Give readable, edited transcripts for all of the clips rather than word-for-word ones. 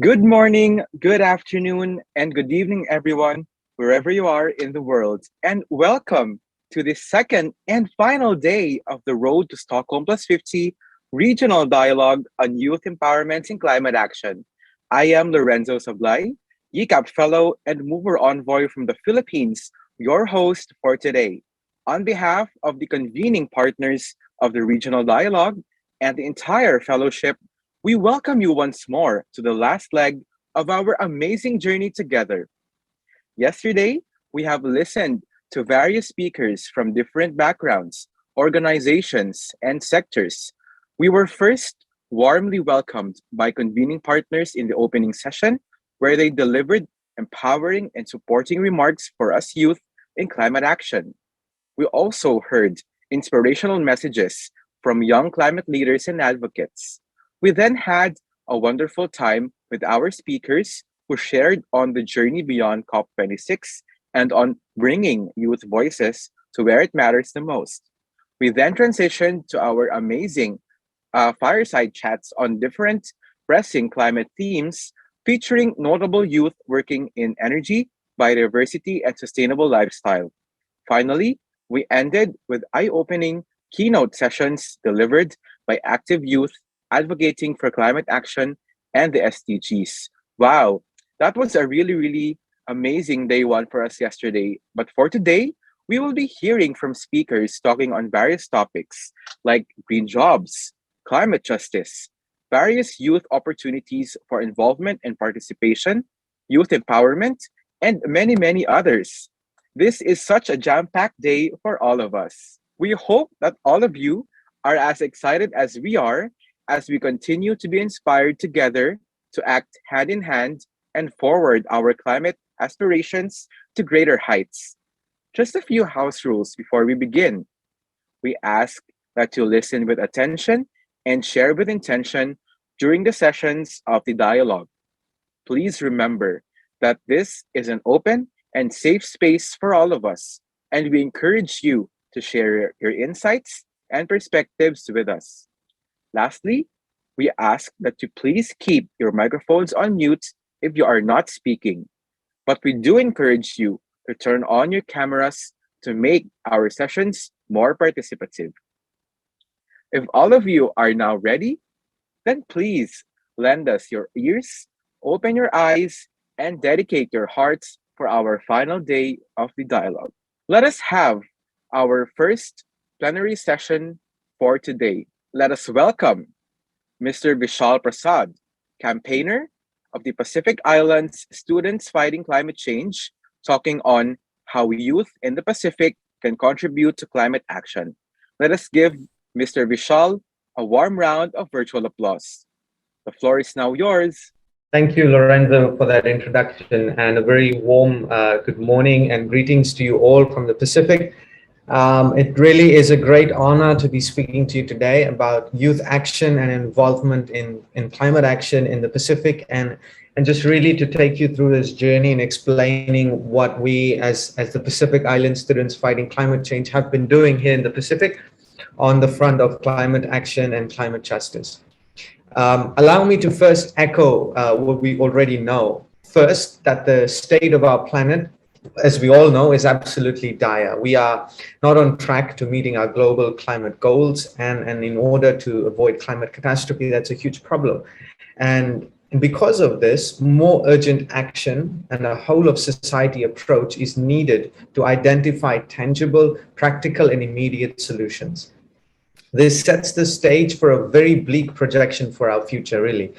Good morning, good afternoon, and good evening, everyone, wherever you are in the world. And welcome to the second and final day of the Road to Stockholm+50 Regional Dialogue on Youth Empowerment and Climate Action. I am Lorenzo Sablay, YCAP Fellow and Mover Envoy from the Philippines, your host for today. On behalf of the convening partners of the Regional Dialogue and the entire fellowship, we welcome you once more to the last leg of our amazing journey together. Yesterday, we have listened to various speakers from different backgrounds, organizations, and sectors. We were first warmly welcomed by convening partners in the opening session, where they delivered empowering and supporting remarks for us youth in climate action. We also heard inspirational messages from young climate leaders and advocates. We then had a wonderful time with our speakers who shared on the journey beyond COP26 and on bringing youth voices to where it matters the most. We then transitioned to our amazing fireside chats on different pressing climate themes featuring notable youth working in energy, biodiversity, and sustainable lifestyle. Finally, we ended with eye opening keynote sessions delivered by active youth advocating for climate action and the SDGs. Wow, that was a really amazing day one for us yesterday. But for today, we will be hearing from speakers talking on various topics like green jobs, climate justice, various youth opportunities for involvement and participation, youth empowerment, and many others. This is such a jam packed day for all of us. We hope that all of you are as excited as we are as we continue to be inspired together to act hand in hand and forward our climate aspirations to greater heights. Just a few house rules before we begin. We ask that you listen with attention and share with intention during the sessions of the dialogue. Please remember that this is an open and safe space for all of us, and we encourage you to share your insights and perspectives with us. Lastly, we ask that you please keep your microphones on mute if you are not speaking, but we do encourage you to turn on your cameras to make our sessions more participative. If all of you are now ready, then please lend us your ears, open your eyes, and dedicate your hearts for our final day of the dialogue. Let us have our first plenary session for today. Let us welcome Mr. Vishal Prasad, campaigner of the Pacific Islands Students Fighting Climate Change, talking on how youth in the Pacific can contribute to climate action. Let us give Mr. Vishal a warm round of virtual applause. The floor is now yours. Thank you, Lorenzo, for that introduction, and a very warm good morning and greetings to you all from the Pacific. It really is a great honor to be speaking to you today about youth action and involvement in climate action in the Pacific, and just really to take you through this journey and explaining what we as the Pacific Island Students Fighting Climate Change have been doing here in the Pacific on the front of climate action and climate justice. Allow me to first echo what we already know. First, that the state of our planet, as we all know, is absolutely dire. We are not on track to meeting our global climate goals, and in order to avoid climate catastrophe, that's a huge problem. And because of this, more urgent action and a whole of society approach is needed to identify tangible, practical, and immediate solutions. This sets the stage for a very bleak projection for our future, really.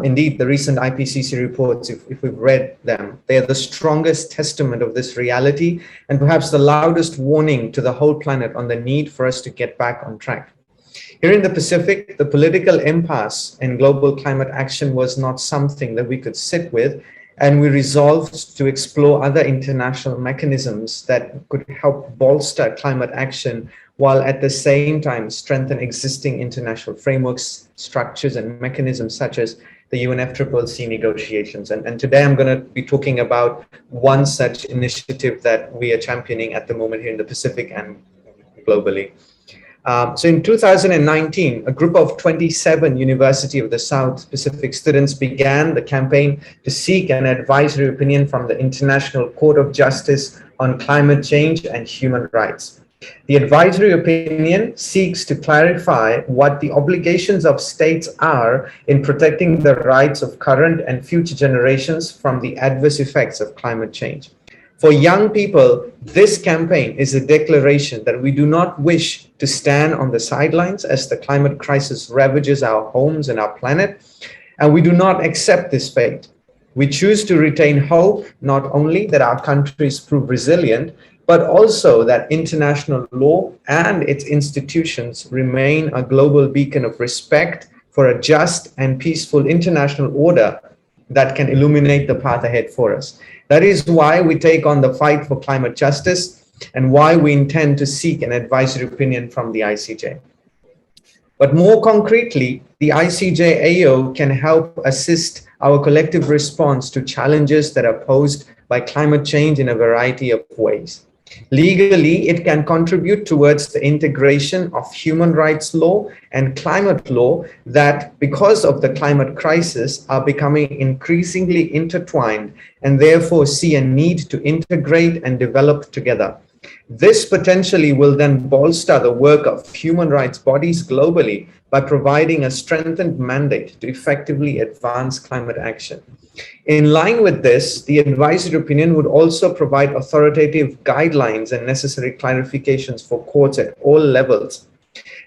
Indeed, the recent IPCC reports, if we've read them, they are the strongest testament of this reality and perhaps the loudest warning to the whole planet on the need for us to get back on track. Here in the Pacific, the political impasse in global climate action was not something that we could sit with, and we resolved to explore other international mechanisms that could help bolster climate action while at the same time strengthen existing international frameworks, structures, and mechanisms such as the UNFCCC negotiations. And today I'm going to be talking about one such initiative that we are championing at the moment here in the Pacific and globally. So in 2019, a group of 27 University of the South Pacific students began the campaign to seek an advisory opinion from the International Court of Justice on climate change and human rights. The advisory opinion seeks to clarify what the obligations of states are in protecting the rights of current and future generations from the adverse effects of climate change. For young people, this campaign is a declaration that we do not wish to stand on the sidelines as the climate crisis ravages our homes and our planet, and we do not accept this fate. We choose to retain hope, not only that our countries prove resilient, but also that international law and its institutions remain a global beacon of respect for a just and peaceful international order that can illuminate the path ahead for us. That is why we take on the fight for climate justice and why we intend to seek an advisory opinion from the ICJ. But more concretely, the ICJ-AO can help assist our collective response to challenges that are posed by climate change in a variety of ways. Legally, it can contribute towards the integration of human rights law and climate law that, because of the climate crisis, are becoming increasingly intertwined and therefore see a need to integrate and develop together. This potentially will then bolster the work of human rights bodies globally by providing a strengthened mandate to effectively advance climate action. In line with this, the advisory opinion would also provide authoritative guidelines and necessary clarifications for courts at all levels.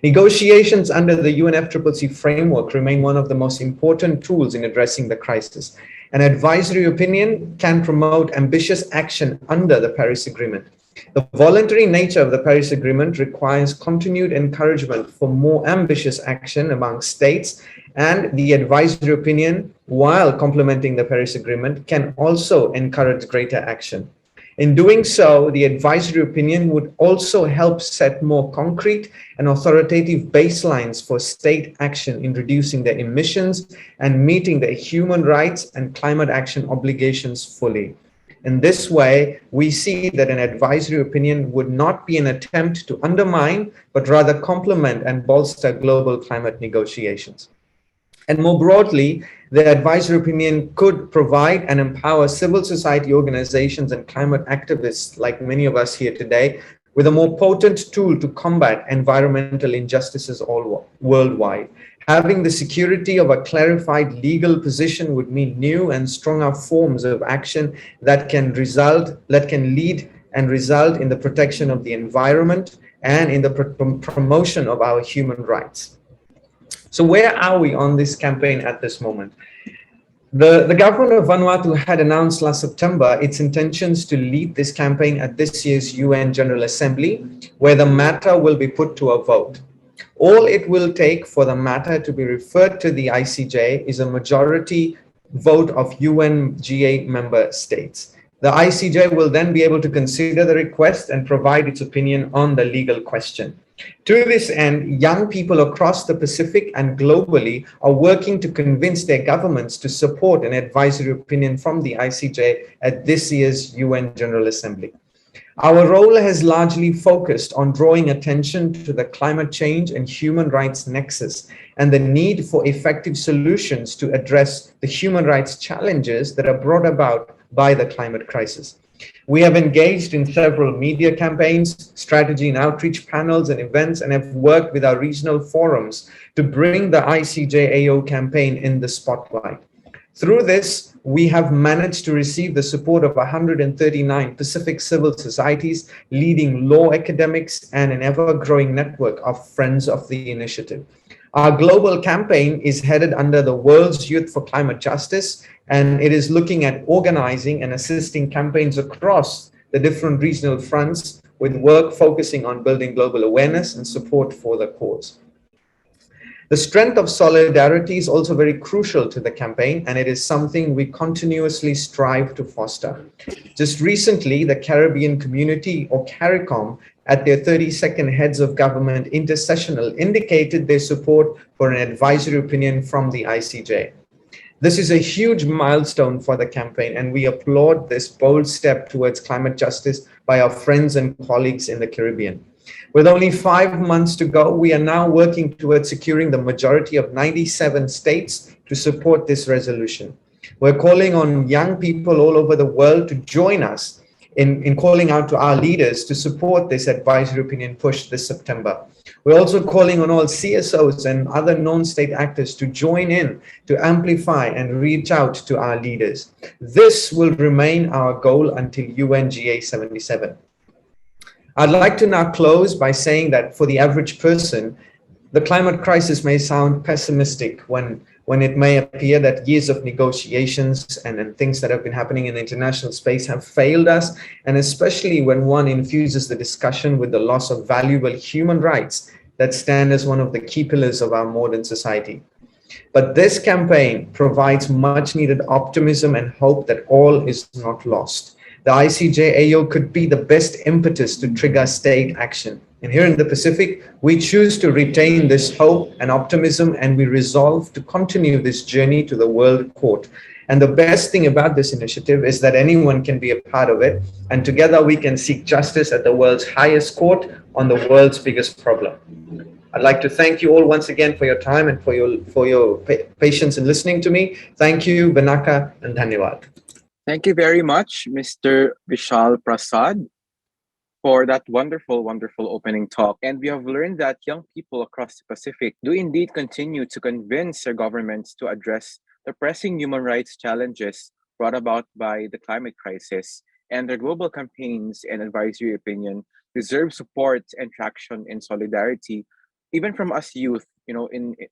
Negotiations under the UNFCCC framework remain one of the most important tools in addressing the crisis. An advisory opinion can promote ambitious action under the Paris Agreement. The voluntary nature of the Paris Agreement requires continued encouragement for more ambitious action among states, and the advisory opinion, while complementing the Paris Agreement, can also encourage greater action. In doing so, the advisory opinion would also help set more concrete and authoritative baselines for state action in reducing their emissions and meeting their human rights and climate action obligations fully. In this way, we see that an advisory opinion would not be an attempt to undermine, but rather complement and bolster global climate negotiations. And more broadly, the advisory opinion could provide and empower civil society organizations and climate activists, like many of us here today, with a more potent tool to combat environmental injustices all worldwide. Having the security of a clarified legal position would mean new and stronger forms of action that can lead and result in the protection of the environment and in the promotion of our human rights. So where are we on this campaign at this moment? The government of Vanuatu had announced last September its intentions to lead this campaign at this year's UN General Assembly, where the matter will be put to a vote. All it will take for the matter to be referred to the ICJ is a majority vote of UNGA member states. The ICJ will then be able to consider the request and provide its opinion on the legal question. To this end, young people across the Pacific and globally are working to convince their governments to support an advisory opinion from the ICJ at this year's UN General Assembly. Our role has largely focused on drawing attention to the climate change and human rights nexus and the need for effective solutions to address the human rights challenges that are brought about by the climate crisis. We have engaged in several media campaigns, strategy and outreach panels and events, and have worked with our regional forums to bring the ICJ-AO campaign in the spotlight. Through this, we have managed to receive the support of 139 Pacific civil societies, leading law academics, and an ever-growing network of friends of the initiative. Our global campaign is headed under the World's Youth for Climate Justice, and it is looking at organizing and assisting campaigns across the different regional fronts, with work focusing on building global awareness and support for the cause. The strength of solidarity is also very crucial to the campaign, and it is something we continuously strive to foster. Just recently, the Caribbean Community, or CARICOM, at their 32nd Heads of Government Intersessional indicated their support for an advisory opinion from the ICJ. This is a huge milestone for the campaign, and we applaud this bold step towards climate justice by our friends and colleagues in the Caribbean. With only 5 months to go, we are now working towards securing the majority of 97 states to support this resolution. We're calling on young people all over the world to join us in calling out to our leaders to support this advisory opinion push this September. We're also calling on all CSOs and other non-state actors to join in, to amplify and reach out to our leaders. This will remain our goal until UNGA 77. I'd like to now close by saying that for the average person, the climate crisis may sound pessimistic when it may appear that years of negotiations and things that have been happening in the international space have failed us, and especially when one infuses the discussion with the loss of valuable human rights that stand as one of the key pillars of our modern society. But this campaign provides much needed optimism and hope that all is not lost. The ICJ-AO could be the best impetus to trigger state action. And here in the Pacific, we choose to retain this hope and optimism, and we resolve to continue this journey to the World Court. And the best thing about this initiative is that anyone can be a part of it, and together we can seek justice at the world's highest court on the world's biggest problem. I'd like to thank you all once again for your time and for your patience in listening to me. Thank you, Banaka, and Dhanyawad. Thank you very much, Mr. Vishal Prasad, for that wonderful, wonderful opening talk. And we have learned that young people across the Pacific do indeed continue to convince their governments to address the pressing human rights challenges brought about by the climate crisis. And their global campaigns and advisory opinion deserve support and traction and solidarity, even from us youth,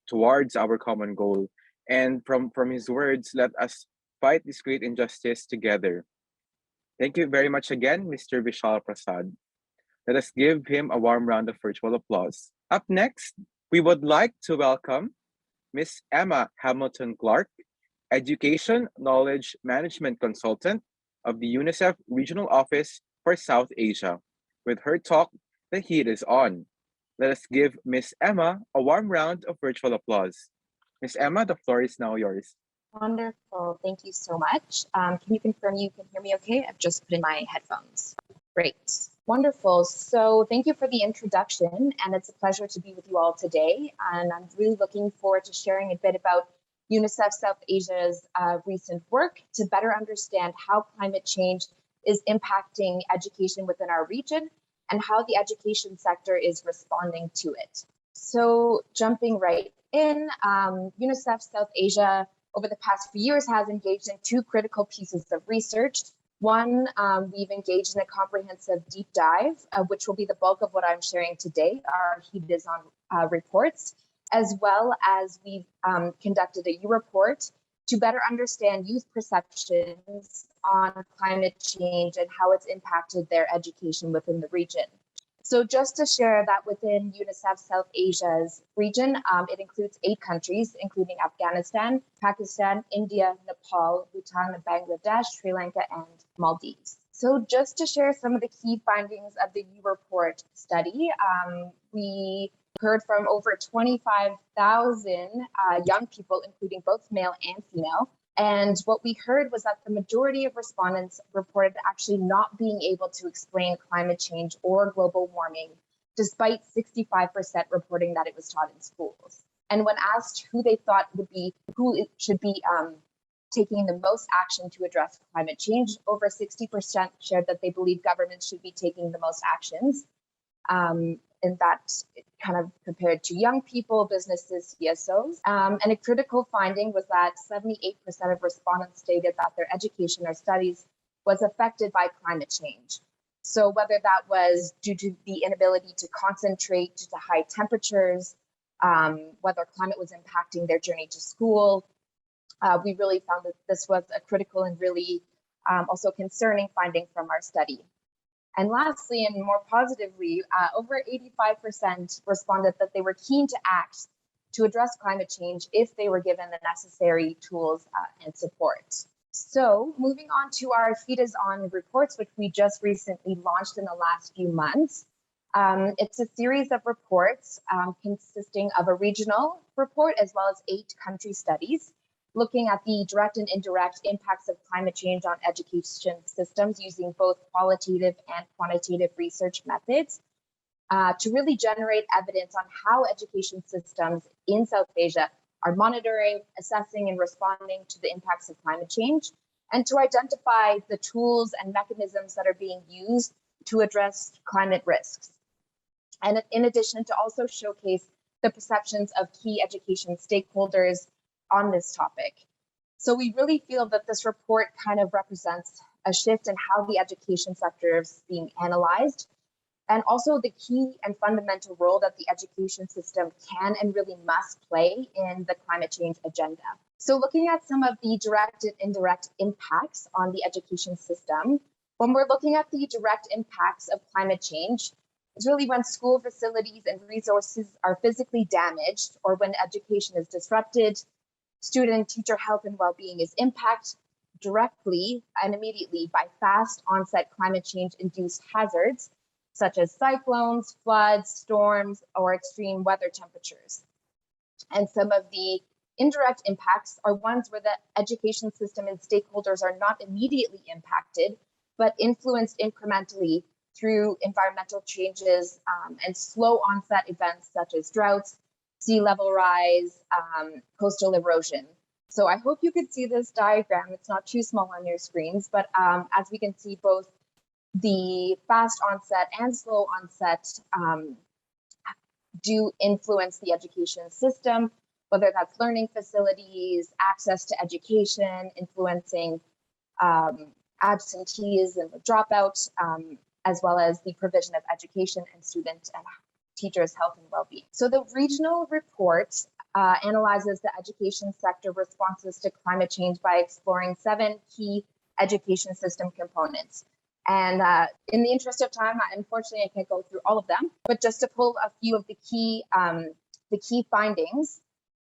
towards our common goal. And from his words, let us fight this great injustice together. Thank you very much again, Mr. Vishal Prasad. Let us give him a warm round of virtual applause. Up next, we would like to welcome Ms. Emma Hamilton Clark, Education Knowledge Management Consultant of the UNICEF Regional Office for South Asia, with her talk, The Heat is On. Let us give Ms. Emma a warm round of virtual applause. Ms. Emma, the floor is now yours. Wonderful. Thank you so much. Can you confirm you can hear me okay? I've just put in my headphones. Great. Wonderful. So thank you for the introduction, and it's a pleasure to be with you all today. And I'm really looking forward to sharing a bit about UNICEF South Asia's recent work to better understand how climate change is impacting education within our region and how the education sector is responding to it. So jumping right in, UNICEF South Asia over the past few years has engaged in two critical pieces of research. One, we've engaged in a comprehensive deep dive, which will be the bulk of what I'm sharing today, our Heat is On reports, as well as we've conducted a report to better understand youth perceptions on climate change and how it's impacted their education within the region. So just to share that within UNICEF South Asia's region, it includes 8 countries, including Afghanistan, Pakistan, India, Nepal, Bhutan, Bangladesh, Sri Lanka, and Maldives. So just to share some of the key findings of the report study, we heard from over 25,000 young people, including both male and female. And what we heard was that the majority of respondents reported actually not being able to explain climate change or global warming, despite 65% reporting that it was taught in schools. And when asked who they thought should be taking the most action to address climate change, over 60% shared that they believe governments should be taking the most actions. And that kind of compared to young people, businesses, CSOs. And a critical finding was that 78% of respondents stated that their education or studies was affected by climate change. So whether that was due to the inability to concentrate due to high temperatures, whether climate was impacting their journey to school, we really found that this was a critical and really also concerning finding from our study. And lastly, and more positively, over 85% responded that they were keen to act to address climate change if they were given the necessary tools and support. So moving on to our Heat is On reports, which we just recently launched in the last few months. It's a series of reports consisting of a regional report as well as 8 country studies, looking at the direct and indirect impacts of climate change on education systems using both qualitative and quantitative research methods. to really generate evidence on how education systems in South Asia are monitoring, assessing, and responding to the impacts of climate change, and to identify the tools and mechanisms that are being used to address climate risks. And in addition, to also showcase the perceptions of key education stakeholders on this topic. So we really feel that this report kind of represents a shift in how the education sector is being analyzed, and also the key and fundamental role that the education system can and really must play in the climate change agenda. So looking at some of the direct and indirect impacts on the education system, when we're looking at the direct impacts of climate change, it's really when school facilities and resources are physically damaged, or when education is disrupted, student and teacher health and well-being is impacted directly and immediately by fast onset climate change induced hazards, such as cyclones, floods, storms, or extreme weather temperatures. And some of the indirect impacts are ones where the education system and stakeholders are not immediately impacted, but influenced incrementally through environmental changes and slow onset events such as droughts, sea level rise, coastal erosion. So I hope you could see this diagram. It's not too small on your screens, but as we can see, both the fast onset and slow onset do influence the education system, whether that's learning facilities, access to education, influencing absenteeism and dropout, as well as the provision of education and student and teachers' health and well-being. So the regional report analyzes the education sector responses to climate change by exploring 7 key education system components. And in the interest of time, unfortunately, I can't go through all of them, but just to pull a few of the key findings.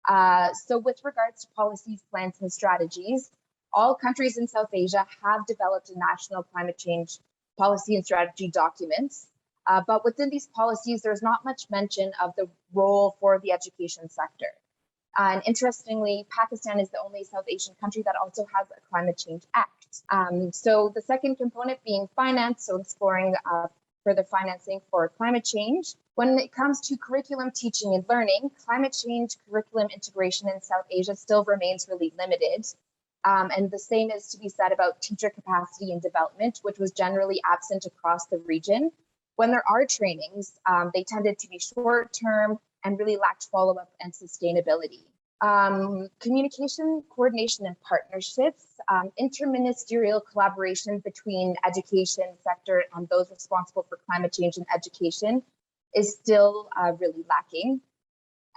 So with regards to policies, plans, and strategies, all countries in South Asia have developed a national climate change policy and strategy documents. But within these policies, there's not much mention of the role for the education sector. And interestingly, Pakistan is the only South Asian country that also has a climate change act. So the second component being finance, so exploring further financing for climate change. When it comes to curriculum teaching and learning, climate change curriculum integration in South Asia still remains really limited. And the same is to be said about teacher capacity and development, which was generally absent across the region. When there are trainings, they tended to be short-term and really lacked follow-up and sustainability. Communication, coordination, and partnerships, interministerial collaboration between education sector and those responsible for climate change and education is still really lacking.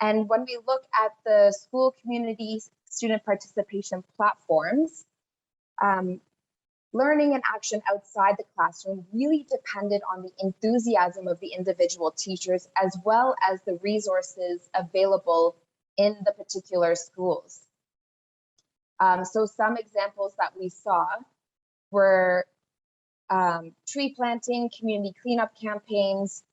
And when we look at the school communities, student participation platforms, learning and action outside the classroom really depended on the enthusiasm of the individual teachers, as well as the resources available in the particular schools. So some examples that we saw were tree planting, community cleanup campaigns,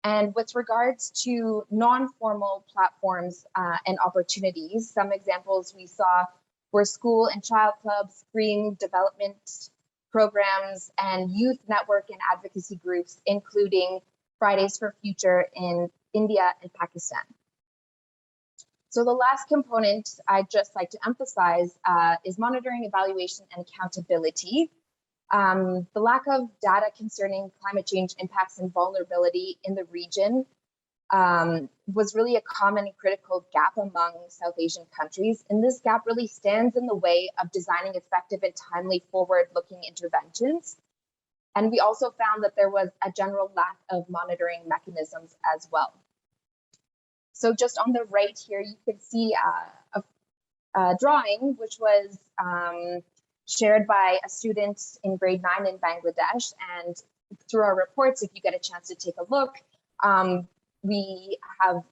and with regards to non-formal platforms and opportunities, some examples we saw were school and child clubs, green development programs, and youth network and advocacy groups, including Fridays for Future in India and Pakistan. So the last component I'd just like to emphasize is monitoring, evaluation, and accountability. The lack of data concerning climate change impacts and vulnerability in the region was really a common and critical gap among South Asian countries. And this gap really stands in the way of designing effective and timely forward-looking interventions. And we also found that there was a general lack of monitoring mechanisms as well. So just on the right here, you can see a drawing which was shared by a student in grade 9 in Bangladesh. And through our reports, if you get a chance to take a look, we have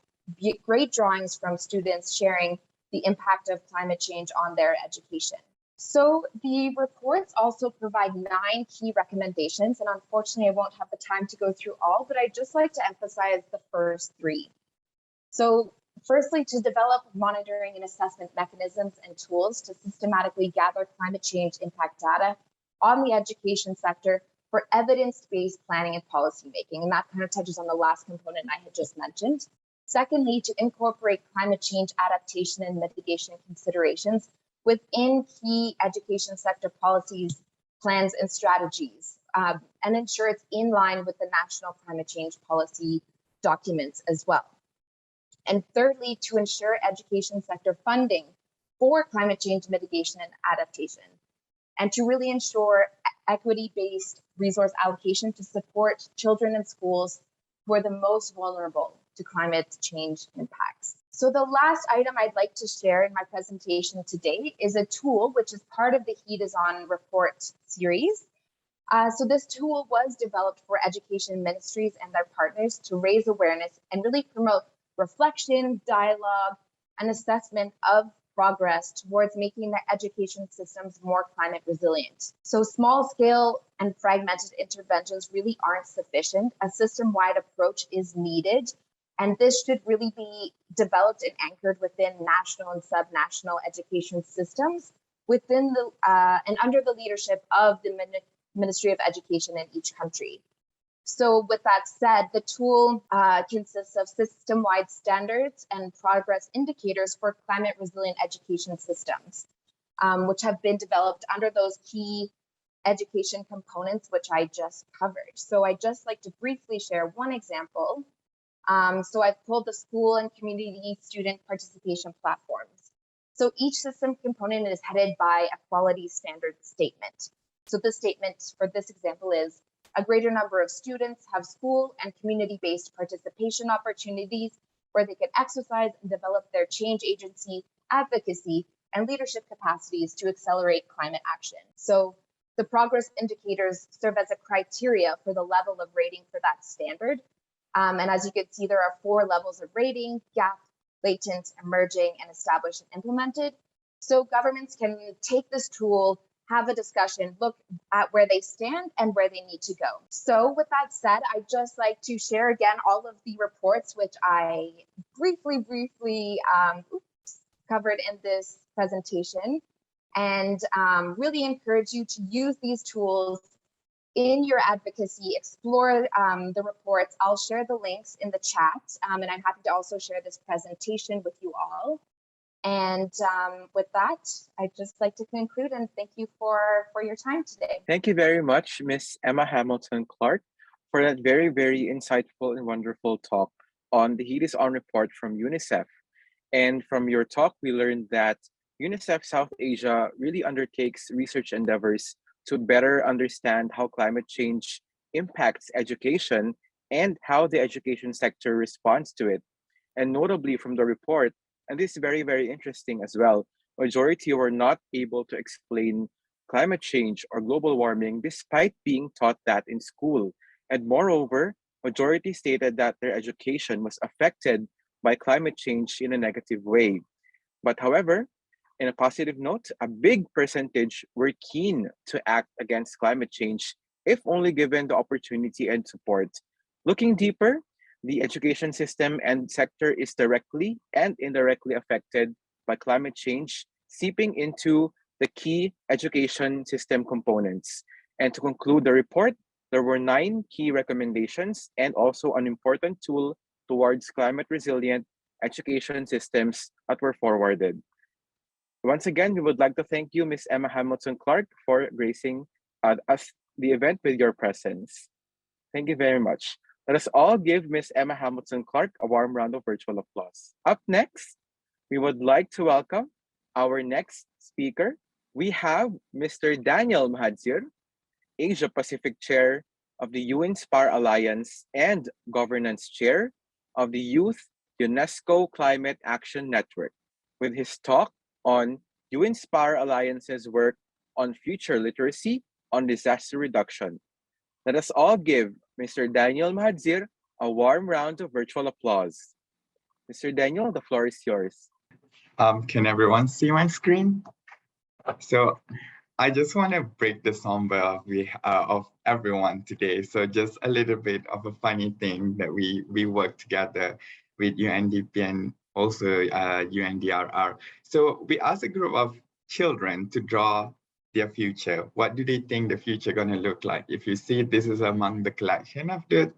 great drawings from students sharing the impact of climate change on their education. So the reports also provide 9 key recommendations, and unfortunately I won't have the time to go through all, but I'd just like to emphasize the first 3. So firstly, to develop monitoring and assessment mechanisms and tools to systematically gather climate change impact data on the education sector, for evidence-based planning and policymaking. And that kind of touches on the last component I had just mentioned. Secondly, to incorporate climate change adaptation and mitigation considerations within key education sector policies, plans, and strategies, and ensure it's in line with the national climate change policy documents as well. And thirdly, to ensure education sector funding for climate change mitigation and adaptation, and to really ensure equity-based resource allocation to support children in schools who are the most vulnerable to climate change impacts. So the last item I'd like to share in my presentation today is a tool which is part of the Heat is On report series. So this tool was developed for education ministries and their partners to raise awareness and really promote reflection, dialogue, and assessment of progress towards making the education systems more climate resilient. So small scale and fragmented interventions really aren't sufficient. A system-wide approach is needed, and this should really be developed and anchored within national and subnational education systems within the and under the leadership of the Ministry of Education in each country. So with that said, the tool consists of system-wide standards and progress indicators for climate resilient education systems, which have been developed under those key education components, which I just covered. So I'd just like to briefly share one example. So I've pulled the school and community student participation platforms. So each system component is headed by a quality standard statement. So the statement for this example is, a greater number of students have school and community-based participation opportunities where they can exercise and develop their change agency, advocacy, and leadership capacities to accelerate climate action. So the progress indicators serve as a criteria for the level of rating for that standard. And as you can see, there are 4 levels of rating: gap, latent, emerging, and established and implemented. So governments can take this tool, have a discussion, look at where they stand and where they need to go. So with that said, I'd just like to share again all of the reports which I briefly covered in this presentation, and really encourage you to use these tools in your advocacy, explore the reports. I'll share the links in the chat, and I'm happy to also share this presentation with you all. And with that, I'd just like to conclude and thank you for your time today. Thank you very much, Miss Emma Hamilton-Clark, for that very, very insightful and wonderful talk on the Heat is On report from UNICEF. And from your talk, we learned that UNICEF South Asia really undertakes research endeavors to better understand how climate change impacts education and how the education sector responds to it. And notably from the report, and this is very, very interesting as well, majority were not able to explain climate change or global warming despite being taught that in school. And moreover, majority stated that their education was affected by climate change in a negative way. But however, in a positive note, a big percentage were keen to act against climate change if only given the opportunity and support. Looking deeper, the education system and sector is directly and indirectly affected by climate change, seeping into the key education system components. And to conclude the report, there were 9 key recommendations and also an important tool towards climate resilient education systems that were forwarded. Once again, we would like to thank you, Ms. Emma Hamilton-Clark, for gracing us the event with your presence. Thank you very much. Let us all give Ms. Emma Hamilton-Clark a warm round of virtual applause. Up next, we would like to welcome our next speaker. We have Mr. Daniel Mahadzir, Asia Pacific Chair of the UNSPAR Alliance and Governance Chair of the Youth UNESCO Climate Action Network, with his talk on UNSPAR Alliance's work on future literacy on disaster reduction. Let us all give Mr. Daniel Mahadzir a warm round of virtual applause. Mr. Daniel, the floor is yours. Can everyone see my screen? So I just want to break the somber of everyone today. So just a little bit of a funny thing that we work together with UNDP and also UNDRR. So we asked a group of children to draw their future. What do they think the future gonna look like? If you see, this is among the collection of the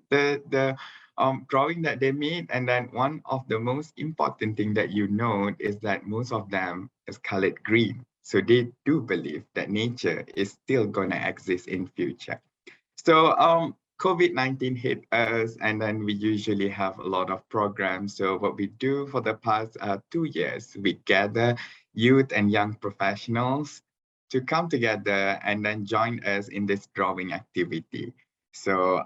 drawing that they made. And then one of the most important thing that you note is that most of them is colored green. So they do believe that nature is still gonna exist in future. So COVID-19 hit us, and then we usually have a lot of programs. So what we do for the past 2 years, we gather youth and young professionals to come together and then join us in this drawing activity. So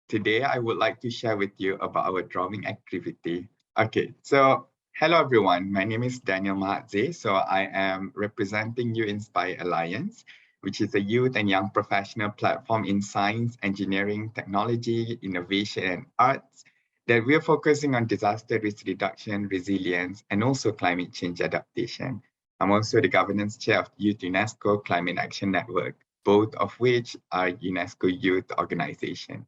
today I would like to share with you about our drawing activity. Okay, so hello everyone, my name is Daniel Mahadze. So I am representing You Inspire Alliance, which is a youth and young professional platform in science, engineering, technology, innovation, and arts that we are focusing on disaster risk reduction, resilience, and also climate change adaptation. I'm also the governance chair of Youth UNESCO Climate Action Network, both of which are UNESCO youth organizations.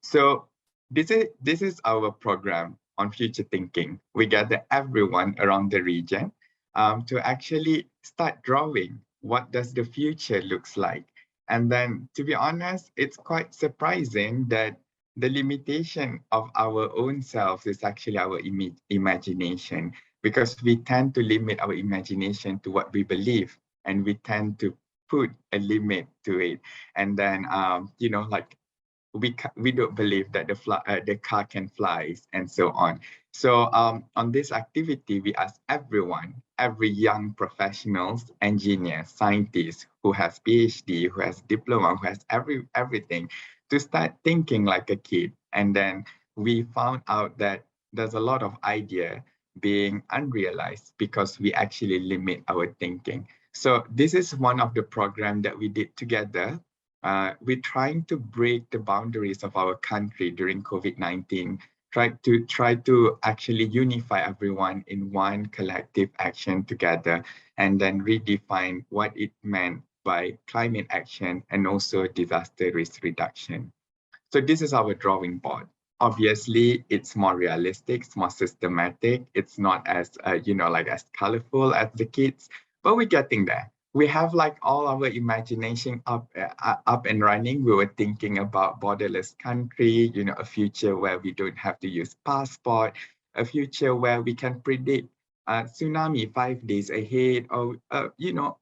So this is our program on future thinking. We gather everyone around the region to actually start drawing what does the future looks like. And then, to be honest, it's quite surprising that the limitation of our own selves is actually our imagination, because we tend to limit our imagination to what we believe, and we tend to put a limit to it. And then, like we don't believe that the car can fly and so on. So on this activity, we ask every young professionals, engineers, scientists who has PhD, who has diploma, who has everything, to start thinking like a kid. And then we found out that there's a lot of idea being unrealized because we actually limit our thinking. So this is one of the program that we did together. We're trying to break the boundaries of our country during COVID-19, try to actually unify everyone in one collective action together, and then redefine what it meant by climate action and also disaster risk reduction. So this is our drawing board. Obviously, it's more realistic, it's more systematic. It's not as, as colorful as the kids, but we're getting there. We have like all our imagination up and running. We were thinking about borderless country, a future where we don't have to use passport, a future where we can predict tsunami 5 days ahead, or,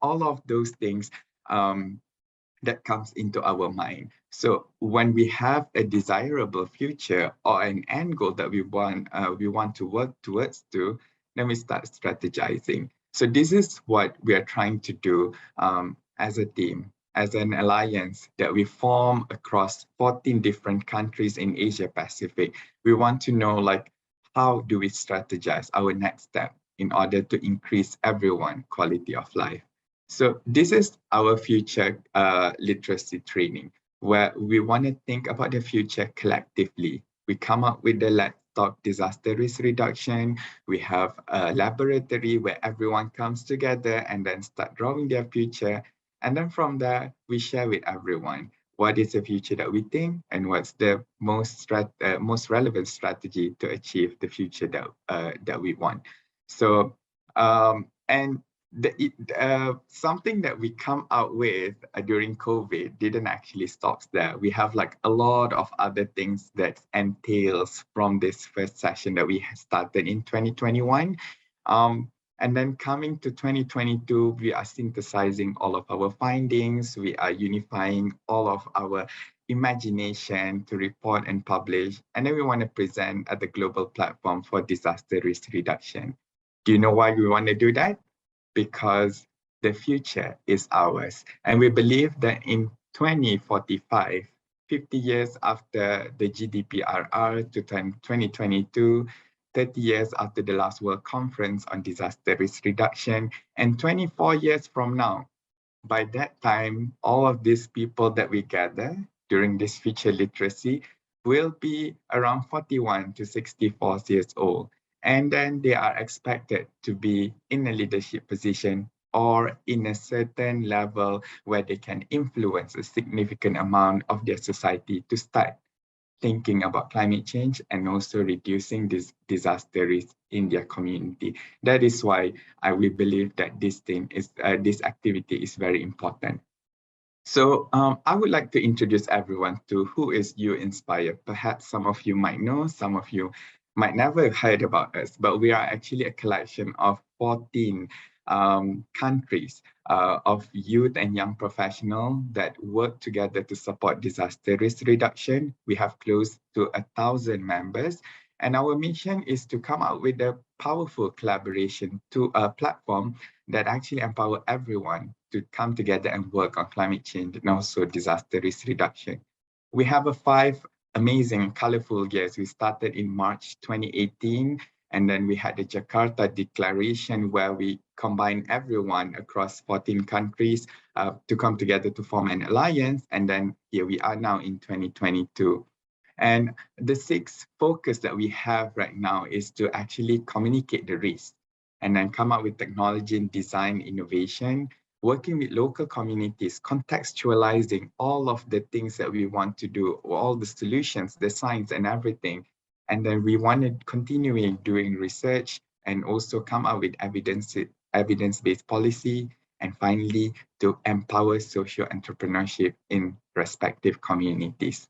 all of those things that comes into our mind. So when we have a desirable future or an end goal that we want to work towards to, then we start strategizing. So this is what we are trying to do as a team, as an alliance that we form across 14 different countries in Asia Pacific. We want to know, like, how do we strategize our next step in order to increase everyone's quality of life. So this is our future literacy training, where we want to think about the future collectively. We come up with the Let's Talk Disaster Risk Reduction. We have a laboratory where everyone comes together and then start drawing their future. And then from there, we share with everyone what is the future that we think and what's the most relevant strategy to achieve the future that we want. So, and something that we come out with during COVID didn't actually stop there. We have like a lot of other things that entails from this first session that we started in 2021. And then coming to 2022, we are synthesizing all of our findings. We are unifying all of our imagination to report and publish. And then we want to present at the global platform for disaster risk reduction. Do you know why we want to do that? Because the future is ours. And we believe that in 2045, 50 years after the GDPR to 2022, 30 years after the last World Conference on Disaster Risk Reduction, and 24 years from now, by that time, all of these people that we gather during this future literacy will be around 41 to 64 years old. And then they are expected to be in a leadership position or in a certain level where they can influence a significant amount of their society to start thinking about climate change and also reducing this disaster risk in their community. That is why we believe that this activity is very important. So I would like to introduce everyone to who is UInspire. Perhaps some of you might know, some of you might never have heard about us, but we are actually a collection of 14 countries of youth and young professionals that work together to support disaster risk reduction. We have close to 1,000 members, and our mission is to come out with a powerful collaboration to a platform that actually empower everyone to come together and work on climate change and also disaster risk reduction. We have 5 amazing, colorful years. We started in March 2018, and then we had the Jakarta Declaration where we combined everyone across 14 countries to come together to form an alliance. And then here we are now in 2022. And the 6th focus that we have right now is to actually communicate the risk and then come up with technology and design innovation, working with local communities, contextualizing all of the things that we want to do, all the solutions, the science and everything. And then we want to continue doing research and also come up with evidence-based policy. And finally, to empower social entrepreneurship in respective communities.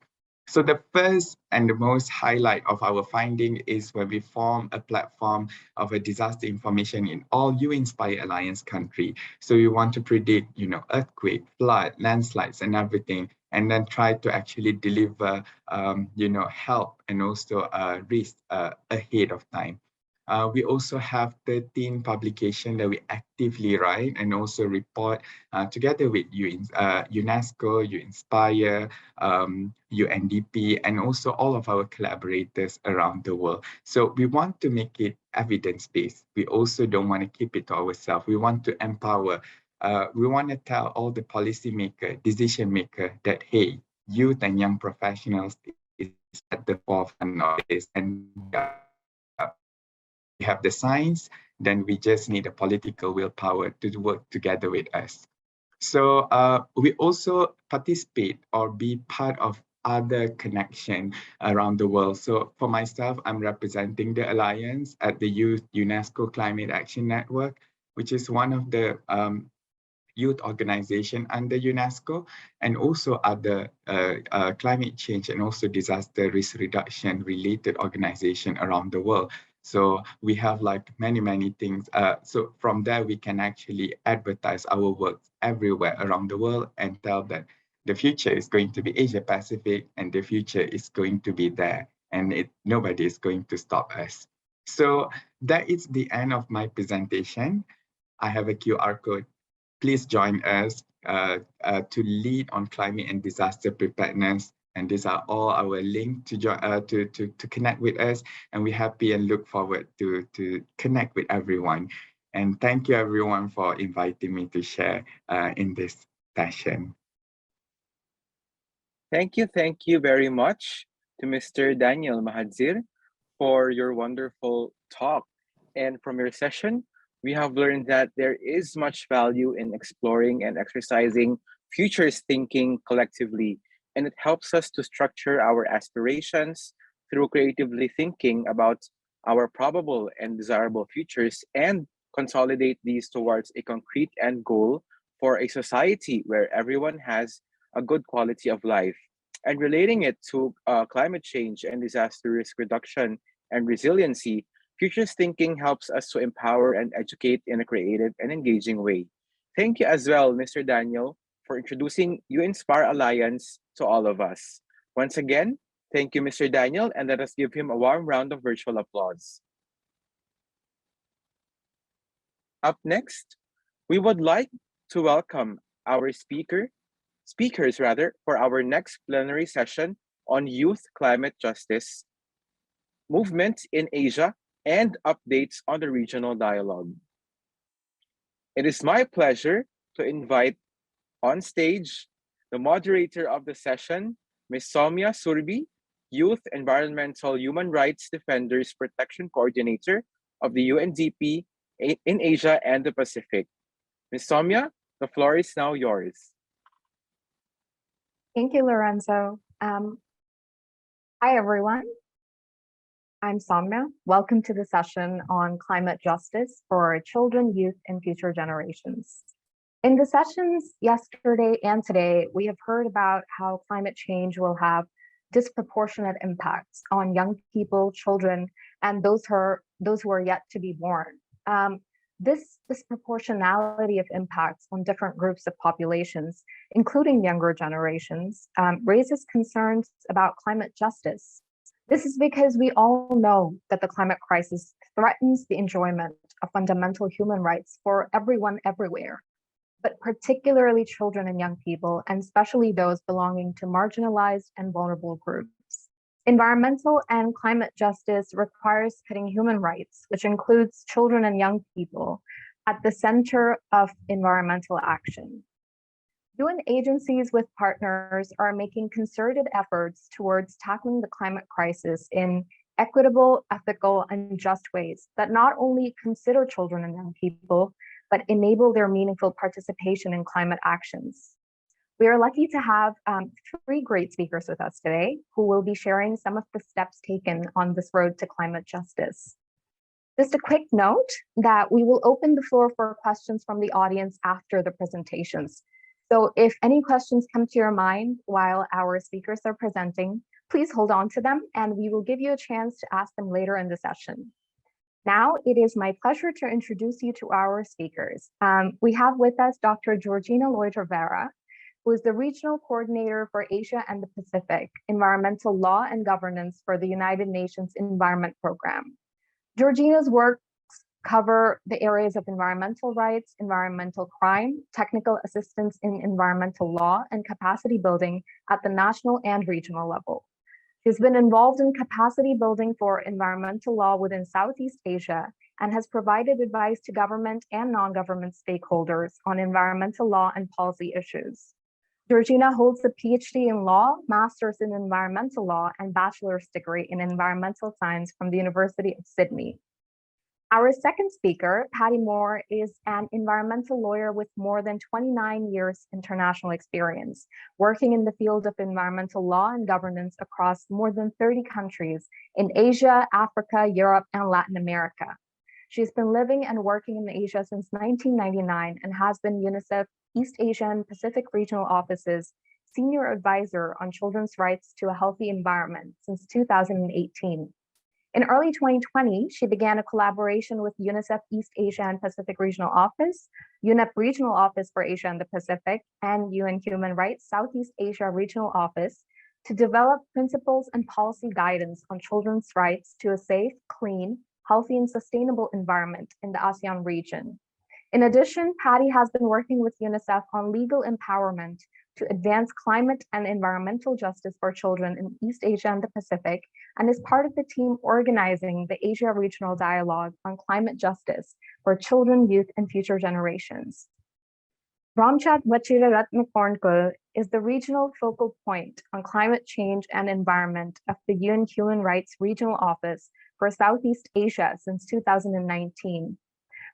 So the first and the most highlight of our finding is when we form a platform of a disaster information in all UInspire Alliance country. So we want to predict, earthquake, flood, landslides, and everything, and then try to actually deliver, help and also risk ahead of time. We also have 13 publications that we actively write and also report together with UNESCO, UInspire, UNDP, and also all of our collaborators around the world. So we want to make it evidence-based. We also don't want to keep it to ourselves. We want to empower. We want to tell all the policymaker, decision maker that, hey, youth and young professionals is at the forefront of this, and we have the science, then we just need a political willpower to work together with us. So we also participate or be part of other connection around the world. So for myself, I'm representing the Alliance at the UNESCO Climate Action Network, which is one of the youth organization under UNESCO, and also other climate change and also disaster risk reduction related organization around the world. So we have like many things. So from there, we can actually advertise our work everywhere around the world and tell that the future is going to be Asia Pacific and the future is going to be there, and nobody is going to stop us. So that is the end of my presentation. I have a QR code. Please join us to lead on climate and disaster preparedness. And these are all our links to connect with us. And we're happy and look forward to connect with everyone. And thank you everyone for inviting me to share in this session. Thank you very much to Mr. Daniel Mahadzir for your wonderful talk. And from your session, we have learned that there is much value in exploring and exercising futures thinking collectively, and it helps us to structure our aspirations through creatively thinking about our probable and desirable futures and consolidate these towards a concrete end goal for a society where everyone has a good quality of life. And relating it to climate change and disaster risk reduction and resiliency, futures thinking helps us to empower and educate in a creative and engaging way. Thank you as well, Mr. Daniel, for introducing UInspire Alliance to all of us. Once again, thank you, Mr. Daniel, and let us give him a warm round of virtual applause. Up next, we would like to welcome our speakers for our next plenary session on youth climate justice, movement in Asia, and updates on the regional dialogue. It is my pleasure to invite on stage the moderator of the session, Ms. Soumya Surbi, Youth Environmental Human Rights Defenders Protection Coordinator of the UNDP in Asia and the Pacific. Ms. Soumya, the floor is now yours. Thank you, Lorenzo. Hi, everyone. I'm Soumya. Welcome to the session on climate justice for children, youth, and future generations. In the sessions yesterday and today, we have heard about how climate change will have disproportionate impacts on young people, children, and those who are yet to be born. This disproportionality of impacts on different groups of populations, including younger generations, raises concerns about climate justice. This is because we all know that the climate crisis threatens the enjoyment of fundamental human rights for everyone everywhere, but particularly children and young people, and especially those belonging to marginalized and vulnerable groups. Environmental and climate justice requires putting human rights, which includes children and young people, at the center of environmental action. UN agencies with partners are making concerted efforts towards tackling the climate crisis in equitable, ethical, and just ways that not only consider children and young people, but enable their meaningful participation in climate actions. We are lucky to have three great speakers with us today who will be sharing some of the steps taken on this road to climate justice. Just a quick note that we will open the floor for questions from the audience after the presentations. So if any questions come to your mind while our speakers are presenting, please hold on to them and we will give you a chance to ask them later in the session. Now, it is my pleasure to introduce you to our speakers. We have with us Dr. Georgina Lloyd-Rivera, who is the Regional Coordinator for Asia and the Pacific, Environmental Law and Governance for the United Nations Environment Program. Georgina's work cover the areas of environmental rights, environmental crime, technical assistance in environmental law, and capacity building at the national and regional level. She's been involved in capacity building for environmental law within Southeast Asia and has provided advice to government and non-government stakeholders on environmental law and policy issues. Georgina holds a PhD in law, master's in environmental law, and bachelor's degree in environmental science from the University of Sydney. Our second speaker, Patty Moore, is an environmental lawyer with more than 29 years international experience, working in the field of environmental law and governance across more than 30 countries in Asia, Africa, Europe, and Latin America. She's been living and working in Asia since 1999 and has been UNICEF East Asia and Pacific Regional Office's Senior Advisor on Children's Rights to a Healthy Environment since 2018. In early 2020, she began a collaboration with UNICEF East Asia and Pacific Regional Office, UNEP Regional Office for Asia and the Pacific, and UN Human Rights Southeast Asia Regional Office to develop principles and policy guidance on children's rights to a safe, clean, healthy, and sustainable environment in the Asean region. In addition, Patty has been working with UNICEF on legal empowerment to advance climate and environmental justice for children in East Asia and the Pacific, and is part of the team organizing the Asia Regional Dialogue on Climate Justice for Children, Youth, and Future Generations. Ramchat Vachiratnakornkul is the regional focal point on climate change and environment of the UN Human Rights Regional Office for Southeast Asia since 2019.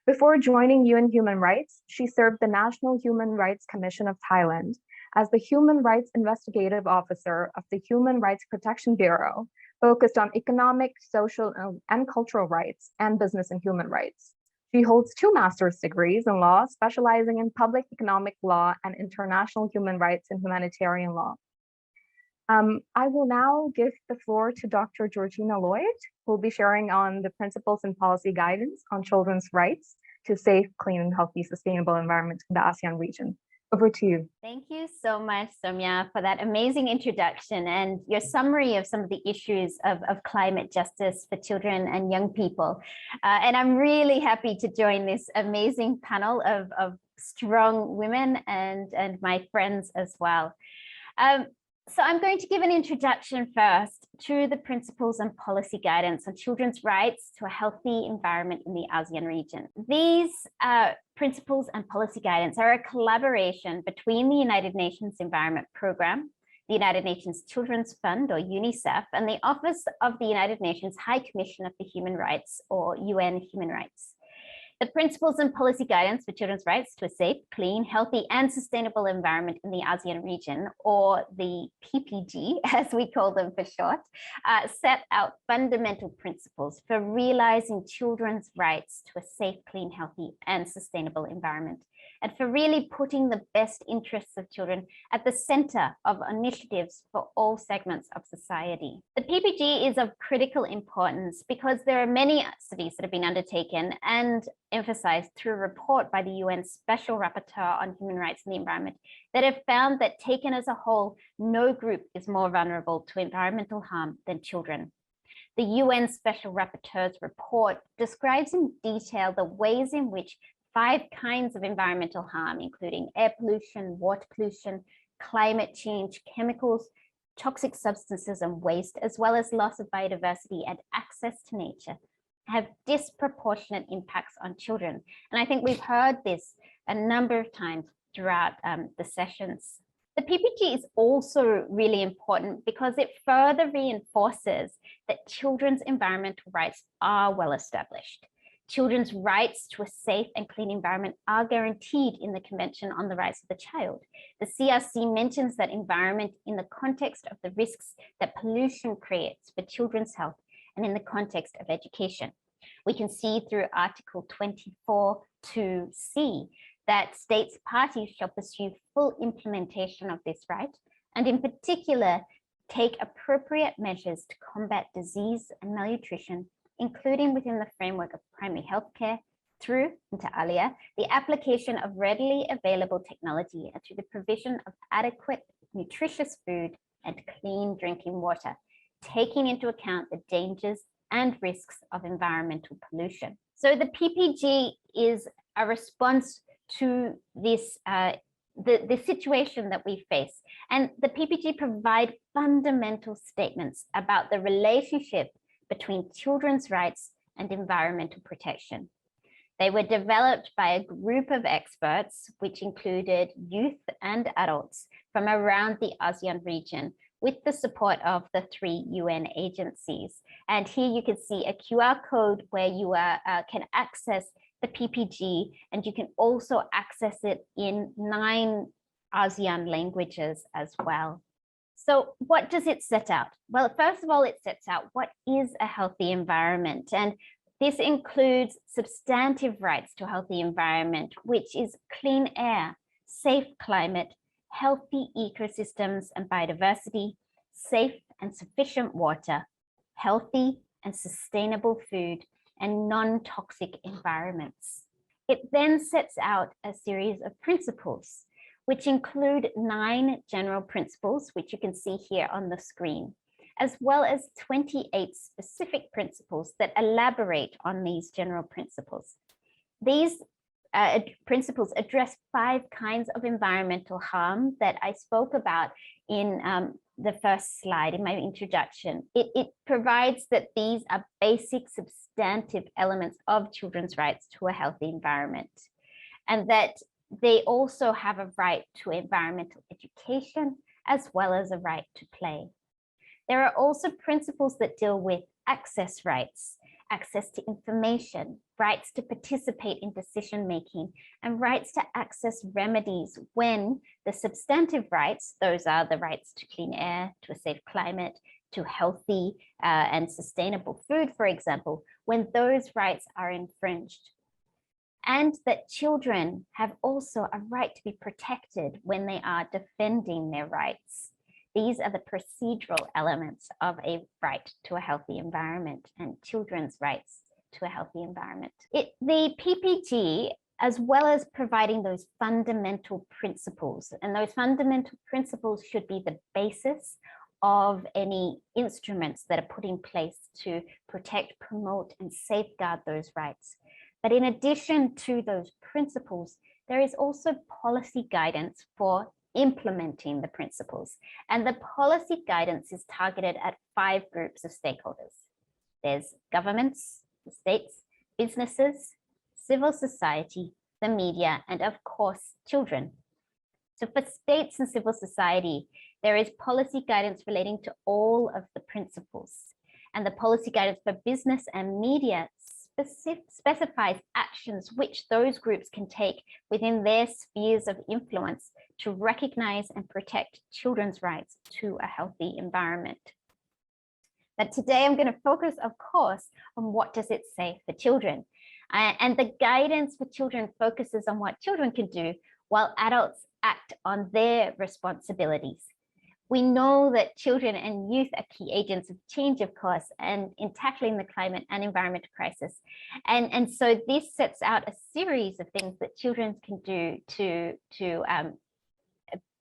Before joining UN Human Rights, she served the National Human Rights Commission of Thailand as the Human Rights Investigative Officer of the Human Rights Protection Bureau, focused on economic, social, and cultural rights and business and human rights. She holds 2 master's degrees in law, specializing in public economic law and international human rights and humanitarian law. I will now give the floor to Dr. Georgina Lloyd, who will be sharing on the principles and policy guidance on children's rights to safe, clean, and healthy, sustainable environment in the ASEAN region. Over to you. Thank you so much, Soumya, for that amazing introduction and your summary of some of the issues of climate justice for children and young people. And I'm really happy to join this amazing panel of strong women and my friends as well. So I'm going to give an introduction first to the principles and policy guidance on children's rights to a healthy environment in the ASEAN region. These principles and policy guidance are a collaboration between the United Nations Environment Program, the United Nations Children's Fund, or UNICEF, and the Office of the United Nations High Commission of the Human Rights, or UN Human Rights. The principles and policy guidance for children's rights to a safe, clean, healthy, and sustainable environment in the Asean region, or the PPG, as we call them for short, set out fundamental principles for realizing children's rights to a safe, clean, healthy, and sustainable environment, and for really putting the best interests of children at the center of initiatives for all segments of society. The PPG is of critical importance because there are many studies that have been undertaken and emphasized through a report by the UN Special Rapporteur on Human Rights and the Environment that have found that taken as a whole, no group is more vulnerable to environmental harm than children. The UN Special Rapporteur's report describes in detail the ways in which 5 kinds of environmental harm, including air pollution, water pollution, climate change, chemicals, toxic substances and waste, as well as loss of biodiversity and access to nature, have disproportionate impacts on children. And I think we've heard this a number of times throughout the sessions. The PPG is also really important because it further reinforces that children's environmental rights are well established. Children's rights to a safe and clean environment are guaranteed in the Convention on the Rights of the Child. The CRC mentions that environment in the context of the risks that pollution creates for children's health and in the context of education. We can see through Article 24(2)(c) that states parties shall pursue full implementation of this right, and in particular, take appropriate measures to combat disease and malnutrition, including within the framework of primary health care, through, inter alia, the application of readily available technology and through the provision of adequate, nutritious food and clean drinking water, taking into account the dangers and risks of environmental pollution. So the PPG is a response to this the situation that we face. And the PPG provide fundamental statements about the relationship between children's rights and environmental protection. They were developed by a group of experts, which included youth and adults from around the ASEAN region, with the support of the 3 UN agencies. And here you can see a QR code where you can access the PPG, and you can also access it in 9 ASEAN languages as well. So what does it set out? Well, first of all, it sets out what is a healthy environment. And this includes substantive rights to a healthy environment, which is clean air, safe climate, healthy ecosystems and biodiversity, safe and sufficient water, healthy and sustainable food, and non-toxic environments. It then sets out a series of principles, which include 9 general principles, which you can see here on the screen, as well as 28 specific principles that elaborate on these general principles. These principles address 5 kinds of environmental harm that I spoke about in the first slide in my introduction. It provides that these are basic substantive elements of children's rights to a healthy environment, and that they also have a right to environmental education as well as a right to play. There are also principles that deal with access rights, access to information, rights to participate in decision-making, and rights to access remedies when the substantive rights, those are the rights to clean air, to a safe climate, to healthy and sustainable food, for example, when those rights are infringed. And that children have also a right to be protected when they are defending their rights. These are the procedural elements of a right to a healthy environment and children's rights to a healthy environment. The PPG, as well as providing those fundamental principles, and those fundamental principles should be the basis of any instruments that are put in place to protect, promote, and safeguard those rights. But in addition to those principles, there is also policy guidance for implementing the principles. And the policy guidance is targeted at 5 groups of stakeholders. There's governments, the states, businesses, civil society, the media, and of course, children. So for states and civil society, there is policy guidance relating to all of the principles. And the policy guidance for business and media specifies actions which those groups can take within their spheres of influence to recognize and protect children's rights to a healthy environment. But today I'm going to focus, of course, on what does it say for children. And the guidance for children focuses on what children can do while adults act on their responsibilities. We know that children and youth are key agents of change, of course, and in tackling the climate and environmental crisis. And so this sets out a series of things that children can do to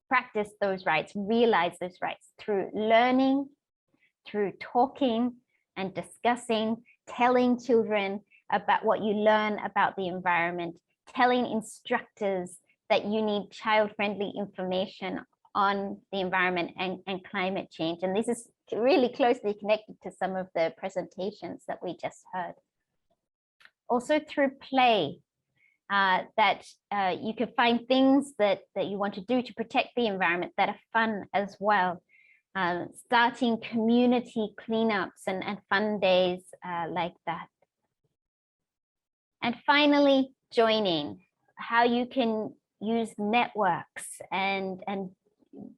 practice those rights, realize those rights through learning, through talking and discussing, telling children about what you learn about the environment, telling instructors that you need child-friendly information on the environment and climate change. And this is really closely connected to some of the presentations that we just heard. Also through play, that you can find things that you want to do to protect the environment that are fun as well. Starting community cleanups and fun days like that. And finally, joining, how you can use networks and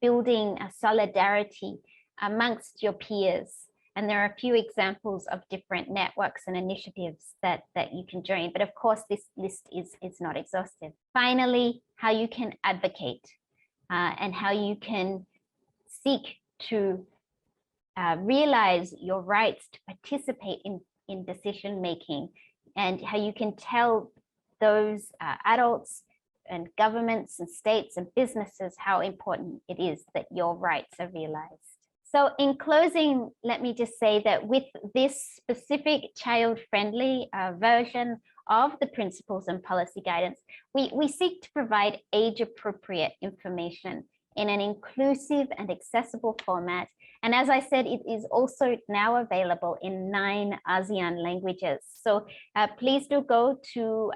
building a solidarity amongst your peers. And there are a few examples of different networks and initiatives that you can join. But of course, this list is not exhaustive. Finally, how you can advocate and how you can seek to realize your rights to participate in decision making, and how you can tell those adults and governments and states and businesses how important it is that your rights are realized. So in closing, let me just say that with this specific child-friendly version of the principles and policy guidance, we seek to provide age-appropriate information in an inclusive and accessible format. And as I said, it is also now available in 9 Asean languages. So please do go to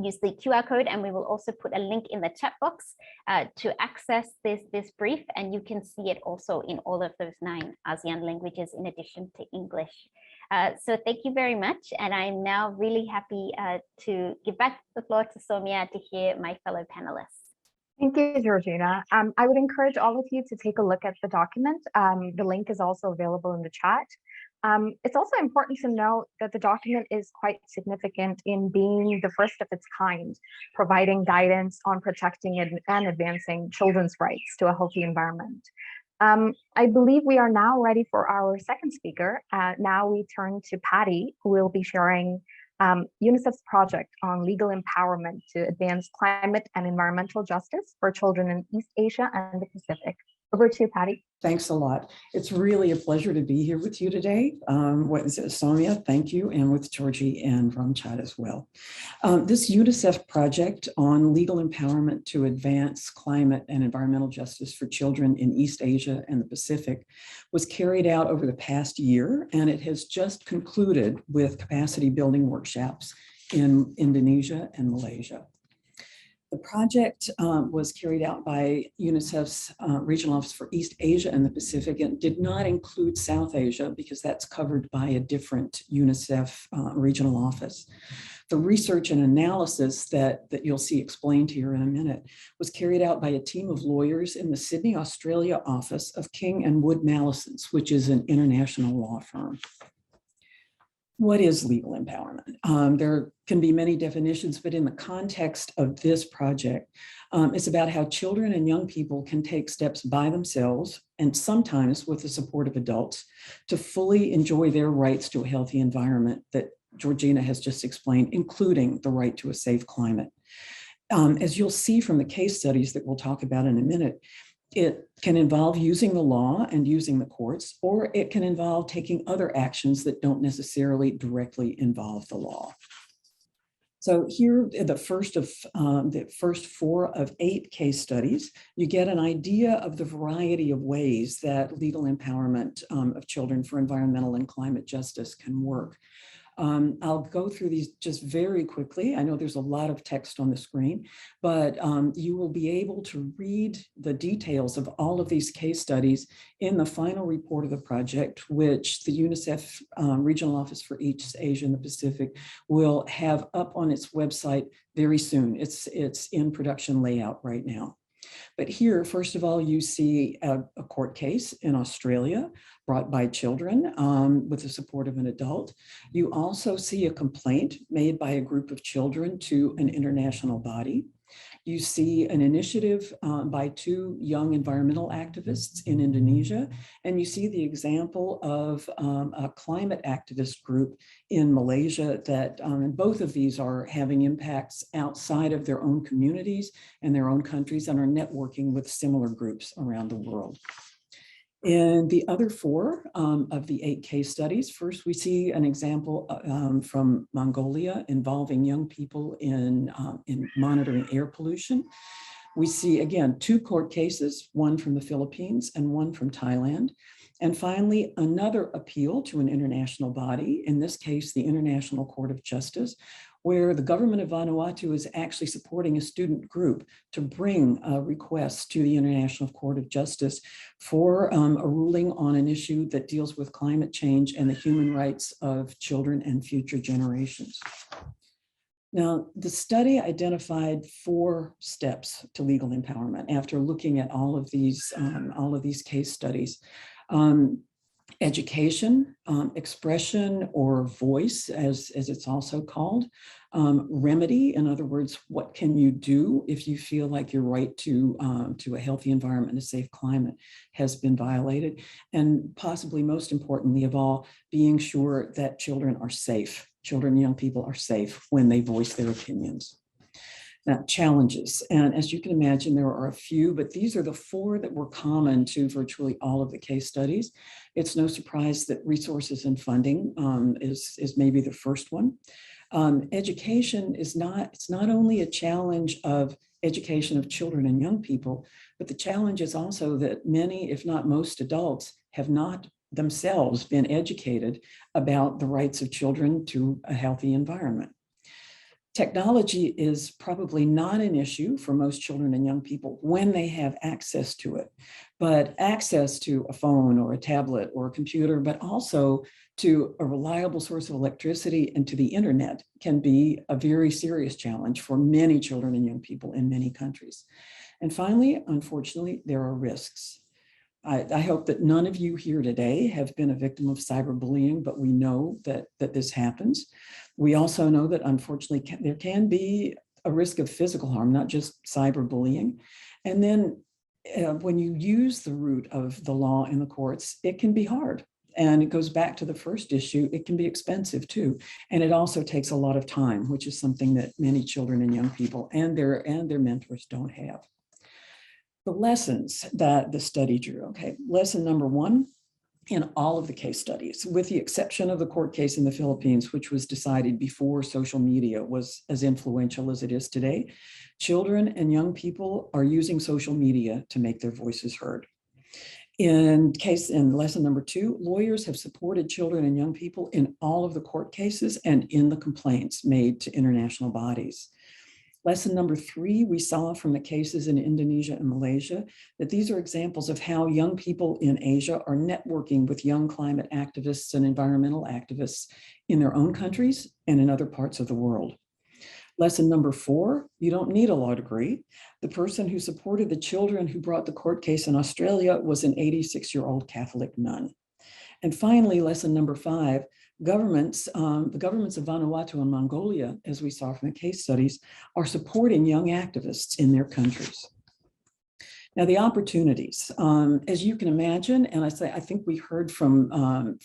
use the QR code, and we will also put a link in the chat box to access this brief, and you can see it also in all of those 9 Asean languages in addition to English. So thank you very much. And I'm now really happy to give back the floor to Soumya to hear my fellow panelists. Thank you, Georgina. I would encourage all of you to take a look at the document. The link is also available in the chat. It's also important to note that the document is quite significant in being the first of its kind, providing guidance on protecting and advancing children's rights to a healthy environment. I believe we are now ready for our second speaker. Now we turn to Patty, who will be sharing UNICEF's project on legal empowerment to advance climate and environmental justice for children in East Asia and the Pacific. Over to you, Patty. Thanks a lot. It's really a pleasure to be here with you today. Soumya, thank you, and with Georgie and Ramchad as well. This UNICEF project on legal empowerment to advance climate and environmental justice for children in East Asia and the Pacific was carried out over the past year, and it has just concluded with capacity building workshops in Indonesia and Malaysia. The project was carried out by UNICEF's Regional Office for East Asia and the Pacific, and did not include South Asia because that's covered by a different UNICEF regional office. The research and analysis that you'll see explained here in a minute was carried out by a team of lawyers in the Sydney, Australia office of King & Wood Mallesons, which is an international law firm. What is legal empowerment? There can be many definitions, but in the context of this project, it's about how children and young people can take steps by themselves, and sometimes with the support of adults, to fully enjoy their rights to a healthy environment that Georgina has just explained, including the right to a safe climate. As you'll see from the case studies that we'll talk about in a minute, it can involve using the law and using the courts, or it can involve taking other actions that don't necessarily directly involve the law. So here, the first 4 of 8 case studies, you get an idea of the variety of ways that legal empowerment of children for environmental and climate justice can work. I'll go through these just very quickly. I know there's a lot of text on the screen, but you will be able to read the details of all of these case studies in the final report of the project, which the UNICEF Regional Office for East Asia and the Pacific will have up on its website very soon. It's in production layout right now. But here, first of all, you see a court case in Australia brought by children with the support of an adult. You also see a complaint made by a group of children to an international body. You see an initiative by two young environmental activists in Indonesia, and you see the example of a climate activist group in Malaysia that and both of these are having impacts outside of their own communities and their own countries and are networking with similar groups around the world. In the other four of the 8 case studies, first we see an example from Mongolia involving young people in monitoring air pollution. We see, again, 2 court cases, one from the Philippines and one from Thailand. And finally, another appeal to an international body, in this case, the International Court of Justice, where the government of Vanuatu is actually supporting a student group to bring a request to the International Court of Justice for a ruling on an issue that deals with climate change and the human rights of children and future generations. Now, the study identified 4 steps to legal empowerment after looking at all of these case studies. Education, expression or voice, as it's also called, remedy, in other words, what can you do if you feel like your right to a healthy environment, a safe climate has been violated, and possibly most importantly of all, being sure that children are safe. Children and young people are safe when they voice their opinions. Now, challenges, and as you can imagine, there are a few, but these are the 4 that were common to virtually all of the case studies. It's no surprise that resources and funding is maybe the first one. Education is it's not only a challenge of education of children and young people, but the challenge is also that many, if not most adults, have not themselves been educated about the rights of children to a healthy environment. Technology is probably not an issue for most children and young people when they have access to it, but access to a phone or a tablet or a computer, but also to a reliable source of electricity and to the internet can be a very serious challenge for many children and young people in many countries. And finally, unfortunately, there are risks. I hope that none of you here today have been a victim of cyberbullying, but we know that this happens. We also know that unfortunately there can be a risk of physical harm, not just cyberbullying. And then when you use the route of the law in the courts, it can be hard. And it goes back to the first issue, it can be expensive too. And it also takes a lot of time, which is something that many children and young people and their mentors don't have. The lessons that the study drew, okay. Lesson number 1, in all of the case studies, with the exception of the court case in the Philippines, which was decided before social media was as influential as it is today, children and young people are using social media to make their voices heard. In lesson number 2, lawyers have supported children and young people in all of the court cases and in the complaints made to international bodies. Lesson number 3, we saw from the cases in Indonesia and Malaysia that these are examples of how young people in Asia are networking with young climate activists and environmental activists in their own countries and in other parts of the world. Lesson number 4, you don't need a law degree. The person who supported the children who brought the court case in Australia was an 86-year-old Catholic nun. And finally, lesson number 5, the governments of Vanuatu and Mongolia, as we saw from the case studies, are supporting young activists in their countries. Now, the opportunities, as you can imagine, and I think we heard from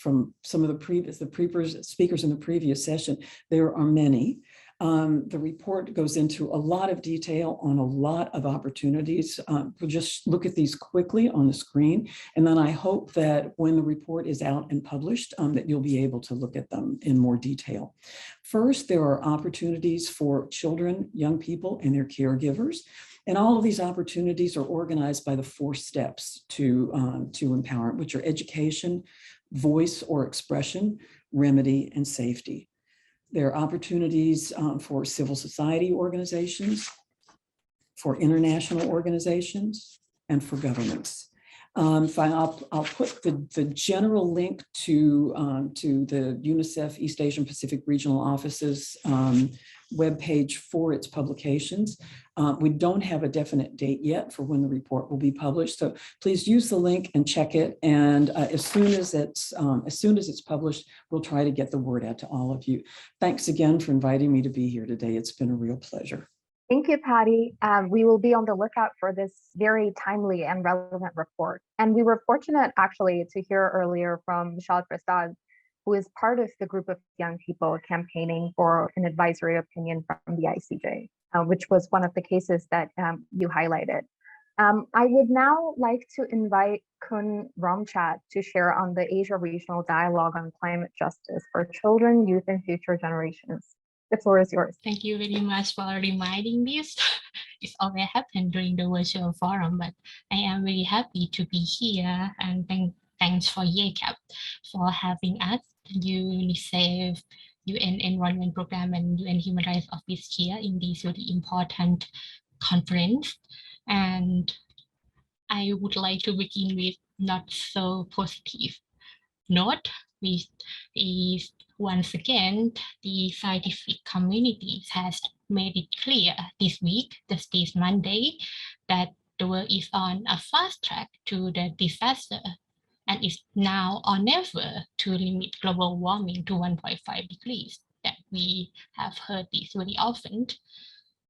some of the speakers in the previous session, there are many. The report goes into a lot of detail on a lot of opportunities. We'll just look at these quickly on the screen, and then I hope that when the report is out and published, that you'll be able to look at them in more detail. First, there are opportunities for children, young people, and their caregivers. And all of these opportunities are organized by the 4 steps to empowerment, which are education, voice or expression, remedy, and safety. There are opportunities for civil society organizations, for international organizations, and for governments. Fine, I'll put the general link to the UNICEF East Asian Pacific Regional Office's webpage for its publications. We don't have a definite date yet for when the report will be published, so please use the link and check it. And as soon as it's published, we'll try to get the word out to all of you. Thanks again for inviting me to be here today. It's been a real pleasure. Thank you, Patty. We will be on the lookout for this very timely and relevant report. And we were fortunate actually to hear earlier from Vishal Prasad, who is part of the group of young people campaigning for an advisory opinion from the ICJ, which was one of the cases that you highlighted. I would now like to invite Kun Ramchat to share on the Asia Regional Dialogue on Climate Justice for Children, Youth, and Future Generations. The floor is yours. Thank you very much for reminding this. It's always happened during the virtual forum, but I am very happy to be here, and thanks for YCAP for having us, UNICEF, UN Environment Program, and UN Human Rights Office here in this really important conference. And I would like to begin with not so positive note, which is once again, the scientific community has made it clear this week, just this Monday, that the world is on a fast track to the disaster and is now or never to limit global warming to 1.5 degrees. That we have heard this very often,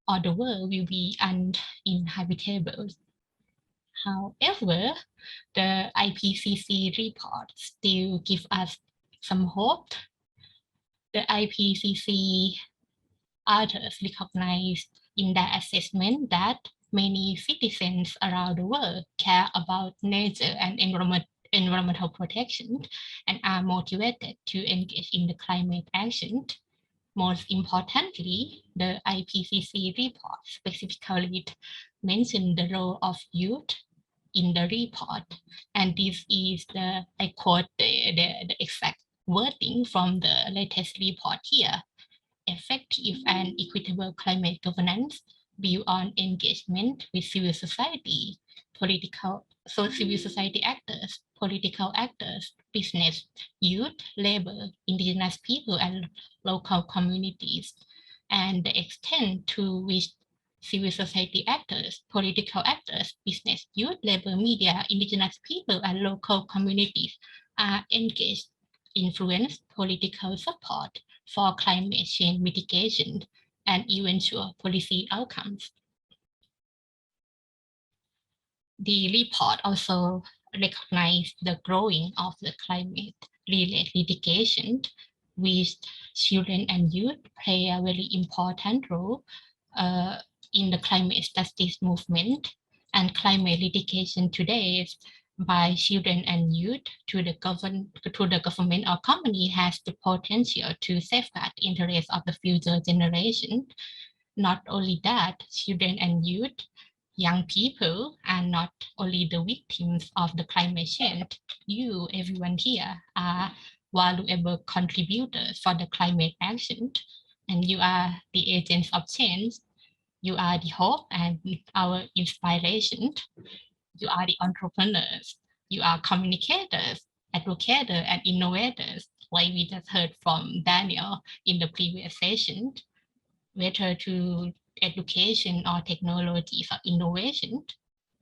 or the world will be uninhabitable. However, the IPCC report still gives us some hope. The IPCC authors recognize in their assessment that many citizens around the world care about nature and environmental protection and are motivated to engage in the climate action. Most importantly, the IPCC report specifically mentioned the role of youth in the report, and this is the, I quote the exact wording from the latest report here: effective and equitable climate governance built on engagement with civil society, civil society actors, political actors, business, youth, labor, indigenous people, and local communities, and the extent to which civil society actors, political actors, business, youth, labor, media, indigenous people, and local communities are engaged, influence political support for climate change mitigation and eventual policy outcomes. The report also recognized the growing of the climate-related litigation, which children and youth play a very important role in the climate justice movement, and climate litigation today by children and youth to the government or company has the potential to safeguard the interests of the future generation. Not only that, children and youth, young people, are not only the victims of the climate change. You, everyone here, are valuable contributors for the climate action, and you are the agents of change. You are the hope and our inspiration. You are the entrepreneurs. You are communicators, educators, and innovators, like we just heard from Daniel in the previous session. Whether to education or technologies or innovation,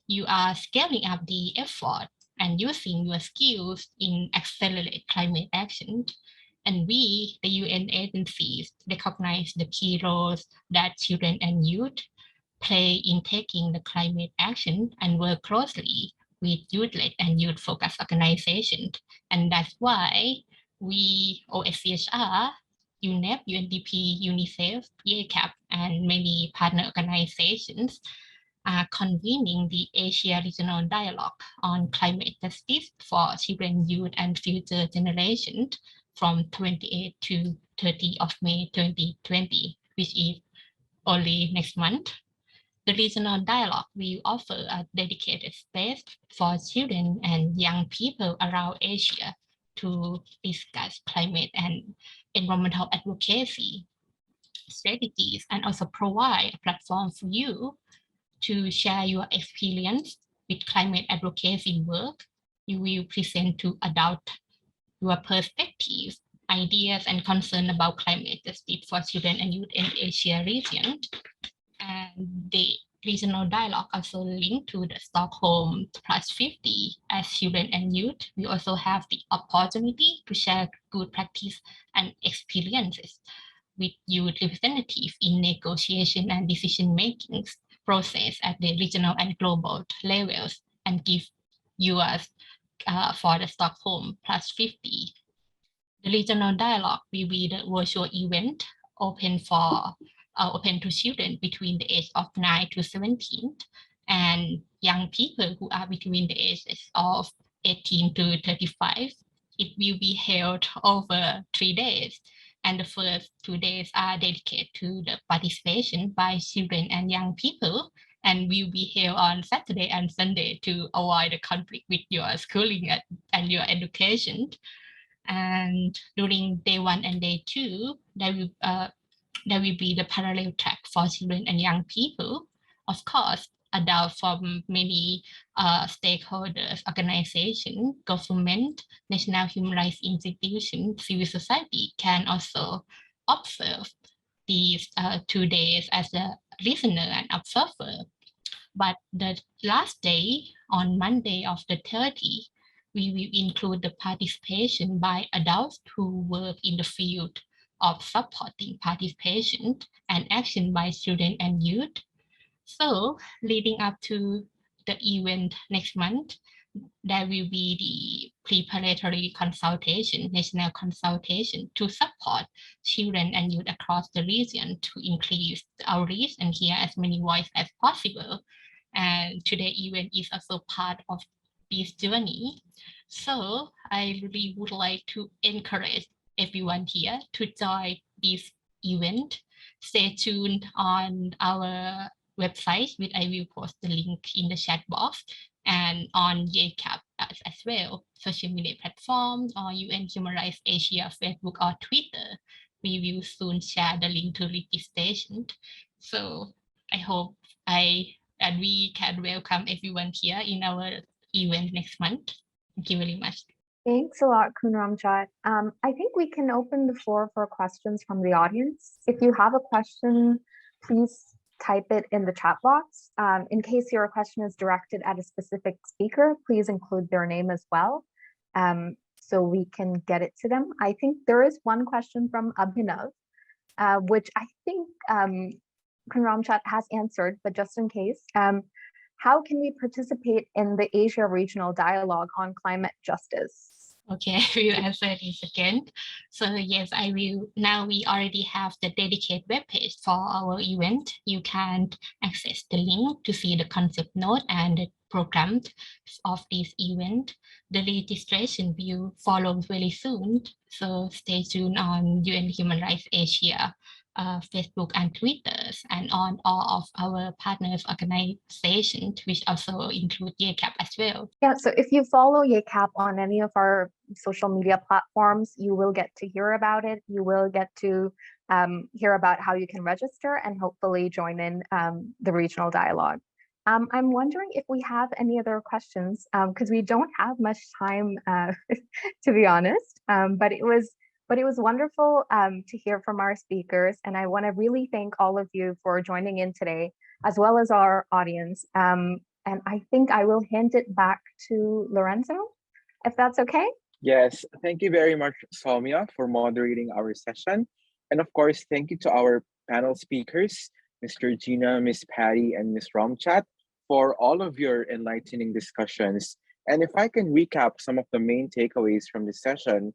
you are scaling up the effort and using your skills in accelerate climate action. And we, the UN agencies, recognize the key roles that children and youth play in taking the climate action and work closely with youth-led and youth-focused organizations. And that's why we, OHCHR, UNEP, UNDP, UNICEF, YCAP, and many partner organizations are convening the Asia Regional Dialogue on Climate Justice for Children, Youth, and Future Generations from 28 to 30 of May 2020, which is only next month. The regional dialogue will offer a dedicated space for children and young people around Asia to discuss climate and environmental advocacy strategies, and also provide a platform for you to share your experience with climate advocacy work. You will present to adult your perspectives, ideas, and concern about climate justice for children and youth in Asia region. And the regional dialogue also linked to the Stockholm+50 as children and youth. We also have the opportunity to share good practice and experiences with youth representatives in negotiation and decision-making process at the regional and global levels, and give yours for the Stockholm+50. The regional dialogue will be the virtual event open to children between the age of 9 to 17 and young people who are between the ages of 18 to 35. It will be held over 3 days, and the first 2 days are dedicated to the participation by children and young people, and will be held on Saturday and Sunday to avoid the conflict with your schooling and your education. And during day 1 and day 2, there will be the parallel track for children and young people. Of course, adults from many stakeholders, organizations, government, national human rights institutions, civil society can also observe these 2 days as a listener and observer. But the last day, on Monday of the 30th, we will include the participation by adults who work in the field of supporting participation and action by children and youth. So leading up to the event next month, there will be the preparatory consultation, national consultation to support children and youth across the region to increase our reach and hear as many voices as possible. And today's event is also part of this journey. So I really would like to encourage everyone here to join this event. Stay tuned on our website, which I will post the link in the chat box, and on YCAP as well, social media platforms, or UN Human Rights Asia, Facebook or Twitter. We will soon share the link to registration. So I hope and we can welcome everyone here in our event next month. Thank you very much. Thanks a lot, Khun Ramchat. I think we can open the floor for questions from the audience. If you have a question, please type it in the chat box. In case your question is directed at a specific speaker, please include their name as well, so we can get it to them. I think there is one question from Abhinav, which I think Khun Ramchat has answered, but just in case, how can we participate in the Asia Regional Dialogue on Climate Justice? Okay, I will answer this again. So yes, I will. Now we already have the dedicated webpage for our event. You can access the link to see the concept note and the program of this event. The registration will follow very soon. So stay tuned on UN Human Rights Asia Facebook and Twitter, and on all of our partners organizations, which also include YCAP as well. Yeah, so if you follow YCAP on any of our social media platforms, you will get to hear about it. You will get to hear about how you can register and hopefully join in the regional dialogue. I'm wondering if we have any other questions, because we don't have much time, to be honest, but it was wonderful to hear from our speakers, and I want to really thank all of you for joining in today, as well as our audience. And I think I will hand it back to Lorenzo, if that's okay. Yes, thank you very much, Soumya, for moderating our session. And of course, thank you to our panel speakers, Mr. Gina, Ms. Patty, and Ms. Ramchat, for all of your enlightening discussions. And if I can recap some of the main takeaways from this session,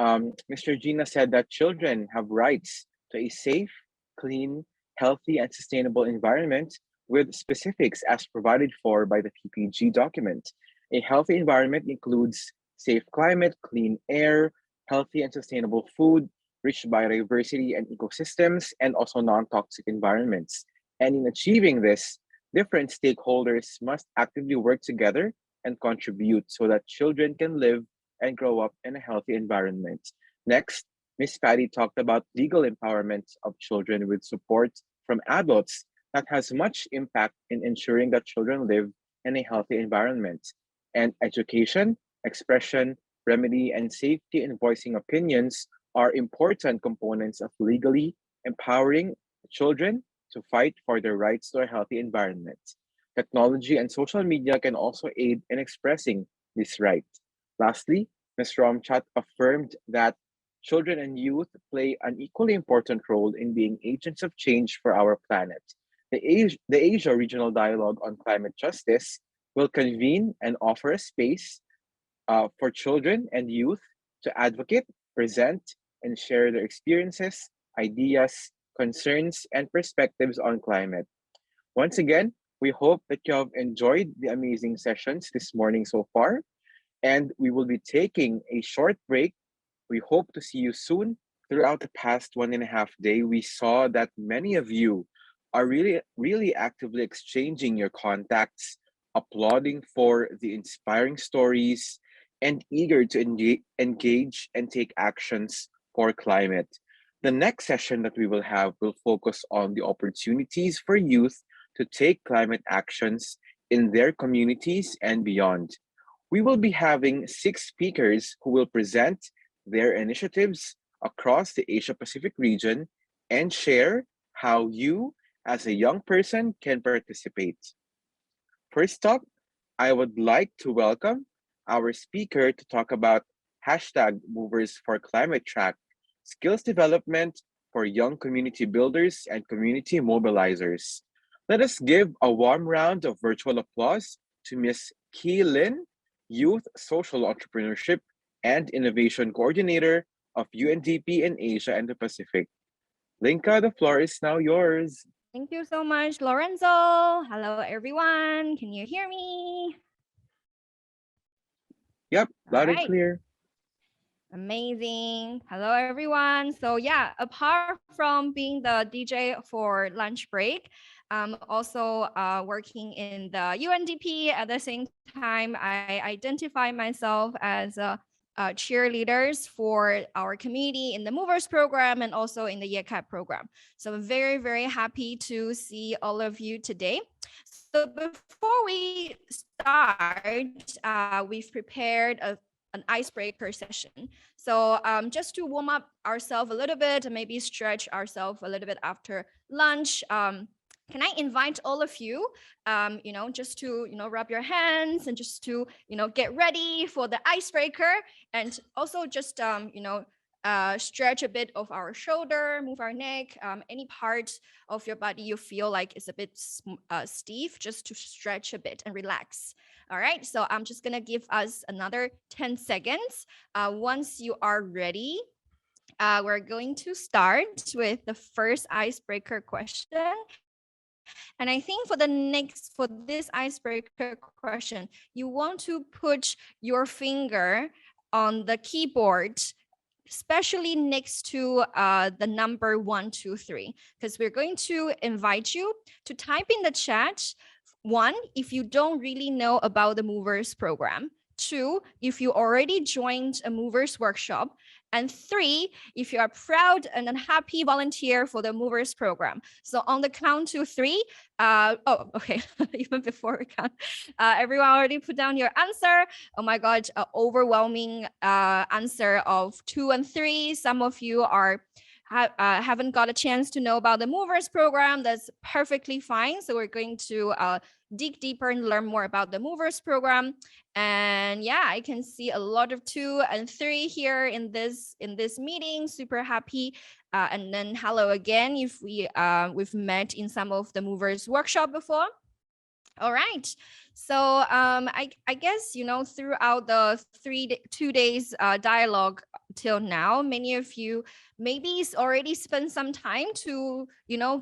Mr. Gina said that children have rights to a safe, clean, healthy, and sustainable environment with specifics as provided for by the PPG document. A healthy environment includes safe climate, clean air, healthy and sustainable food, rich biodiversity and ecosystems, and also non-toxic environments. And in achieving this, different stakeholders must actively work together and contribute so that children can live and grow up in a healthy environment. Next, Miss Patty talked about legal empowerment of children with support from adults that has much impact in ensuring that children live in a healthy environment. And education, expression, remedy, and safety in voicing opinions are important components of legally empowering children to fight for their rights to a healthy environment. Technology and social media can also aid in expressing this right. Lastly, Ms. Romchat affirmed that children and youth play an equally important role in being agents of change for our planet. The Asia Regional Dialogue on Climate Justice will convene and offer a space for children and youth to advocate, present, and share their experiences, ideas, concerns, and perspectives on climate. Once again, we hope that you have enjoyed the amazing sessions this morning so far, and we will be taking a short break. We hope to see you soon. Throughout the past 1.5 days, we saw that many of you are really actively exchanging your contacts, applauding for the inspiring stories, and eager to engage and take actions for climate. The next session that we will have will focus on the opportunities for youth to take climate actions in their communities and beyond. We will be having 6 speakers who will present their initiatives across the Asia Pacific region and share how you, as a young person, can participate. First up, I would like to welcome our speaker to talk about hashtag Movers for Climate Track, skills development for young community builders and community mobilizers. Let us give a warm round of virtual applause to Ms. Ki Lin, Youth Social Entrepreneurship and Innovation Coordinator of UNDP in Asia and the Pacific. Linka, the floor is now yours. Thank you so much, Lorenzo. Hello, everyone. Can you hear me? Yep, All loud and right. clear. Amazing. Hello, everyone. So yeah, apart from being the DJ for lunch break, I'm also working in the UNDP. At the same time, I identify myself as a cheerleaders for our community in the Movers program and also in the YCAP program. So I'm very, very happy to see all of you today. So before we start, we've prepared an icebreaker session. So just to warm up ourselves a little bit and maybe stretch ourselves a little bit after lunch, can I invite all of you, just to, rub your hands and just to, get ready for the icebreaker, and also just, stretch a bit of our shoulder, move our neck, any part of your body you feel like is a bit stiff, just to stretch a bit and relax. All right, so I'm just gonna give us another 10 seconds. Once you are ready, we're going to start with the first icebreaker question. And I think for this icebreaker question, you want to put your finger on the keyboard, especially next to the number 1, 2, 3, because we're going to invite you to type in the chat. 1, if you don't really know about the Movers program. 2, if you already joined a Movers workshop. And 3, if you are proud and a happy volunteer for the Movers program. So on the count to 3, okay, even before we count, everyone already put down your answer. Oh my God, overwhelming answer of 2 and 3. Some of you haven't got a chance to know about the Movers program. That's perfectly fine. So we're going to dig deeper and learn more about the Movers program. And yeah, I can see a lot of 2 and 3 here in this meeting. Super happy. And then hello again if we've met in some of the Movers workshop before. All right. So I guess, throughout the 2 days dialogue till now, many of you maybe already spent some time to,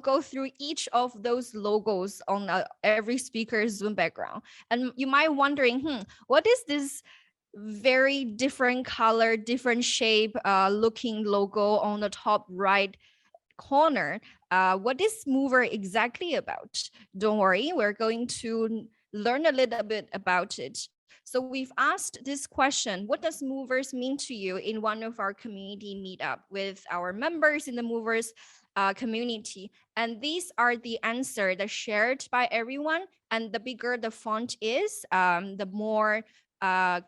go through each of those logos on every speaker's Zoom background. And you might wondering, what is this very different color, different shape looking logo on the top right corner? What is Mover exactly about? Don't worry, we're going to learn a little bit about it So we've asked this question: what does movers mean to you, in one of our community meetup with our members in the movers community? And these are the answer that shared by everyone. And the bigger the font is, the more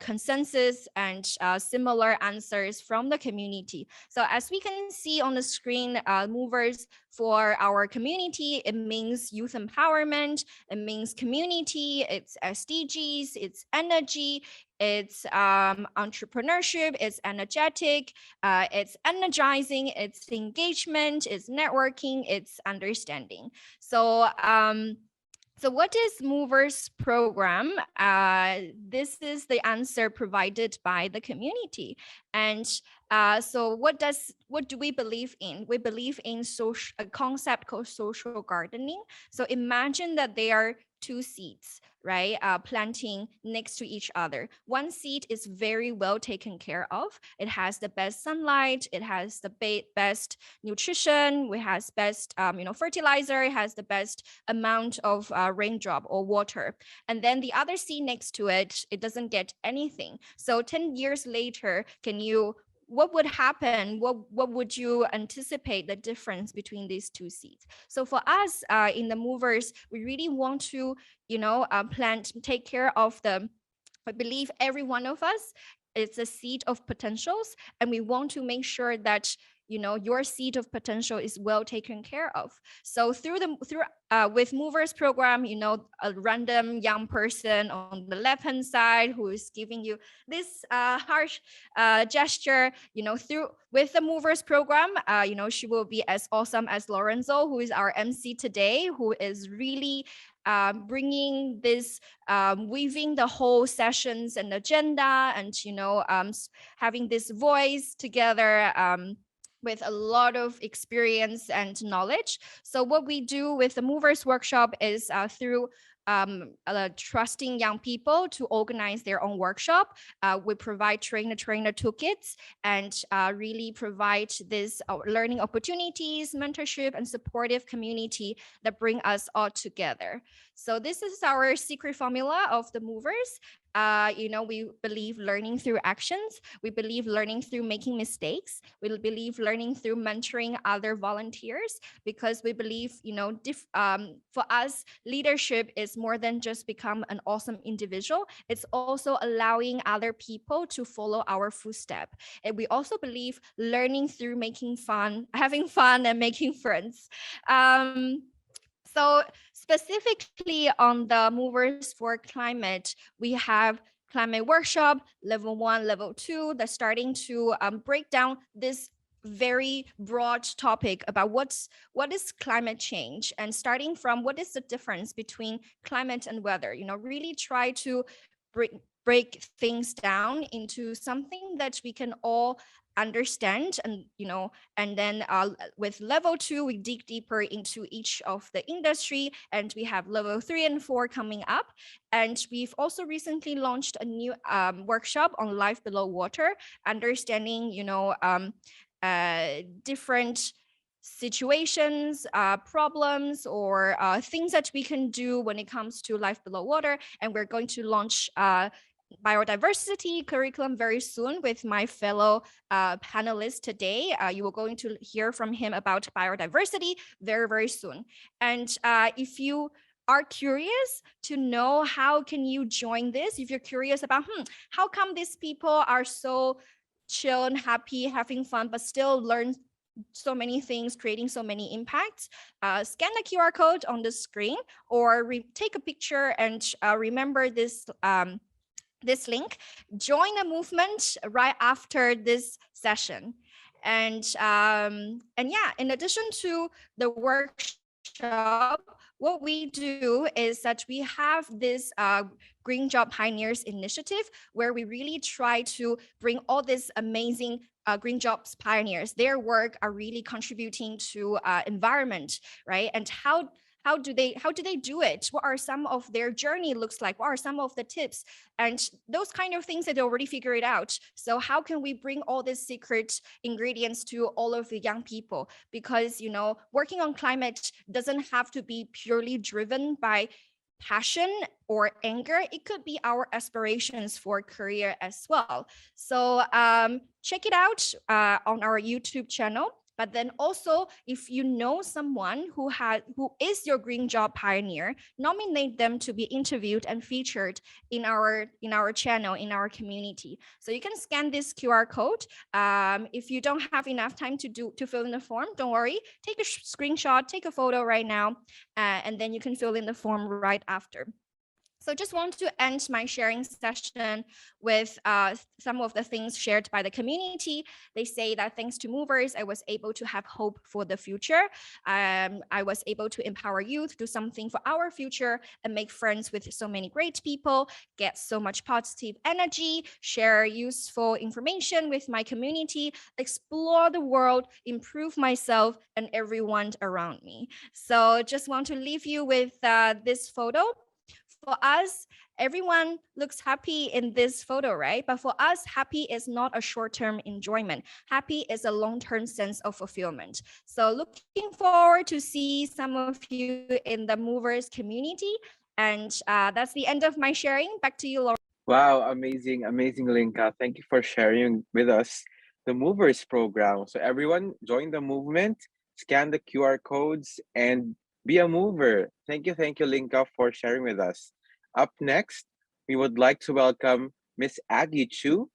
consensus and similar answers from the community. So as we can see on the screen, movers for our community, it means youth empowerment, it means community, it's SDGs, it's energy, it's entrepreneurship, it's energetic, it's energizing, it's engagement, it's networking, it's understanding. So what is Movers program? This is the answer provided by the community. And so what do we believe in? We believe in a concept called social gardening. So imagine that there are two seeds, right? Planting next to each other. One seed is very well taken care of. It has the best sunlight. It has the best nutrition. It has best, fertilizer. It has the best amount of raindrop or water. And then the other seed next to it, it doesn't get anything. So 10 years later, what would happen? What would you anticipate the difference between these two seeds? So for us in the movers, we really want to, take care of them. I believe every one of us is a seed of potentials, and we want to make sure that your seed of potential is well taken care of. So with movers program, a random young person on the left hand side who is giving you this harsh gesture, with the movers program, she will be as awesome as Lorenzo, who is our MC today, who is really bringing this, weaving the whole sessions and agenda, and having this voice together with a lot of experience and knowledge. So what we do with the Movers Workshop is through trusting young people to organize their own workshop. We provide trainer toolkits and really provide this learning opportunities, mentorship, and supportive community that bring us all together. So this is our secret formula of the movers. We believe learning through actions. We believe learning through making mistakes. We believe learning through mentoring other volunteers, because we believe, for us, leadership is more than just become an awesome individual. It's also allowing other people to follow our footstep. And we also believe learning through having fun and making friends. So specifically on the Movers for Climate, we have climate workshop, level 1, level 2, that's starting to break down this very broad topic about what is climate change, and starting from what is the difference between climate and weather, really try to break things down into something that we can all understand. And then with level 2, we dig deeper into each of the industry, and we have level 3 and 4 coming up. And we've also recently launched a new workshop on life below water, understanding different situations, problems, or things that we can do when it comes to life below water. And we're going to launch biodiversity curriculum very soon with my fellow panelists today. You are going to hear from him about biodiversity very, very soon. And if you are curious to know how can you join this, if you're curious about how come these people are so chill and happy, having fun, but still learn so many things, creating so many impacts, scan the QR code on the screen, or take a picture and remember this link. Join the movement right after this session. And yeah, in addition to the workshop, what we do is that we have this Green Job Pioneers initiative, where we really try to bring all these amazing green jobs pioneers. Their work are really contributing to environment, right? And how do they do it? What are some of their journey looks like? What are some of the tips? And those kind of things that they already figured out. So how can we bring all these secret ingredients to all of the young people? Because, working on climate doesn't have to be purely driven by passion or anger. It could be our aspirations for career as well. So check it out on our YouTube channel. But then also, if you know someone who is your green job pioneer, nominate them to be interviewed and featured in our channel, in our community. So you can scan this QR code. If you don't have enough time to fill in the form, don't worry. Take a screenshot, take a photo right now, and then you can fill in the form right after. So just want to end my sharing session with some of the things shared by the community. They say that thanks to movers, I was able to have hope for the future. I was able to empower youth, do something for our future, and make friends with so many great people, get so much positive energy, share useful information with my community, explore the world, improve myself and everyone around me. So just want to leave you with this photo. For us, everyone looks happy in this photo, right? But for us, happy is not a short-term enjoyment. Happy is a long-term sense of fulfillment. So looking forward to see some of you in the movers community. And that's the end of my sharing. Back to you, Laura. Wow, amazing, amazing, Linka. Thank you for sharing with us the Movers program. So everyone join the movement, scan the QR codes, and be a mover. Thank you, Linka, for sharing with us. Up next, we would like to welcome Miss Aggie Chu,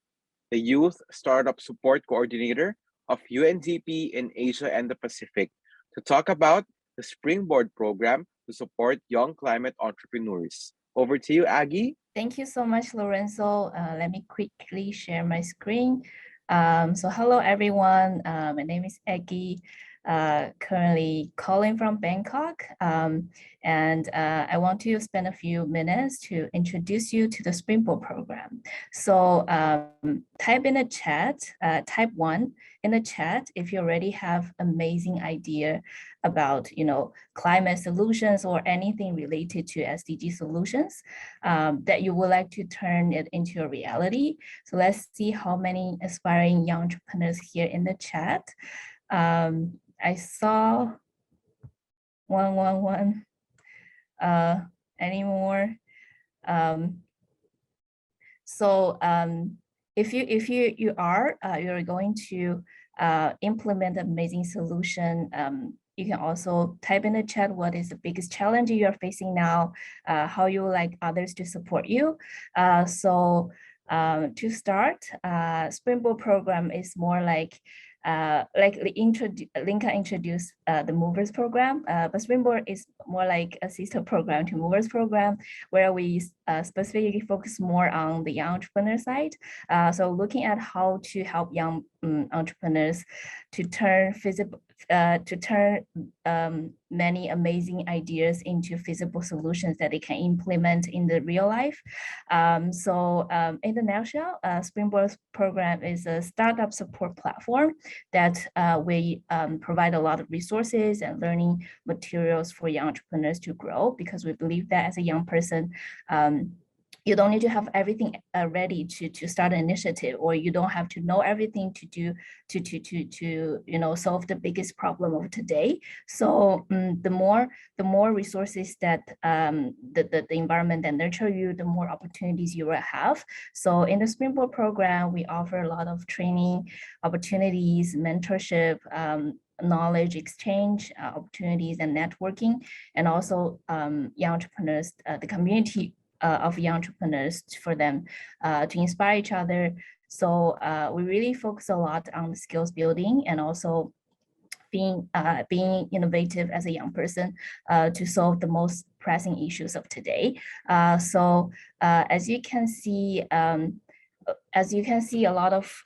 the Youth Startup Support Coordinator of UNDP in Asia and the Pacific, to talk about the Springboard program to support young climate entrepreneurs. Over to you, Aggie. Thank you so much, Lorenzo. Let me quickly share my screen. So hello, everyone. My name is Aggie, currently calling from Bangkok. And I want to spend a few minutes to introduce you to the Springboard program. So type in the chat, type 1 in the chat if you already have amazing idea about climate solutions or anything related to SDG solutions that you would like to turn it into a reality. So let's see how many aspiring young entrepreneurs here in the chat. I saw 111. Any more? If you're going to implement an amazing solution, you can also type in the chat what is the biggest challenge you are facing now, how you would like others to support you. To start, Springboard program is more like Linka introduced the Movers program, but Springboard is more like a sister program to Movers program, where we specifically focus more on the young entrepreneur side. So looking at how to help young entrepreneurs to turn many amazing ideas into feasible solutions that they can implement in the real life. In the nutshell, Springboard program is a startup support platform that we provide a lot of resources and learning materials for young entrepreneurs to grow, because we believe that as a young person, you don't need to have everything ready to start an initiative, or you don't have to know everything to do to solve the biggest problem of today. So the more resources that the environment that nurture you, the more opportunities you will have. So in the Springboard program, we offer a lot of training opportunities, mentorship, knowledge exchange opportunities, and networking, and also young entrepreneurs, the community of young entrepreneurs, for them to inspire each other. So we really focus a lot on skills building, and also being innovative as a young person to solve the most pressing issues of today. As you can see, a lot of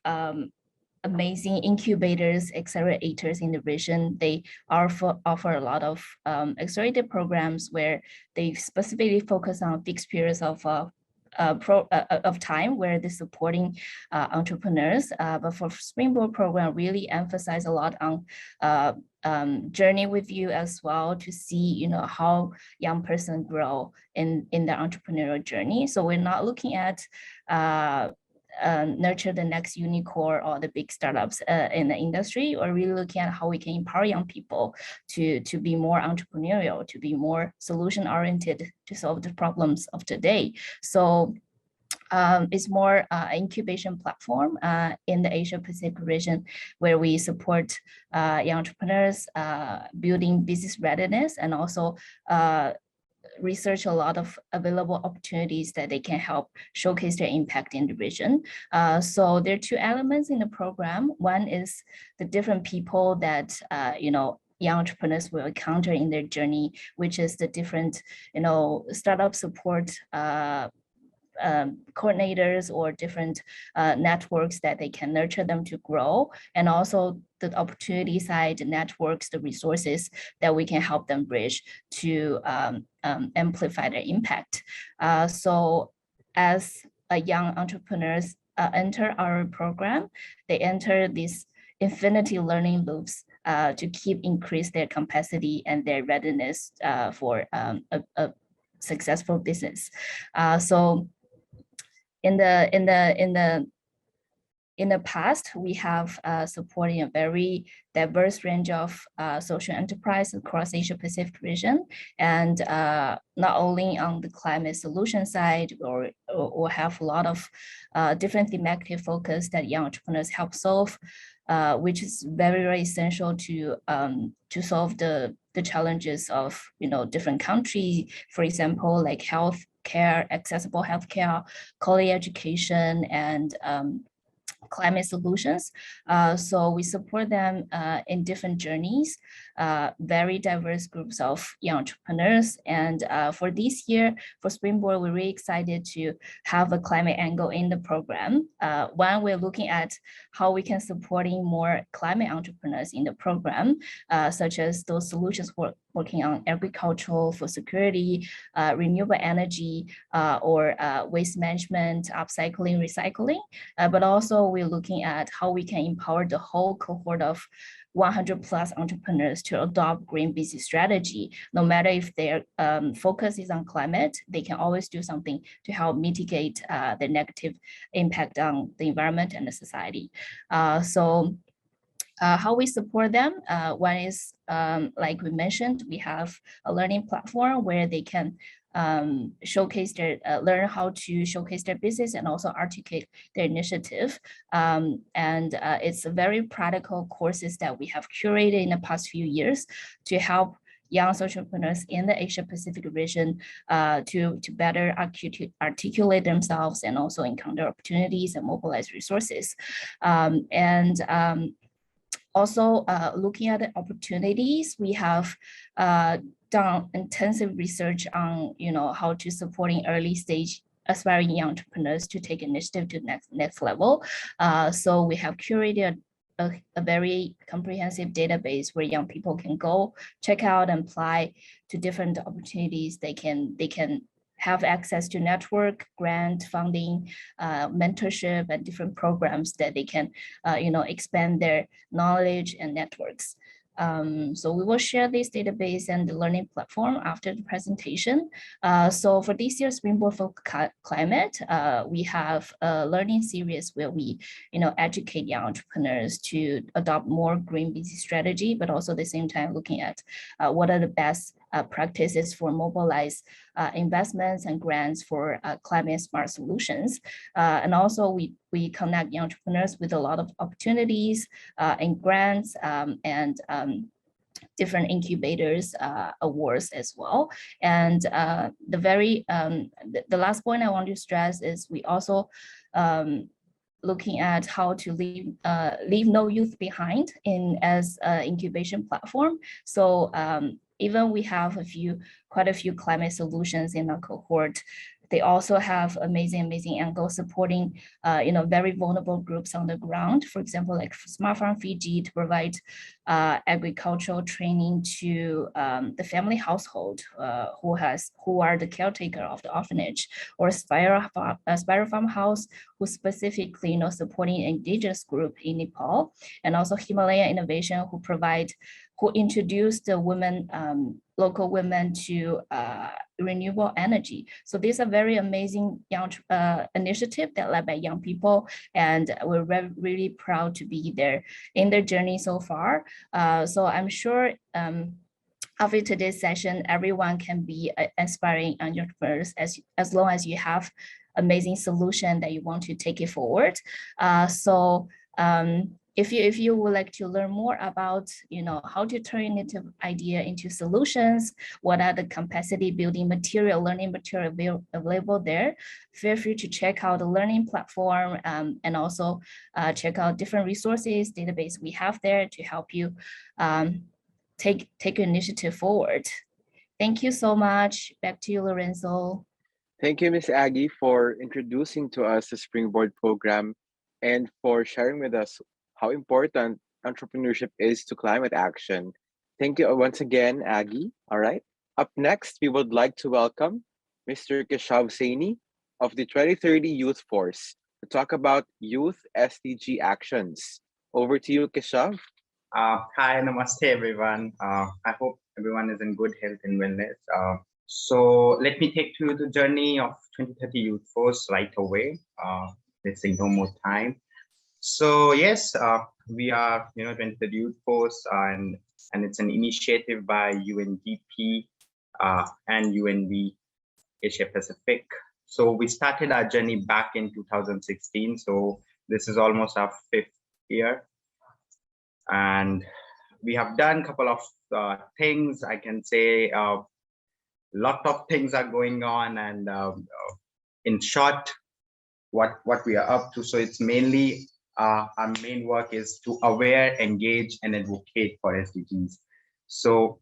amazing incubators, accelerators in the region. They offer a lot of accelerated programs where they specifically focus on fixed periods of time where they're supporting entrepreneurs. But for Springboard program, really emphasize a lot on journey with you as well, to see how young person grow in their entrepreneurial journey. So we're not looking at nurture the next unicorn or the big startups in the industry, or really looking at how we can empower young people to be more entrepreneurial, to be more solution oriented to solve the problems of today. So it's more incubation platform in the Asia Pacific region, where we support young entrepreneurs building business readiness, and also research a lot of available opportunities that they can help showcase their impact in the region. So there are two elements in the program. One is the different people that young entrepreneurs will encounter in their journey, which is the different startup support coordinators or different networks that they can nurture them to grow, and also the opportunity side networks, the resources that we can help them bridge to amplify their impact. So as young entrepreneurs enter our program, they enter these infinity learning loops to keep increase their capacity and their readiness for a successful business. So in the past, we have supporting a very diverse range of social enterprise across Asia Pacific region, and not only on the climate solution side, or have a lot of different thematic focus that young entrepreneurs help solve, which is very, very essential to solve the challenges of different countries. For example, like healthcare, accessible healthcare, quality education, and climate solutions. So we support them in different journeys, very diverse groups of young entrepreneurs. And for this year, for Springboard, we're really excited to have a climate angle in the program. One, we're looking at how we can supporting more climate entrepreneurs in the program, such as those solutions working on agricultural for security, renewable energy, or waste management, upcycling, recycling. But also we're looking at how we can empower the whole cohort of 100+ entrepreneurs to adopt green business strategy. No matter if their focus is on climate, they can always do something to help mitigate the negative impact on the environment and the society. So how we support them, one is, like we mentioned, we have a learning platform where they can showcase their, learn how to showcase their business and also articulate their initiative. And it's a very practical courses that we have curated in the past few years to help young social entrepreneurs in the Asia Pacific region to better articulate themselves and also encounter opportunities and mobilize resources. Also, looking at the opportunities, we have done intensive research on, how to supporting early stage aspiring young entrepreneurs to take initiative to next level. So we have curated a very comprehensive database where young people can go check out and apply to different opportunities. They can have access to network, grant funding, mentorship, and different programs that they can, expand their knowledge and networks. So we will share this database and the learning platform after the presentation. So for this year's Springboard for Climate, we have a learning series where we, educate young entrepreneurs to adopt more green business strategy, but also at the same time looking at what are the best practices for mobilize investments and grants for climate smart solutions. And also we connect young entrepreneurs with a lot of opportunities and grants and different incubators awards as well. And the last point I want to stress is we also looking at how to leave no youth behind as an incubation platform. So even we have quite a few climate solutions in our cohort, they also have amazing angles supporting, very vulnerable groups on the ground. For example, like Smart Farm Fiji to provide agricultural training to the family household who are the caretaker of the orphanage, or Spiral Farm House, who specifically, supporting indigenous group in Nepal, and also Himalaya Innovation, who introduced the women local women to renewable energy. So these are very amazing young initiative that led by young people, and we're really proud to be there in their journey so far. So I'm sure after today's session, everyone can be aspiring entrepreneurs as long as you have amazing solution that you want to take it forward. If you would like to learn more about, how to turn innovative idea into solutions, what are the capacity building material, learning material available there, feel free to check out the learning platform, and also check out different resources, database we have there to help you take your initiative forward. Thank you so much. Back to you, Lorenzo. Thank you, Ms. Aggie, for introducing to us the Springboard program and for sharing with us how important entrepreneurship is to climate action. Thank you once again, Aggie. All right. Up next, we would like to welcome Mr. Keshav Saini of the 2030 Youth Force to talk about youth SDG actions. Over to you, Keshav. Hi, namaste, everyone. I hope everyone is in good health and wellness. So let me take you the journey of 2030 Youth Force right away. Let's say no more time. So yes, we are 2030 Youth Force, and it's an initiative by UNDP and UNV Asia Pacific. So we started our journey back in 2016. So this is almost our 5th year. And we have done a couple of things. I can say a lot of things are going on, and in short, what we are up to. So it's mainly our main work is to aware, engage, and advocate for SDGs. So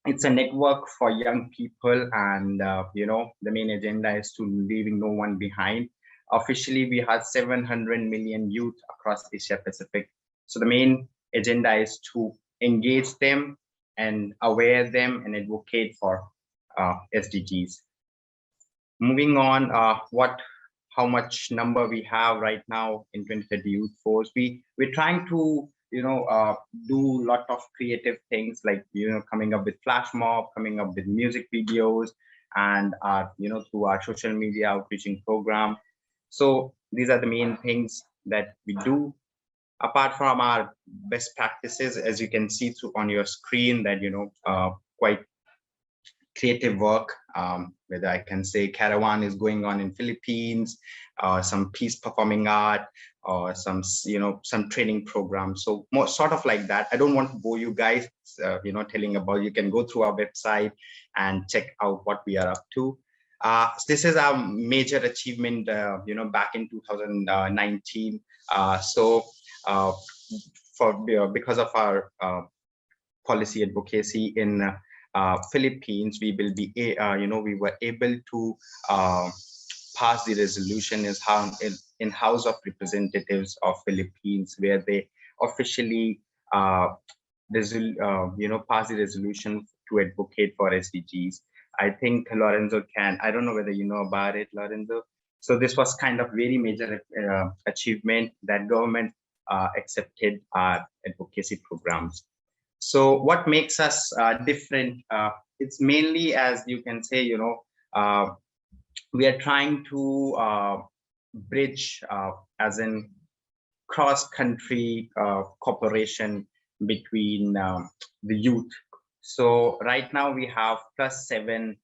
it's a network for young people, and the main agenda is to leaving no one behind. Officially, we have 700 million youth across Asia Pacific. So the main agenda is to engage them and aware them and advocate for SDGs. Moving on, how much number we have right now in 2030 Youth Force. We're trying to do a lot of creative things, like coming up with flash mob, coming up with music videos, and through our social media outreaching program. So these are the main things that we do. Apart from our best practices, as you can see on your screen, that quite creative work, whether I can say caravan is going on in Philippines, some peace performing art, or some training programs. So more sort of like that. I don't want to bore you guys, telling about. You can go through our website and check out what we are up to. This is our major achievement, back in 2019. Because of our policy advocacy in Philippines, we will be, we were able to pass the resolution in House of Representatives of Philippines, where they officially pass the resolution to advocate for SDGs. I think Lorenzo I don't know whether you know about it, Lorenzo. So this was kind of very major achievement that government accepted our advocacy programs. So what makes us different? It's mainly, as you can say, we are trying to bridge, as in cross-country cooperation between the youth. So right now we have +7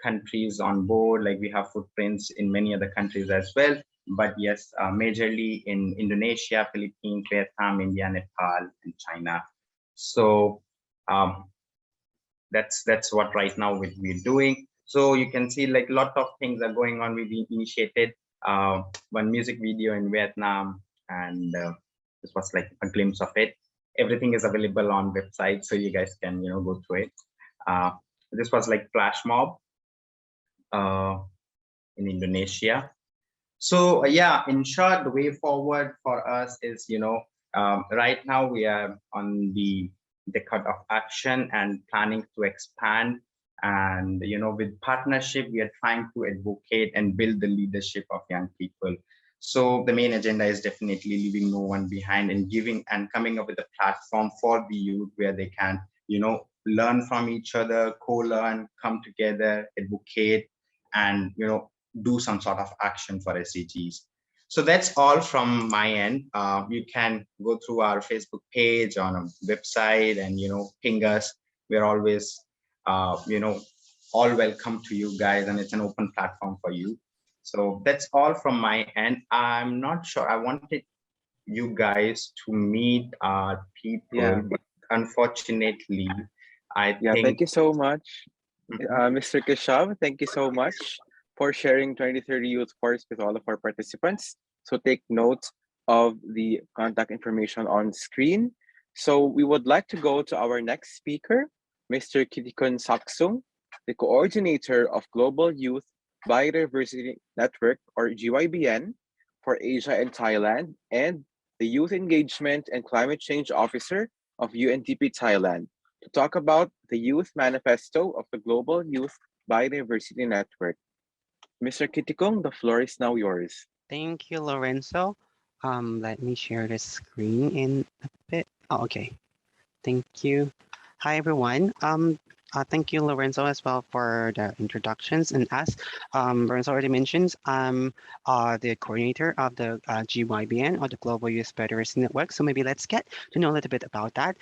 countries on board, like we have footprints in many other countries as well. But yes, majorly in Indonesia, Philippines, Vietnam, India, Nepal, and China. So that's what right now we're doing. So you can see like a lot of things are going on. We initiated one music video in Vietnam, and this was like a glimpse of it. Everything is available on website, so you guys can go through it. This was like flash mob in Indonesia. So yeah, in short, the way forward for us is, right now we are on the decade of action and planning to expand. And, with partnership, we are trying to advocate and build the leadership of young people. So the main agenda is definitely leaving no one behind, and coming up with a platform for the youth where they can, learn from each other, co-learn, come together, advocate, and do some sort of action for SDGs. So that's all from my end. You can go through our Facebook page, on a website, and ping us. We're always all welcome to you guys, and it's an open platform for you. So that's all from my end. I'm not sure. I wanted you guys to meet people, but unfortunately, I think. Thank you so much, Mr. Keshav. Thank you so much for sharing 2030 Youth Force with all of our participants. So take note of the contact information on screen. So we would like to go to our next speaker, Mr. Kitikun Saksung, the coordinator of Global Youth Biodiversity Network, or GYBN, for Asia and Thailand, and the Youth Engagement and Climate Change Officer of UNDP Thailand, to talk about the Youth Manifesto of the Global Youth Biodiversity Network. Mr. Kitikung, the floor is now yours. Thank you, Lorenzo. Let me share the screen in a bit. Oh, okay. Thank you. Hi, everyone. Thank you, Lorenzo, as well for the introductions. And as Lorenzo already mentioned, I'm the coordinator of the GYBN, or the Global Youth Biodiversity Network. So maybe let's get to know a little bit about that.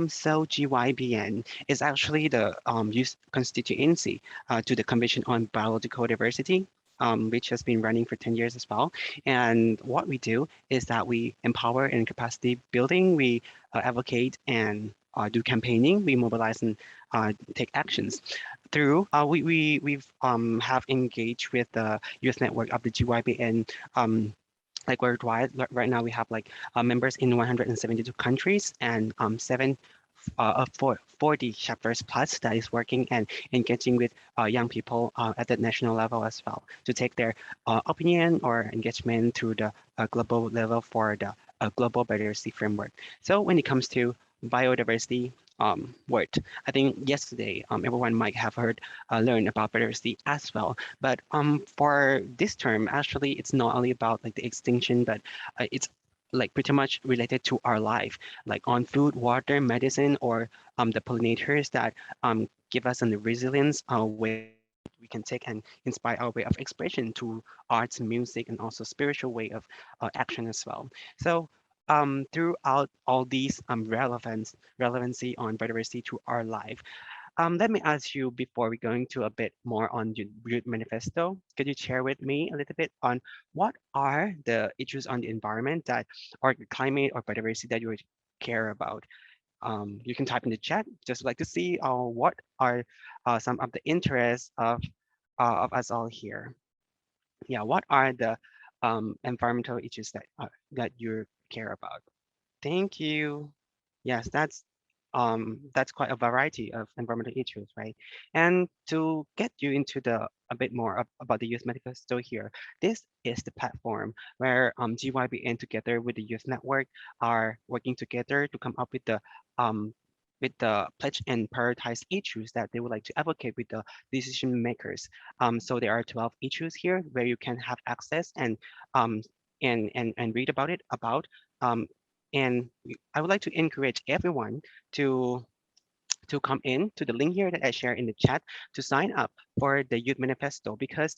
So GYBN is actually the youth constituency to the Convention on Biological Diversity, which has been running for 10 years as well. And what we do is that we empower and capacity building, we advocate and do campaigning, we mobilize and take actions. Through we've have engaged with the youth network of the GYBN like worldwide. Right now we have like members in 172 countries and 40 chapters plus that is working and engaging with young people at the national level as well, to take their opinion or engagement to the global level for the global biodiversity framework. So when it comes to biodiversity word, I think yesterday everyone might have learned about biodiversity as well. But for this term, actually, it's not only about like the extinction, but it's like pretty much related to our life, like on food, water, medicine, or the pollinators that give us the resilience way we can take and inspire our way of expression to arts, music, and also spiritual way of action as well. So throughout all these relevancy on biodiversity to our life, let me ask you before we go into a bit more on the Youth Manifesto, could you share with me a little bit on what are the issues on the environment that, or climate or biodiversity that you would care about? You can type in the chat, just like to see what are some of the interests of us all here. Yeah, what are the environmental issues that you care about? Thank you. Yes, that's quite a variety of environmental issues, right? And to get you into a bit more about the Youth Manifesto here, this is the platform where GYBN together with the Youth Network are working together to come up with the pledge and prioritize issues that they would like to advocate with the decision makers. So there are 12 issues here where you can have access and read about it and I would like to encourage everyone to come in to the link here that I share in the chat to sign up for the Youth Manifesto, because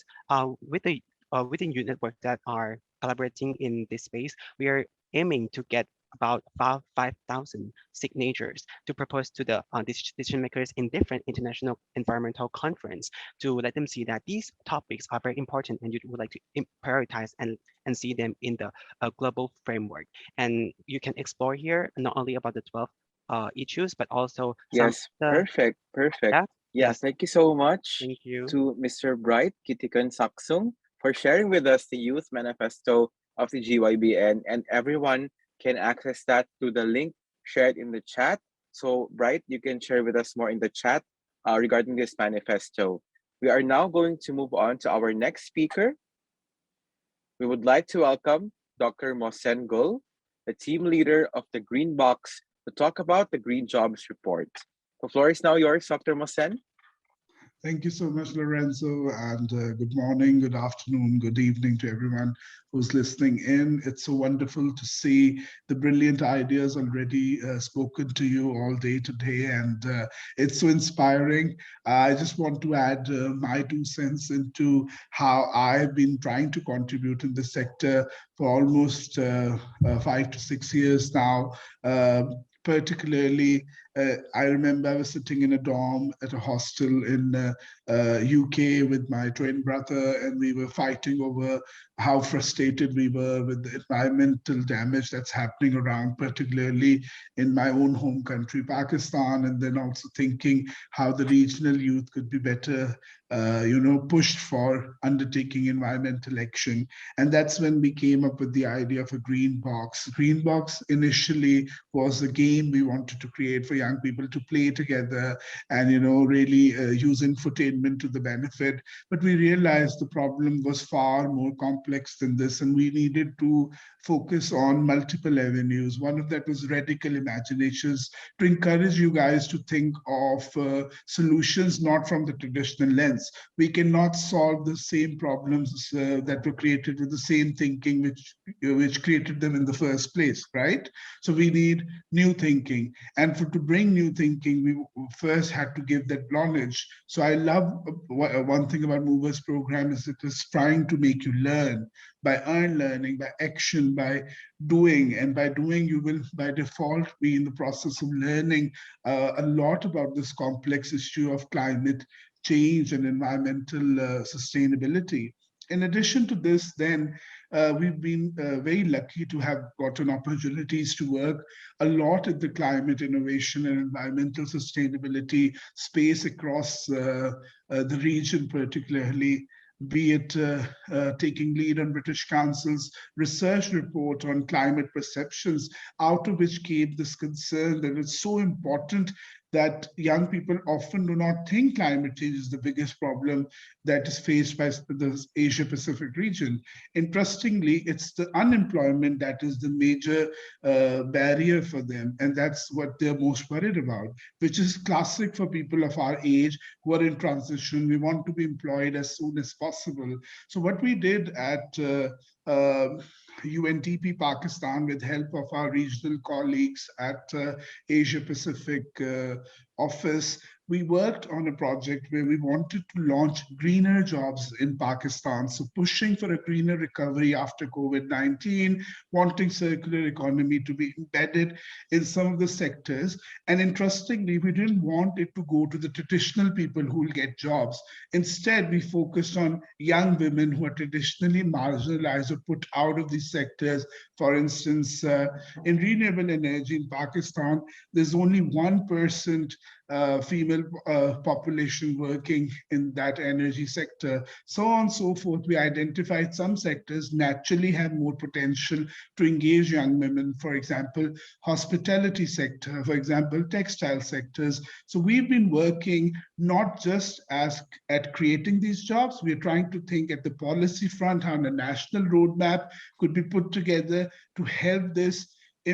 with the youth network that are collaborating in this space, we are aiming to get about 5,000 signatures to propose to the decision makers in different international environmental conference, to let them see that these topics are very important and you would like to prioritize and see them in the global framework. And you can explore here not only about the 12 issues, but also yes, perfect. Yes. Thank you so much. Thank you to Mr. Bright Kitikun Saksung for sharing with us the Youth Manifesto of the GYBN, and everyone can access that through the link shared in the chat. So Bright, you can share with us more in the chat regarding this manifesto. We are now going to move on to our next speaker. We would like to welcome Dr. Mohsen Gul, the team leader of the Green Box, to talk about the Green Jobs Report. The floor is now yours, Dr. Mohsen. Thank you so much, Lorenzo, and good morning, good afternoon, good evening to everyone who's listening in. It's so wonderful to see the brilliant ideas already spoken to you all day today, and it's so inspiring. I just want to add my 2 cents into how I've been trying to contribute in this sector for almost 5 to 6 years now. Particularly, I remember I was sitting in a dorm at a hostel in UK with my twin brother, and we were fighting over how frustrated we were with the environmental damage that's happening around, particularly in my own home country, Pakistan, and then also thinking how the regional youth could be better, pushed for undertaking environmental action. And that's when we came up with the idea of a green box. Green box initially was a game we wanted to create for young people to play together and, really use infotainment to the benefit. But we realized the problem was far more complex than this, and we needed to focus on multiple avenues. One of that was radical imaginations, to encourage you guys to think of solutions not from the traditional lens. We cannot solve the same problems that were created with the same thinking which created them in the first place, right? So we need new thinking. And to bring new thinking, we first had to give that knowledge. So I love one thing about Movers program is it is trying to make you learn by learning, by action, by doing. And by doing, you will by default be in the process of learning a lot about this complex issue of climate change and environmental sustainability. In addition to this, then, we've been very lucky to have gotten opportunities to work a lot in the climate innovation and environmental sustainability space across the region, particularly, be it taking lead on British Council's research report on climate perceptions, out of which came this concern that it's so important that young people often do not think climate change is the biggest problem that is faced by the Asia Pacific region. Interestingly, it's the unemployment that is the major barrier for them, and that's what they're most worried about, which is classic for people of our age who are in transition. We want to be employed as soon as possible. So what we did at UNDP Pakistan, with help of our regional colleagues at Asia Pacific office, we worked on a project where we wanted to launch greener jobs in Pakistan. So pushing for a greener recovery after COVID-19, wanting circular economy to be embedded in some of the sectors. And interestingly, we didn't want it to go to the traditional people who will get jobs. Instead, we focused on young women who are traditionally marginalized or put out of these sectors. For instance, in renewable energy in Pakistan, there's only 1% female population working in that energy sector, so on and so forth. We identified some sectors naturally have more potential to engage young women, for example, hospitality sector, for example, textile sectors. So we've been working not just at creating these jobs, we're trying to think at the policy front how a national roadmap could be put together to help this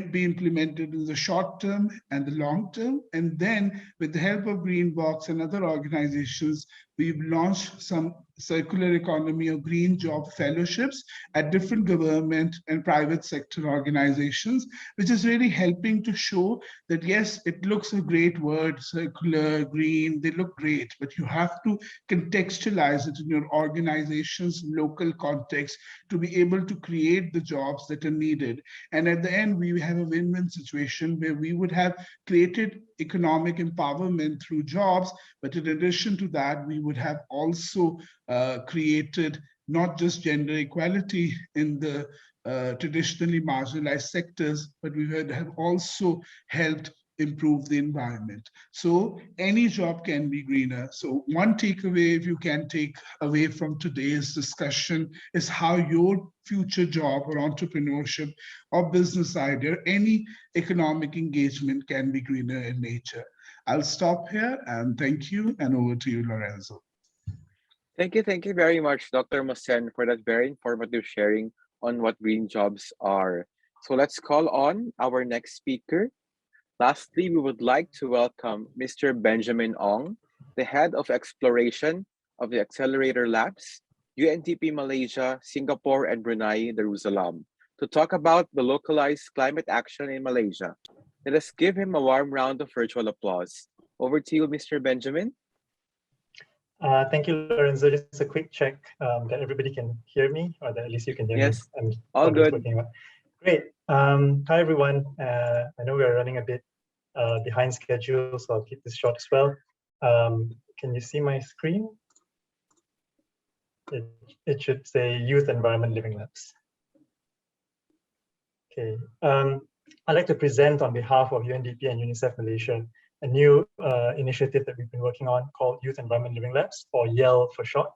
be implemented in the short term and the long term. And then with the help of Greenbox and other organizations, we've launched some circular economy or green job fellowships at different government and private sector organizations, which is really helping to show that, yes, it looks a great word, circular, green, they look great, but you have to contextualize it in your organization's local context to be able to create the jobs that are needed. And at the end, we have a win-win situation where we would have created economic empowerment through jobs, but in addition to that, we would have also created not just gender equality in the traditionally marginalized sectors, but we would have also helped improve the environment. So any job can be greener. So one takeaway, if you can take away from today's discussion, is how your future job or entrepreneurship or business idea, any economic engagement can be greener in nature. I'll stop here and thank you, and over to you, Lorenzo. Thank you very much, Dr. Mosen, for that very informative sharing on what green jobs are. So let's call on our next speaker. Lastly, we would like to welcome Mr. Benjamin Ong. the head of exploration of the Accelerator Labs, UNDP Malaysia, Singapore, and Brunei Darussalam, to talk about the localized climate action in Malaysia. Let us give him a warm round of virtual applause. Over to you, Mr. Benjamin. Thank you, Lorenzo. Just a quick check that everybody can hear me, or that at least you can hear Yes, me. all good. Great. Hi, everyone. I know we are running a bit behind schedule, so I'll keep this short as well. Can you see my screen? It should say Youth Environment Living Labs. Okay. I'd like to present on behalf of UNDP and UNICEF Malaysia a new initiative that we've been working on called Youth Environment Living Labs, or YEL for short.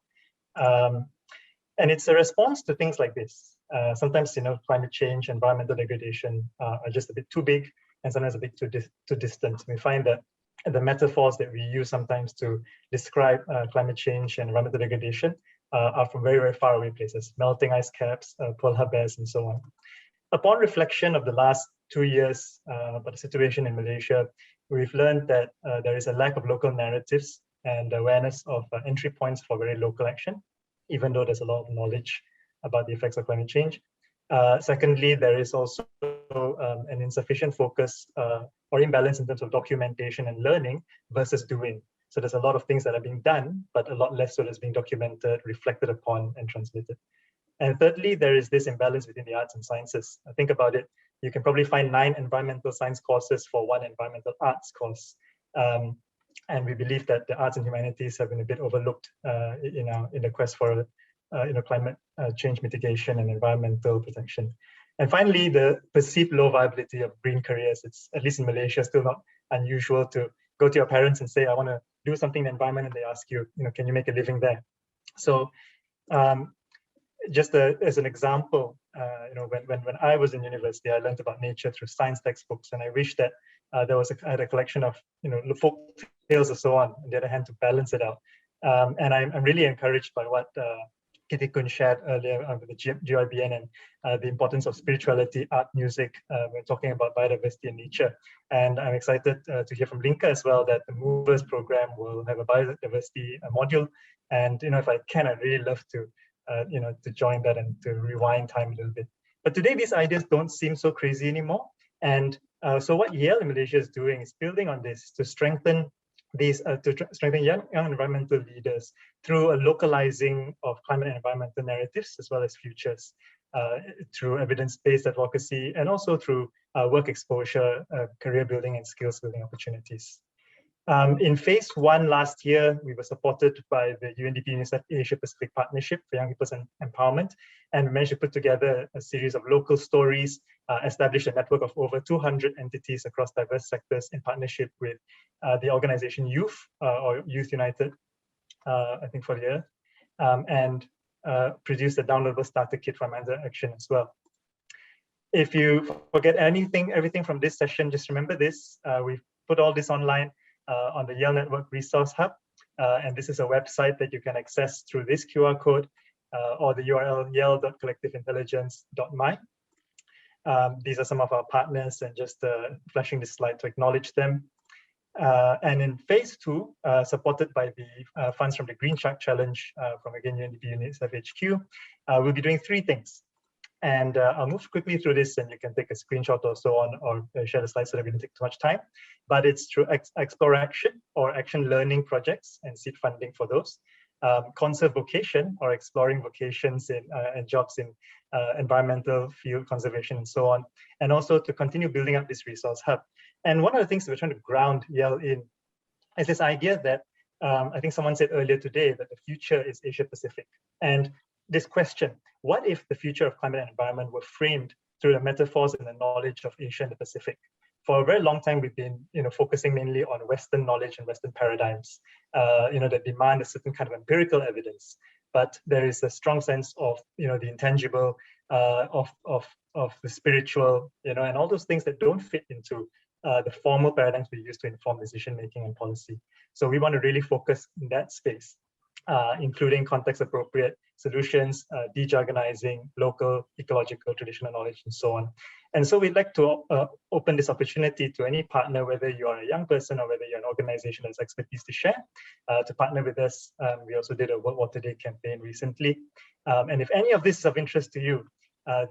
And it's a response to things like this. Sometimes, climate change, environmental degradation are just a bit too big, and sometimes a bit too distant. We find that the metaphors that we use sometimes to describe climate change and environmental degradation are from very, very far away places, melting ice caps, polar bears, and so on. Upon reflection of the last 2 years about the situation in Malaysia, we've learned that there is a lack of local narratives and awareness of entry points for very local action, even though there's a lot of knowledge about the effects of climate change. Secondly, there is also an insufficient focus or imbalance in terms of documentation and learning versus doing. So there's a lot of things that are being done, but a lot less so that's being documented, reflected upon, and transmitted. And thirdly, there is this imbalance between the arts and sciences. Think about it. You can probably find 9 environmental science courses for 1 environmental arts course. And we believe that the arts and humanities have been a bit overlooked in the quest for climate change mitigation and environmental protection. And finally, the perceived low viability of green careers. It's, at least in Malaysia, still not unusual to go to your parents and say, I want to do something in the environment, and they ask you, can you make a living there? So just as an example, when I was in university, I learned about nature through science textbooks, and I wish that I had a collection of folk tales or so on the other hand, to balance it out. And I'm really encouraged by what Kitty Kun shared earlier with the GIBN and the importance of spirituality, art, music. We're talking about biodiversity and nature. And I'm excited to hear from Linka as well that the Movers program will have a biodiversity module. And if I can, I'd really love to to join that and to rewind time a little bit. But today, these ideas don't seem so crazy anymore. And so what YEL in Malaysia is doing is building on this to strengthen these, strengthen young environmental leaders through a localizing of climate and environmental narratives, as well as futures, through evidence-based advocacy, and also through work exposure, career building, and skills building opportunities. In phase 1 last year, we were supported by the UNDP UNICEF Asia Pacific Partnership for Young People's Empowerment, and we managed to put together a series of local stories, established a network of over 200 entities across diverse sectors in partnership with the organization Youth, or Youth United, I think for the year, and produced a downloadable starter kit for Manza Action as well. If you forget everything from this session, just remember this. We've put all this online on the YEL Network Resource Hub. And this is a website that you can access through this QR code or the URL yel.collectiveintelligence.my. These are some of our partners, and just flashing this slide to acknowledge them. And in phase 2, supported by the funds from the Green Shark Challenge from, again, UNDP UNICEF HQ, we'll be doing 3 things. And I'll move quickly through this, and you can take a screenshot or so on, or share the slides so that we don't take too much time. But it's through Explore Action, or action learning projects, and seed funding for those. Conserve Vocation, or exploring vocations and jobs in environmental, field conservation, and so on. And also to continue building up this resource hub. And one of the things that we're trying to ground YEL in is this idea that I think someone said earlier today that the future is Asia Pacific. And this question, what if the future of climate and environment were framed through the metaphors and the knowledge of Asia and the Pacific? For a very long time, we've been focusing mainly on Western knowledge and Western paradigms, that demand a certain kind of empirical evidence. But there is a strong sense of the intangible, of the spiritual, and all those things that don't fit into the formal paradigms we use to inform decision making and policy. So we want to really focus in that space, including context appropriate solutions, dejargonizing local ecological traditional knowledge, and so on. And so we'd like to open this opportunity to any partner, whether you are a young person or whether you're an organization that has expertise to share, to partner with us. We also did a World Water Day campaign recently. And if any of this is of interest to you,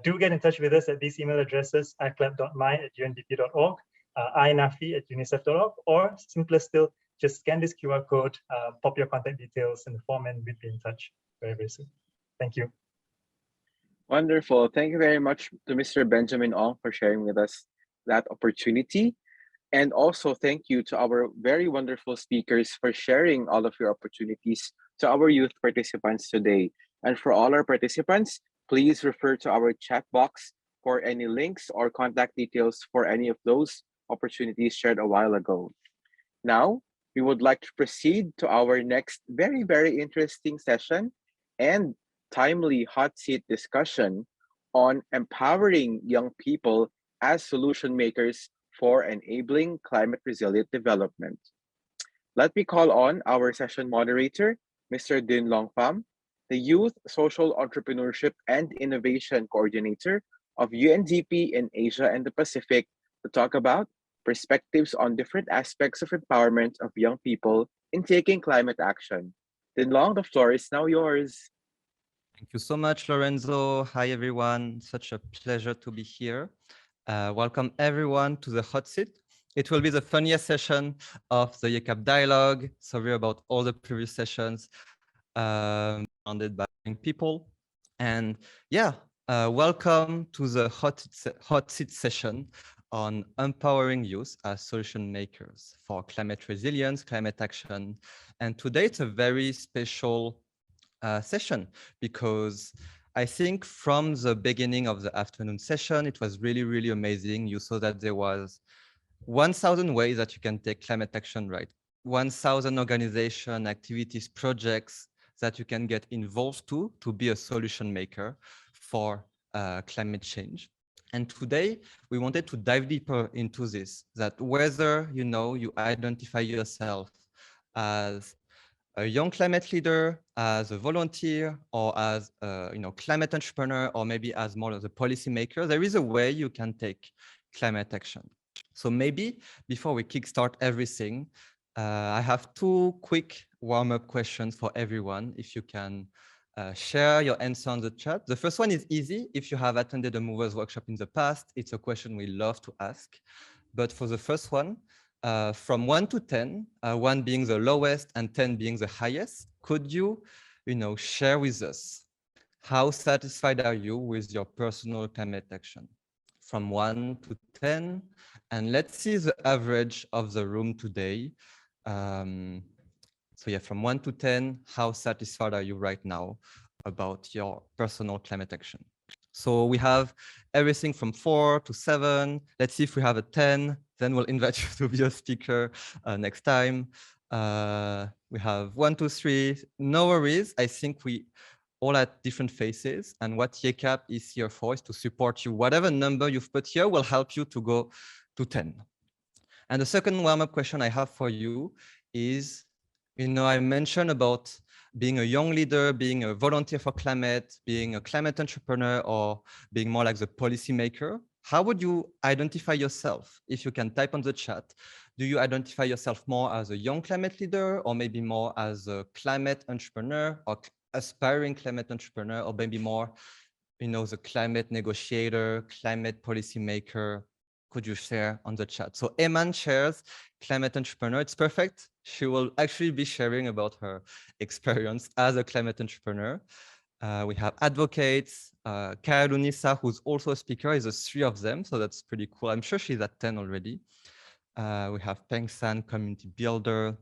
do get in touch with us at these email addresses, iclap.my@undp.org, inafi@unicef.org, or simpler still, just scan this QR code, pop your contact details in the form, and we'll be in touch very, very soon. Thank you. Wonderful. Thank you very much to Mr. Benjamin Ong for sharing with us that opportunity. And also thank you to our very wonderful speakers for sharing all of your opportunities to our youth participants today. And for all our participants, please refer to our chat box for any links or contact details for any of those opportunities shared a while ago. Now, we would like to proceed to our next very, very interesting session and timely hot seat discussion on empowering young people as solution makers for enabling climate resilient development. Let me call on our session moderator, Mr. Din Long Pham, the Youth Social Entrepreneurship and Innovation Coordinator of UNDP in Asia and the Pacific, to talk about perspectives on different aspects of empowerment of young people in taking climate action. Din Long, the floor is now yours. Thank you so much, Lorenzo. Hi, everyone. Such a pleasure to be here. Welcome, everyone, to the hot seat. It will be the funniest session of the YCAP dialogue. Sorry about all the previous sessions founded by young people. And yeah, welcome to the hot seat session on empowering youth as solution makers for climate resilience, climate action. And today it's a very special session, because I think from the beginning of the afternoon session, it was really, really amazing. You saw that there was 1,000 ways that you can take climate action right. 1,000 organization, activities, projects that you can get involved to be a solution maker for climate change. And today we wanted to dive deeper into this, that whether you identify yourself as a young climate leader, as a volunteer, or as a climate entrepreneur, or maybe as more of a policymaker, there is a way you can take climate action. So maybe before we kickstart everything, I have two quick warm-up questions for everyone. If you can share your answer on the chat. The first one is easy. If you have attended a movers workshop in the past, it's a question we love to ask. But for the first one, from 1 to 10, 1 being the lowest and 10 being the highest, could you, share with us how satisfied are you with your personal climate action? From 1 to 10, and let's see the average of the room today. So yeah, from 1 to 10, how satisfied are you right now about your personal climate action? So we have everything from 4 to 7. Let's see if we have a 10, then we'll invite you to be a speaker next time. We have 1, 2, 3, no worries. I think we all at different phases, and what YCAP is here for is to support you. Whatever number you've put here will help you to go to 10. And the second warm-up question I have for you is, I mentioned about being a young leader, being a volunteer for climate, being a climate entrepreneur, or being more like the policymaker. How would you identify yourself? If you can type on the chat, do you identify yourself more as a young climate leader, or maybe more as a climate entrepreneur, or aspiring climate entrepreneur, or maybe more, the climate negotiator, climate policymaker? Could you share on the chat? So Eman shares climate entrepreneur. It's perfect. She will actually be sharing about her experience as a climate entrepreneur. We have advocates. Kairunisa, who's also a speaker, is a 3 of them. So that's pretty cool. I'm sure she's at 10 already. We have Peng San, community builder.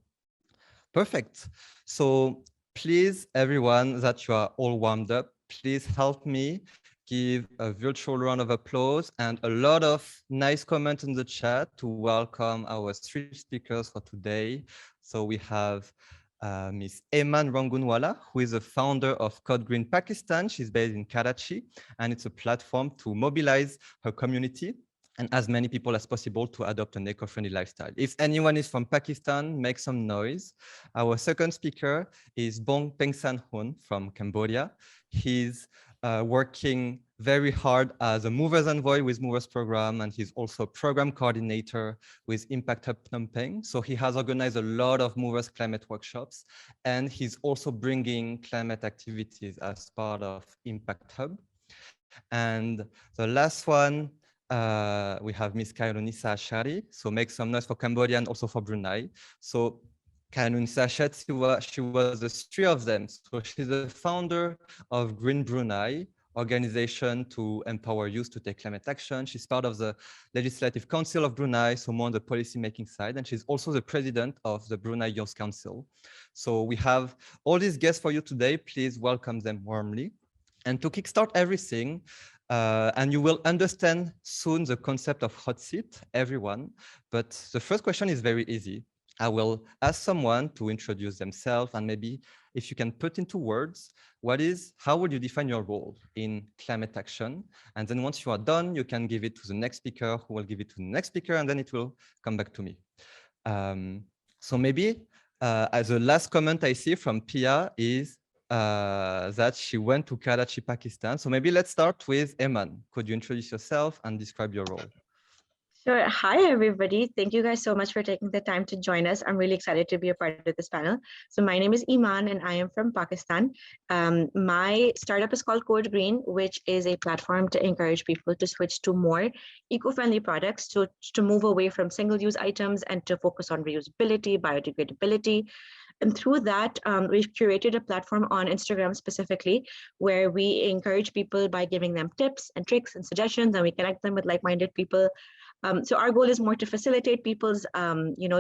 Perfect. So please, everyone, that you are all warmed up, please help me give a virtual round of applause and a lot of nice comments in the chat to welcome our 3 speakers for today. So we have Ms. Eman Rangunwala, who is the founder of Code Green Pakistan. She's based in Karachi, and it's a platform to mobilize her community and as many people as possible to adopt an eco-friendly lifestyle. If anyone is from Pakistan, make some noise. Our second speaker is Bong Peng San Hun from Cambodia. He's working very hard as a Movers Envoy with Movers Program, and he's also a program coordinator with Impact Hub Phnom Penh. So he has organized a lot of Movers climate workshops, and he's also bringing climate activities as part of Impact Hub. And the last one, we have Miss Khairunisa Ashari. So make some noise for Cambodia and also for Brunei. So Khairunisa Ashari, she was the three of them. So she's the founder of Green Brunei, organization to empower youth to take climate action. She's part of the Legislative Council of Brunei, so more on the policy making side. And she's also the president of the Brunei Youth Council. So we have all these guests for you today. Please welcome them warmly. And to kickstart everything, and you will understand soon the concept of hot seat, everyone. But the first question is very easy. I will ask someone to introduce themselves, and maybe if you can put into words, how would you define your role in climate action? And then once you are done, you can give it to the next speaker, who will give it to the next speaker, and then it will come back to me. So maybe as a last comment I see from Pia is that she went to Karachi, Pakistan. So maybe let's start with Eman. Could you introduce yourself and describe your role? Sure. Hi, everybody. Thank you guys so much for taking the time to join us. I'm really excited to be a part of this panel. So my name is Iman and I am from Pakistan. My startup is called Code Green, which is a platform to encourage people to switch to more eco-friendly products, to move away from single-use items and to focus on reusability, biodegradability. And through that, we've curated a platform on Instagram specifically, where we encourage people by giving them tips and tricks and suggestions, and we connect them with like-minded people. So our goal is more to facilitate people's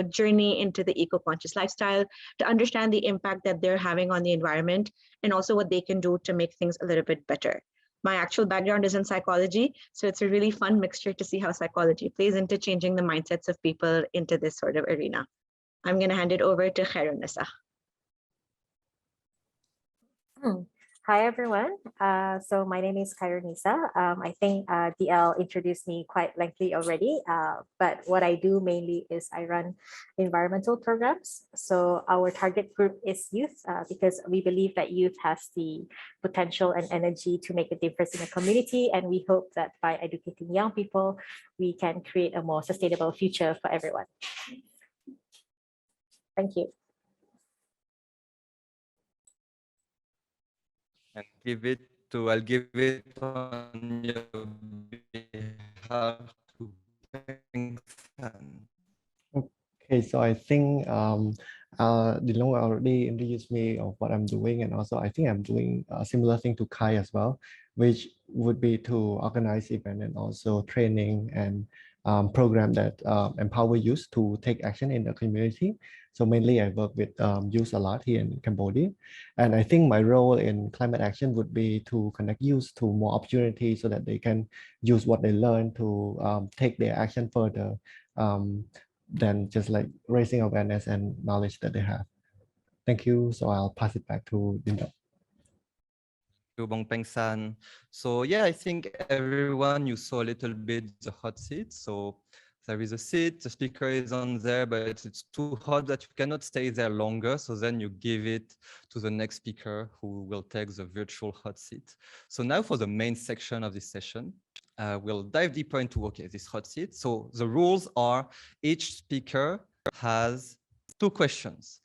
journey into the eco-conscious lifestyle, to understand the impact that they're having on the environment, and also what they can do to make things a little bit better. My actual background is in psychology, so it's a really fun mixture to see how psychology plays into changing the mindsets of people into this sort of arena. I'm going to hand it over to Khairunisa. Hi, everyone. So my name is Khairunisa. I think DL introduced me quite lengthily already, but what I do mainly is I run environmental programs. So our target group is youth because we believe that youth has the potential and energy to make a difference in the community. And we hope that by educating young people, we can create a more sustainable future for everyone. Thank you. And I'll give it on your behalf to Peng San. Okay, so I think Dilong already introduced me of what I'm doing, and also I think I'm doing a similar thing to Kai as well, which would be to organize event and also training and program that empower youth to take action in the community. So mainly I work with youth a lot here in Cambodia. And I think my role in climate action would be to connect youth to more opportunities so that they can use what they learn to take their action further than just like raising awareness and knowledge that they have. Thank you. So I'll pass it back to Linda. Bong Peng San. So yeah, I think everyone, you saw a little bit the hot seat. So there is a seat, the speaker is on there, but it's too hot that you cannot stay there longer. So then you give it to the next speaker who will take the virtual hot seat. So now for the main section of this session, we'll dive deeper into, this hot seat. So the rules are each speaker has 2 questions.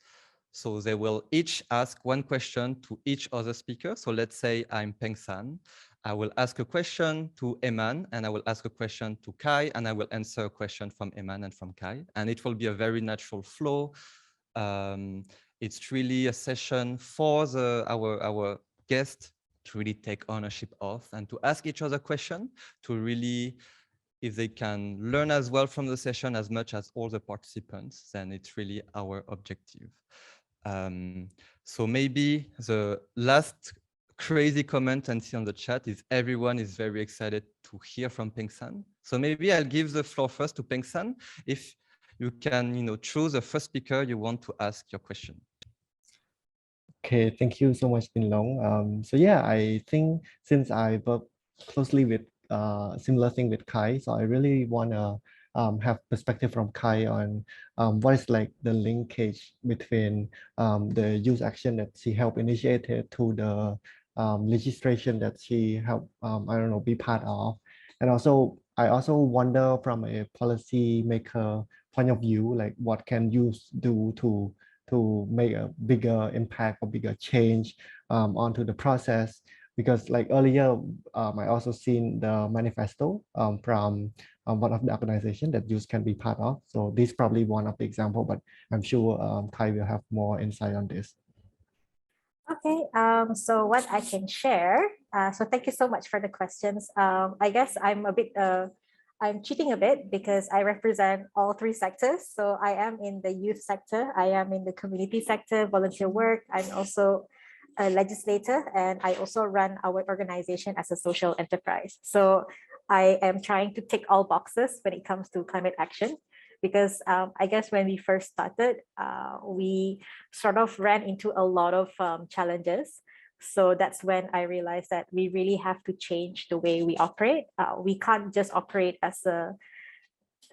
So they will each ask 1 question to each other speaker. So let's say I'm Peng San. I will ask a question to Eman, and I will ask a question to Kai, and I will answer a question from Eman and from Kai. And it will be a very natural flow. It's really a session for our guests to really take ownership of and to ask each other questions, to really, if they can learn as well from the session as much as all the participants, then it's really our objective. So maybe the last crazy comment and see on the chat is everyone is very excited to hear from Peng San. So maybe I'll give the floor first to Peng San. If you can, choose the first speaker you want to ask your question. Okay, thank you so much, Bin Long. So yeah, I think since I work closely with similar thing with Kai. So I really want to have perspective from Kai on what is like the linkage between the youth action that she helped initiated to the legislation that she helped, I don't know, be part of. And also, I also wonder from a policy maker point of view, like what can youth do to make a bigger impact or bigger change onto the process? Because like earlier, I also seen the manifesto from one of the organization that youth can be part of. So this is probably one of the example, but I'm sure Kai will have more insight on this. Okay, so what I can share, so thank you so much for the questions. I guess I'm a bit, I'm cheating a bit because I represent all three sectors. So I am in the youth sector, I am in the community sector, volunteer work, I'm also a legislator, and I also run our organization as a social enterprise. So I am trying to tick all boxes when it comes to climate action. Because I guess when we first started, we sort of ran into a lot of challenges. So that's when I realized that we really have to change the way we operate. We can't just operate as a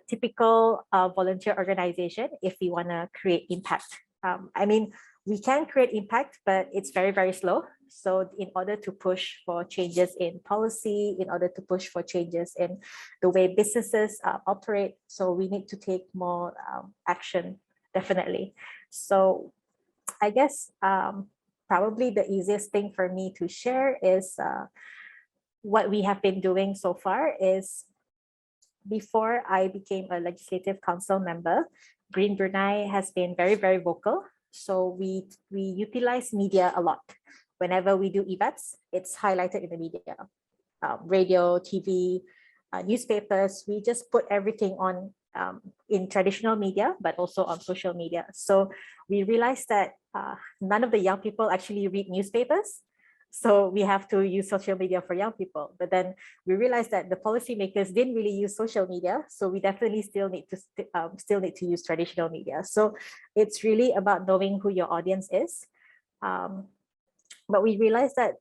typical volunteer organization if we want to create impact. I mean, we can create impact, but it's very, very slow. So in order to push for changes in policy, in order to push for changes in the way businesses operate, so we need to take more action, definitely. So I guess probably the easiest thing for me to share is what we have been doing so far is before I became a legislative council member, Green Brunei has been very, very vocal. So we utilize media a lot. Whenever we do events, it's highlighted in the media, radio, TV, newspapers. We just put everything on in traditional media, but also on social media. So we realized that none of the young people actually read newspapers. So we have to use social media for young people. But then we realized that the policymakers didn't really use social media. So we definitely still need to use traditional media. So it's really about knowing who your audience is. But we realized that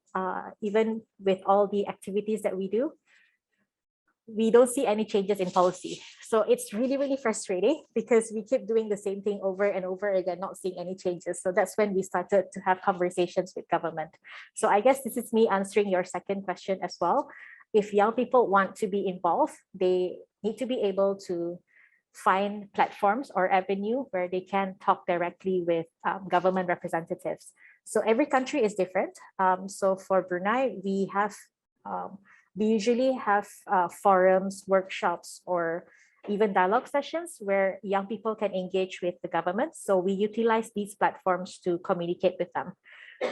even with all the activities that we do, we don't see any changes in policy. So it's really, really frustrating because we keep doing the same thing over and over again, not seeing any changes. So that's when we started to have conversations with government. So I guess this is me answering your second question as well. If young people want to be involved, they need to be able to find platforms or avenue where they can talk directly with government representatives. So every country is different. So for Brunei, we usually have forums, workshops, or even dialogue sessions where young people can engage with the government. So we utilize these platforms to communicate with them.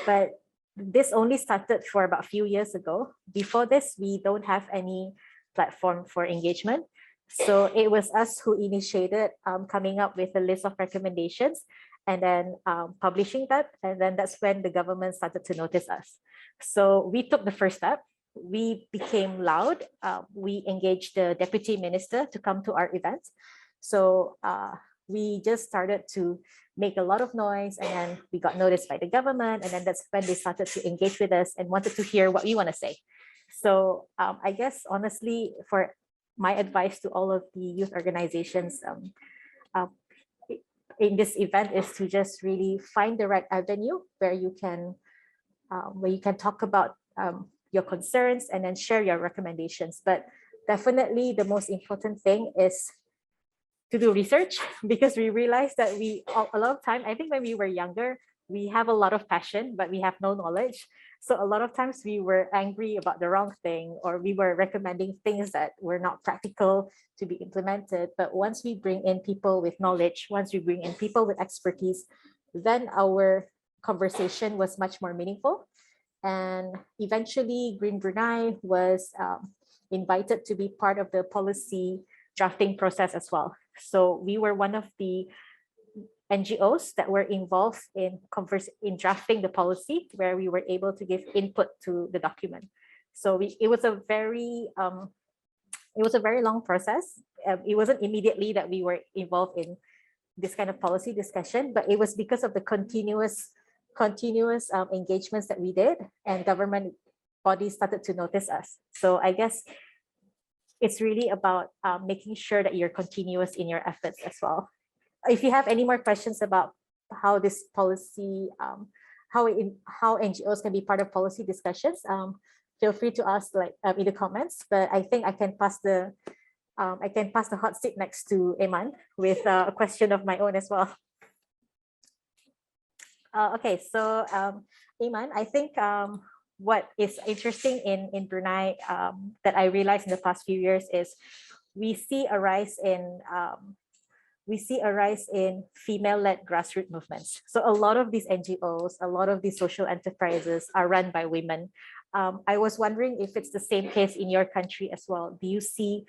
But this only started for about a few years ago. Before this, we don't have any platform for engagement. So it was us who initiated coming up with a list of recommendations and then publishing that. And then that's when the government started to notice us. So we took the first step. We became loud. We engaged the deputy minister to come to our events. So we just started to make a lot of noise, and then we got noticed by the government. And then that's when they started to engage with us and wanted to hear what we want to say. So I guess, honestly, for my advice to all of the youth organizations in this event is to just really find the right avenue where you can talk about your concerns and then share your recommendations. But definitely the most important thing is to do research, because we realized that a lot of time, I think when we were younger, we have a lot of passion, but we have no knowledge. So a lot of times we were angry about the wrong thing, or we were recommending things that were not practical to be implemented. But once we bring in people with knowledge, once we bring in people with expertise, then our conversation was much more meaningful. And eventually Green Brunei was invited to be part of the policy drafting process as well. So we were one of the NGOs that were involved in drafting the policy, where we were able to give input to the document. So it was a very long process. It wasn't immediately that we were involved in this kind of policy discussion, but it was because of the continuous engagements that we did, and government bodies started to notice us. So I guess it's really about making sure that you're continuous in your efforts as well. If you have any more questions about how this policy, how NGOs can be part of policy discussions, feel free to ask in the comments. But I think I can pass the hot seat next to Iman with a question of my own as well. Okay, so Iman, I think what is interesting in Brunei that I realized in the past few years is we see a rise in female-led grassroots movements. So a lot of these NGOs, a lot of these social enterprises are run by women. I was wondering if it's the same case in your country as well. Do you see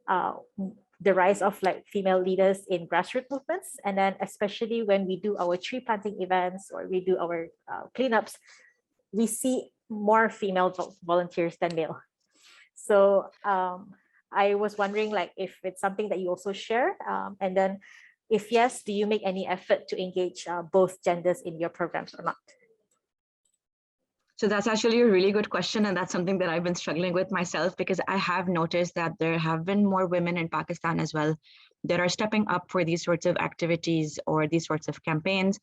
the rise of female leaders in grassroots movements? And then especially when we do our tree planting events or we do our cleanups, we see more female volunteers than male. So I was wondering if it's something that you also share, and then if yes, do you make any effort to engage both genders in your programs or not? So that's actually a really good question. And that's something that I've been struggling with myself, because I have noticed that there have been more women in Pakistan as well that are stepping up for these sorts of activities or these sorts of campaigns.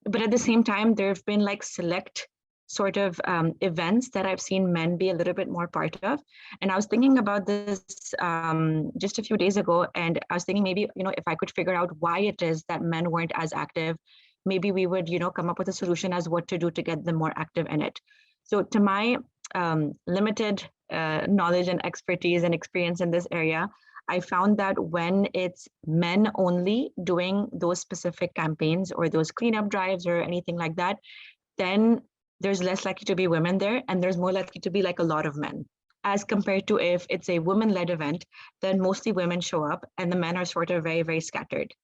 But at the same time, there have been select sort of events that I've seen men be a little bit more part of. And I was thinking about this just a few days ago, and I was thinking maybe, if I could figure out why it is that men weren't as active, maybe we would, come up with a solution as what to do to get them more active in it. So to my limited knowledge and expertise and experience in this area, I found that when it's men only doing those specific campaigns or those cleanup drives or anything like that, then there's less likely to be women there, and there's more likely to be a lot of men, as compared to if it's a women-led event, then mostly women show up and the men are sort of very, very scattered.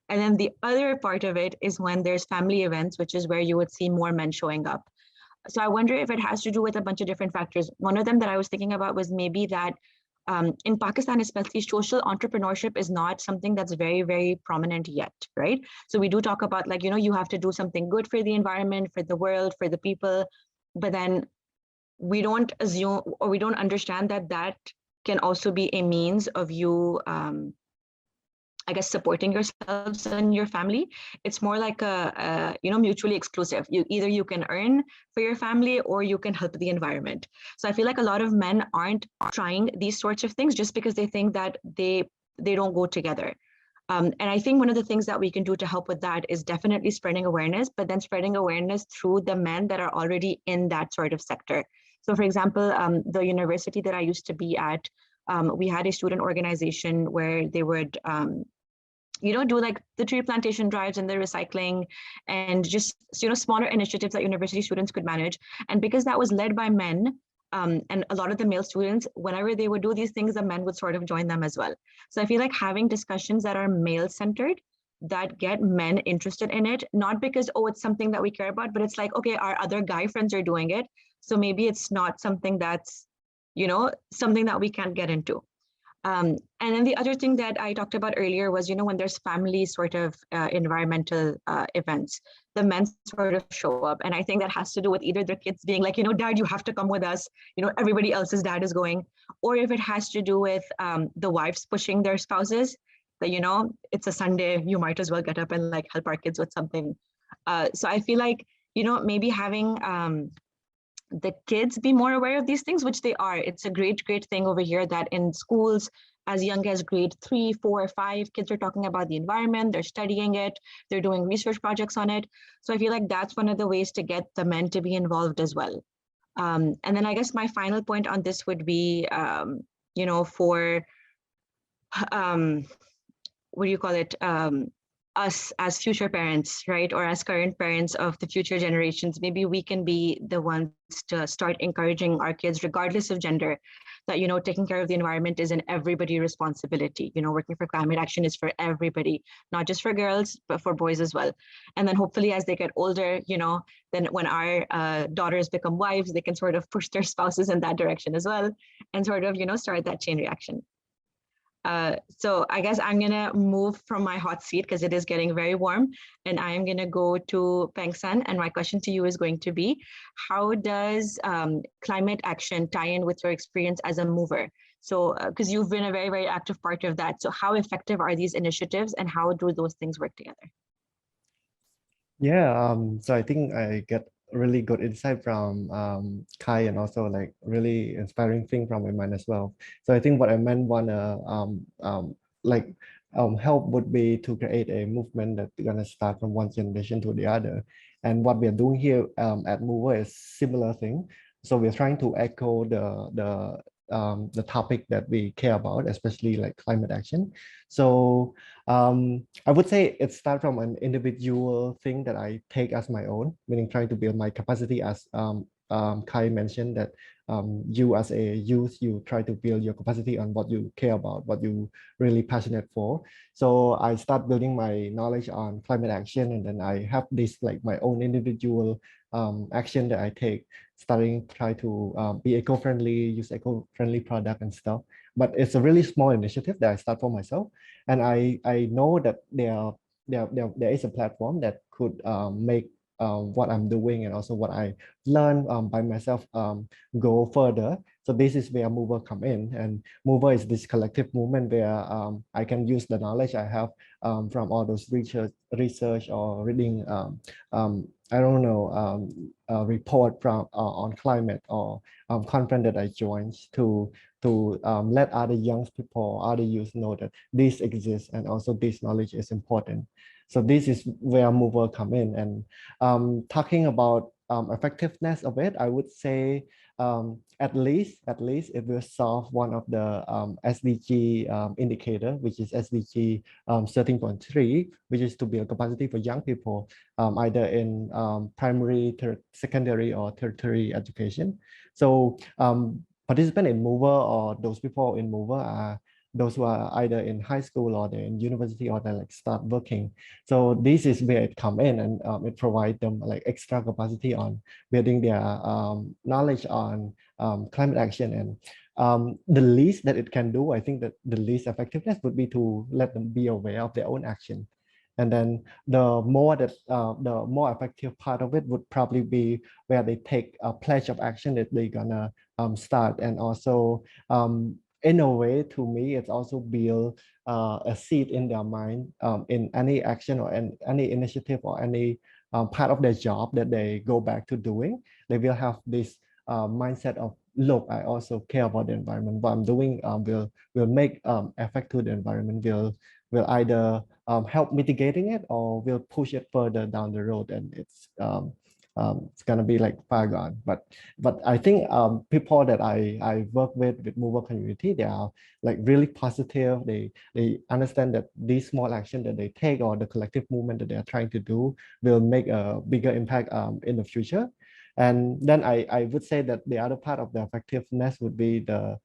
And then the other part of it is when there's family events, which is where you would see more men showing up. So I wonder if it has to do with a bunch of different factors. One of them that I was thinking about was maybe that in Pakistan, especially, social entrepreneurship is not something that's very, very prominent yet, right? So we do talk about you have to do something good for the environment, for the world, for the people, but then we don't assume or we don't understand that that can also be a means of you, I guess, supporting yourselves and your family. It's more like a mutually exclusive. Either you can earn for your family or you can help the environment. So I feel like a lot of men aren't trying these sorts of things just because they think that they don't go together. And I think one of the things that we can do to help with that is definitely spreading awareness, but then spreading awareness through the men that are already in that sort of sector. So for example, the university that I used to be at, we had a student organization where they would do the tree plantation drives and the recycling and just smaller initiatives that university students could manage. And because that was led by men, and a lot of the male students, whenever they would do these things, the men would sort of join them as well. So I feel like having discussions that are male-centered, that get men interested in it, not because, oh, it's something that we care about, but it's okay, our other guy friends are doing it, so maybe it's not something that's, something that we can't get into. And then the other thing that I talked about earlier was, when there's family sort of environmental events, the men sort of show up. And I think that has to do with either their kids being Dad, you have to come with us, everybody else's dad is going, or if it has to do with the wives pushing their spouses, that, it's a Sunday, you might as well get up and help our kids with something. So I feel like, maybe having the kids be more aware of these things, which they are. It's a great thing over here that in schools as young as grade 3, 4, 5, kids are talking about the environment, they're studying it, they're doing research projects on it. So I feel like that's one of the ways to get the men to be involved as well. And then I guess my final point on this would be, for, what do you call it? Us as future parents, right? Or as current parents of the future generations, maybe we can be the ones to start encouraging our kids, regardless of gender, that, taking care of the environment is an everybody responsibility. Working for climate action is for everybody, not just for girls, but for boys as well. And then hopefully as they get older, then when our daughters become wives, they can sort of push their spouses in that direction as well and sort of, start that chain reaction. So I guess I'm gonna move from my hot seat because it is getting very warm, and I'm gonna go to Peng San. And my question to you is going to be, how does climate action tie in with your experience as a mover? So, because you've been a very, very active part of that. So how effective are these initiatives and how do those things work together? Yeah, so I think I get really good insight from Kai, and also like really inspiring thing from Iman as well. So I think what I meant wanna like help would be to create a movement that's gonna start from one generation to the other. And what we are doing here at Mover is similar thing. So we're trying to echo the topic that we care about, especially like climate action. So I would say it starts from an individual thing that I take as my own, meaning trying to build my capacity as Kai mentioned that you as a youth, you try to build your capacity on what you care about, what you really passionate for. So I start building my knowledge on climate action, and then I have this like my own individual action that I take, starting try to be eco-friendly, use eco-friendly product and stuff. But it's a really small initiative that I start for myself. And I know that there is a platform that could make what I'm doing and also what I learn by myself go further. So this is where Mover come in, and Mover is this collective movement where I can use the knowledge I have from all those research or reading I don't know a report from on climate or conference that I joined to let other young people, other youth know that this exists and also this knowledge is important. So this is where Mover come in. And talking about effectiveness of it, I would say at least it will solve one of the SDG indicator, which is SDG 13.3, which is to build capacity for young people, either in primary, secondary, or tertiary education. So participants in Mover or those people in Mover are those who are either in high school or they're in university or they like start working. So this is where it come in, and it provides them like extra capacity on building their knowledge on climate action. And the least that it can do, I think that the least effectiveness would be to let them be aware of their own action. And then the more effective part of it would probably be where they take a pledge of action that they're gonna start. And also in a way, to me, it's also build a seed in their mind in any action or any initiative or any part of their job that they go back to doing. They will have this mindset of, look, I also care about the environment. What I'm doing will make effect to the environment, will either help mitigating it or will push it further down the road, and it's gonna be like far gone. But I think people that I work with Mover community, they are like really positive. They understand that these small action that they take or the collective movement that they are trying to do will make a bigger impact in the future. And then I would say that the other part of the effectiveness would be the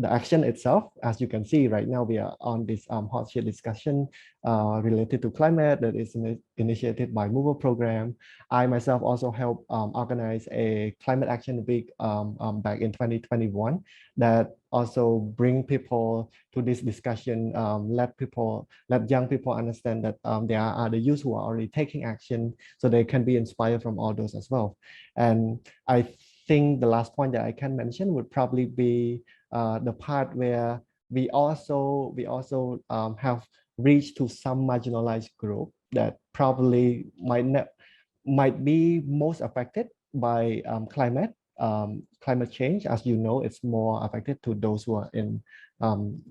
action itself. As you can see right now, we are on this hot seat discussion related to climate that is initiated by Mover program. I myself also helped organize a climate action week back in 2021 that also bring people to this discussion, let young people understand that there are other youth who are already taking action, so they can be inspired from all those as well. And I think the last point that I can mention would probably be the part where we also have reached to some marginalized group that probably might be most affected by climate change. As you know, it's more affected to those who are in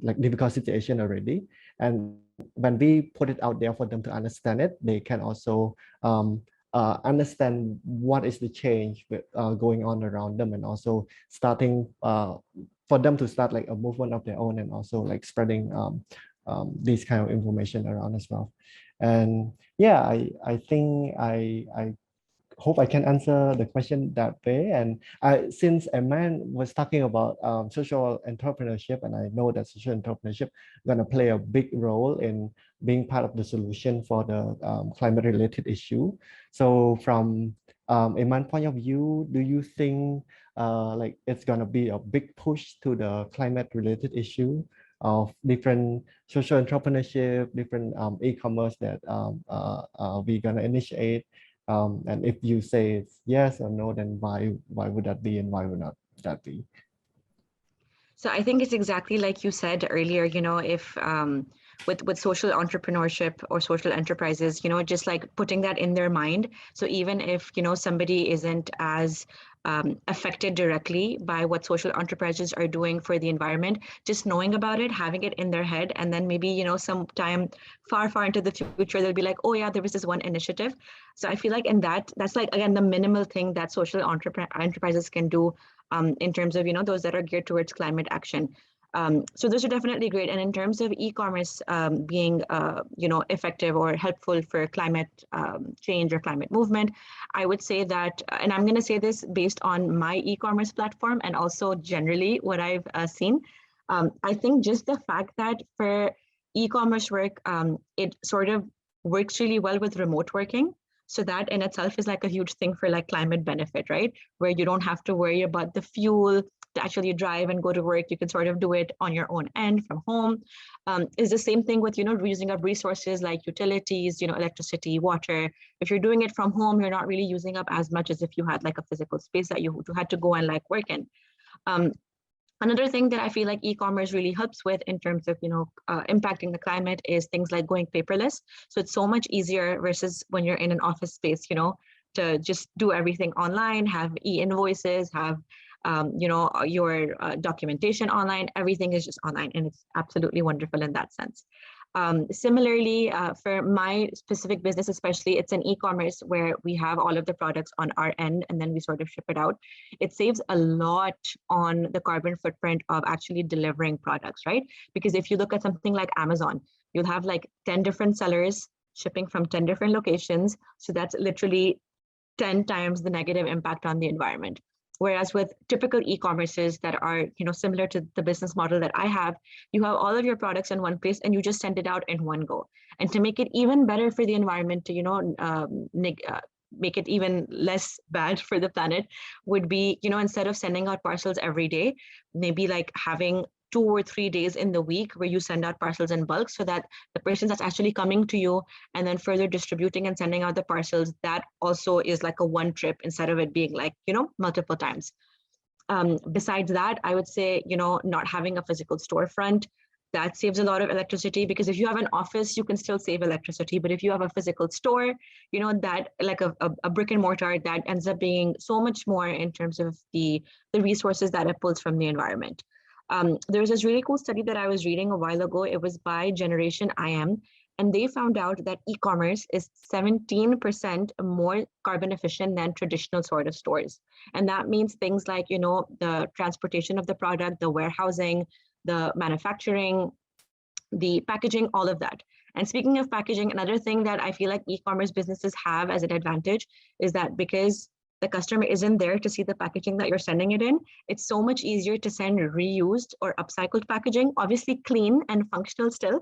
like difficult situation already. And when we put it out there for them to understand it, they can also understand what is the change going on around them, and also starting for them to start like a movement of their own, and also like spreading this kind of information around as well. And yeah, I think I hope I can answer the question that way. And since Eman was talking about social entrepreneurship, and I know that social entrepreneurship going to play a big role in being part of the solution for the climate-related issue. So from Eman's point of view, do you think like it's going to be a big push to the climate-related issue of different social entrepreneurship, different e-commerce that we're gonna initiate. And if you say yes or no, then why would that be and why would not that be? So I think it's exactly like you said earlier, if with social entrepreneurship or social enterprises, just like putting that in their mind. So even if, somebody isn't as affected directly by what social enterprises are doing for the environment, just knowing about it, having it in their head, and then maybe, sometime far, far into the future, they'll be like, oh yeah, there was this one initiative. So I feel like that's like, again, the minimal thing that social enterprises can do in terms of, those that are geared towards climate action. So those are definitely great. And in terms of e-commerce being, effective or helpful for climate change or climate movement, I would say that, and I'm going to say this based on my e-commerce platform and also generally what I've seen. I think just the fact that for e-commerce work, it sort of works really well with remote working. So that in itself is like a huge thing for like climate benefit, right? Where you don't have to worry about the fuel to actually drive and go to work. You can sort of do it on your own end from home. Is the same thing with, using up resources like utilities, electricity, water. If you're doing it from home, you're not really using up as much as if you had like a physical space that you had to go and like work in. Another thing that I feel like e-commerce really helps with in terms of, impacting the climate is things like going paperless. So it's so much easier versus when you're in an office space, to just do everything online, have e-invoices, have, your documentation online. Everything is just online, and it's absolutely wonderful in that sense. Similarly, for my specific business, especially, it's an e-commerce where we have all of the products on our end and then we sort of ship it out. It saves a lot on the carbon footprint of actually delivering products, right? Because if you look at something like Amazon, you'll have like 10 different sellers shipping from 10 different locations. So that's literally 10 times the negative impact on the environment. Whereas with typical e-commerces that are, similar to the business model that I have, you have all of your products in one place and you just send it out in one go. And to make it even better for the environment, to, make it even less bad for the planet would be, instead of sending out parcels every day, maybe like having 2 or 3 days in the week where you send out parcels in bulk, so that the person that's actually coming to you and then further distributing and sending out the parcels, that also is like a one trip instead of it being like, multiple times. Besides that, I would say, not having a physical storefront, that saves a lot of electricity, because if you have an office, you can still save electricity. But if you have a physical store, that like a brick and mortar, that ends up being so much more in terms of the resources that it pulls from the environment. There's this really cool study that I was reading a while ago. It was by Generation IM, and they found out that e-commerce is 17% more carbon efficient than traditional sort of stores. And that means things like, the transportation of the product, the warehousing, the manufacturing, the packaging, all of that. And speaking of packaging, another thing that I feel like e-commerce businesses have as an advantage is that because the customer isn't there to see the packaging that you're sending it in, it's so much easier to send reused or upcycled packaging, obviously clean and functional still.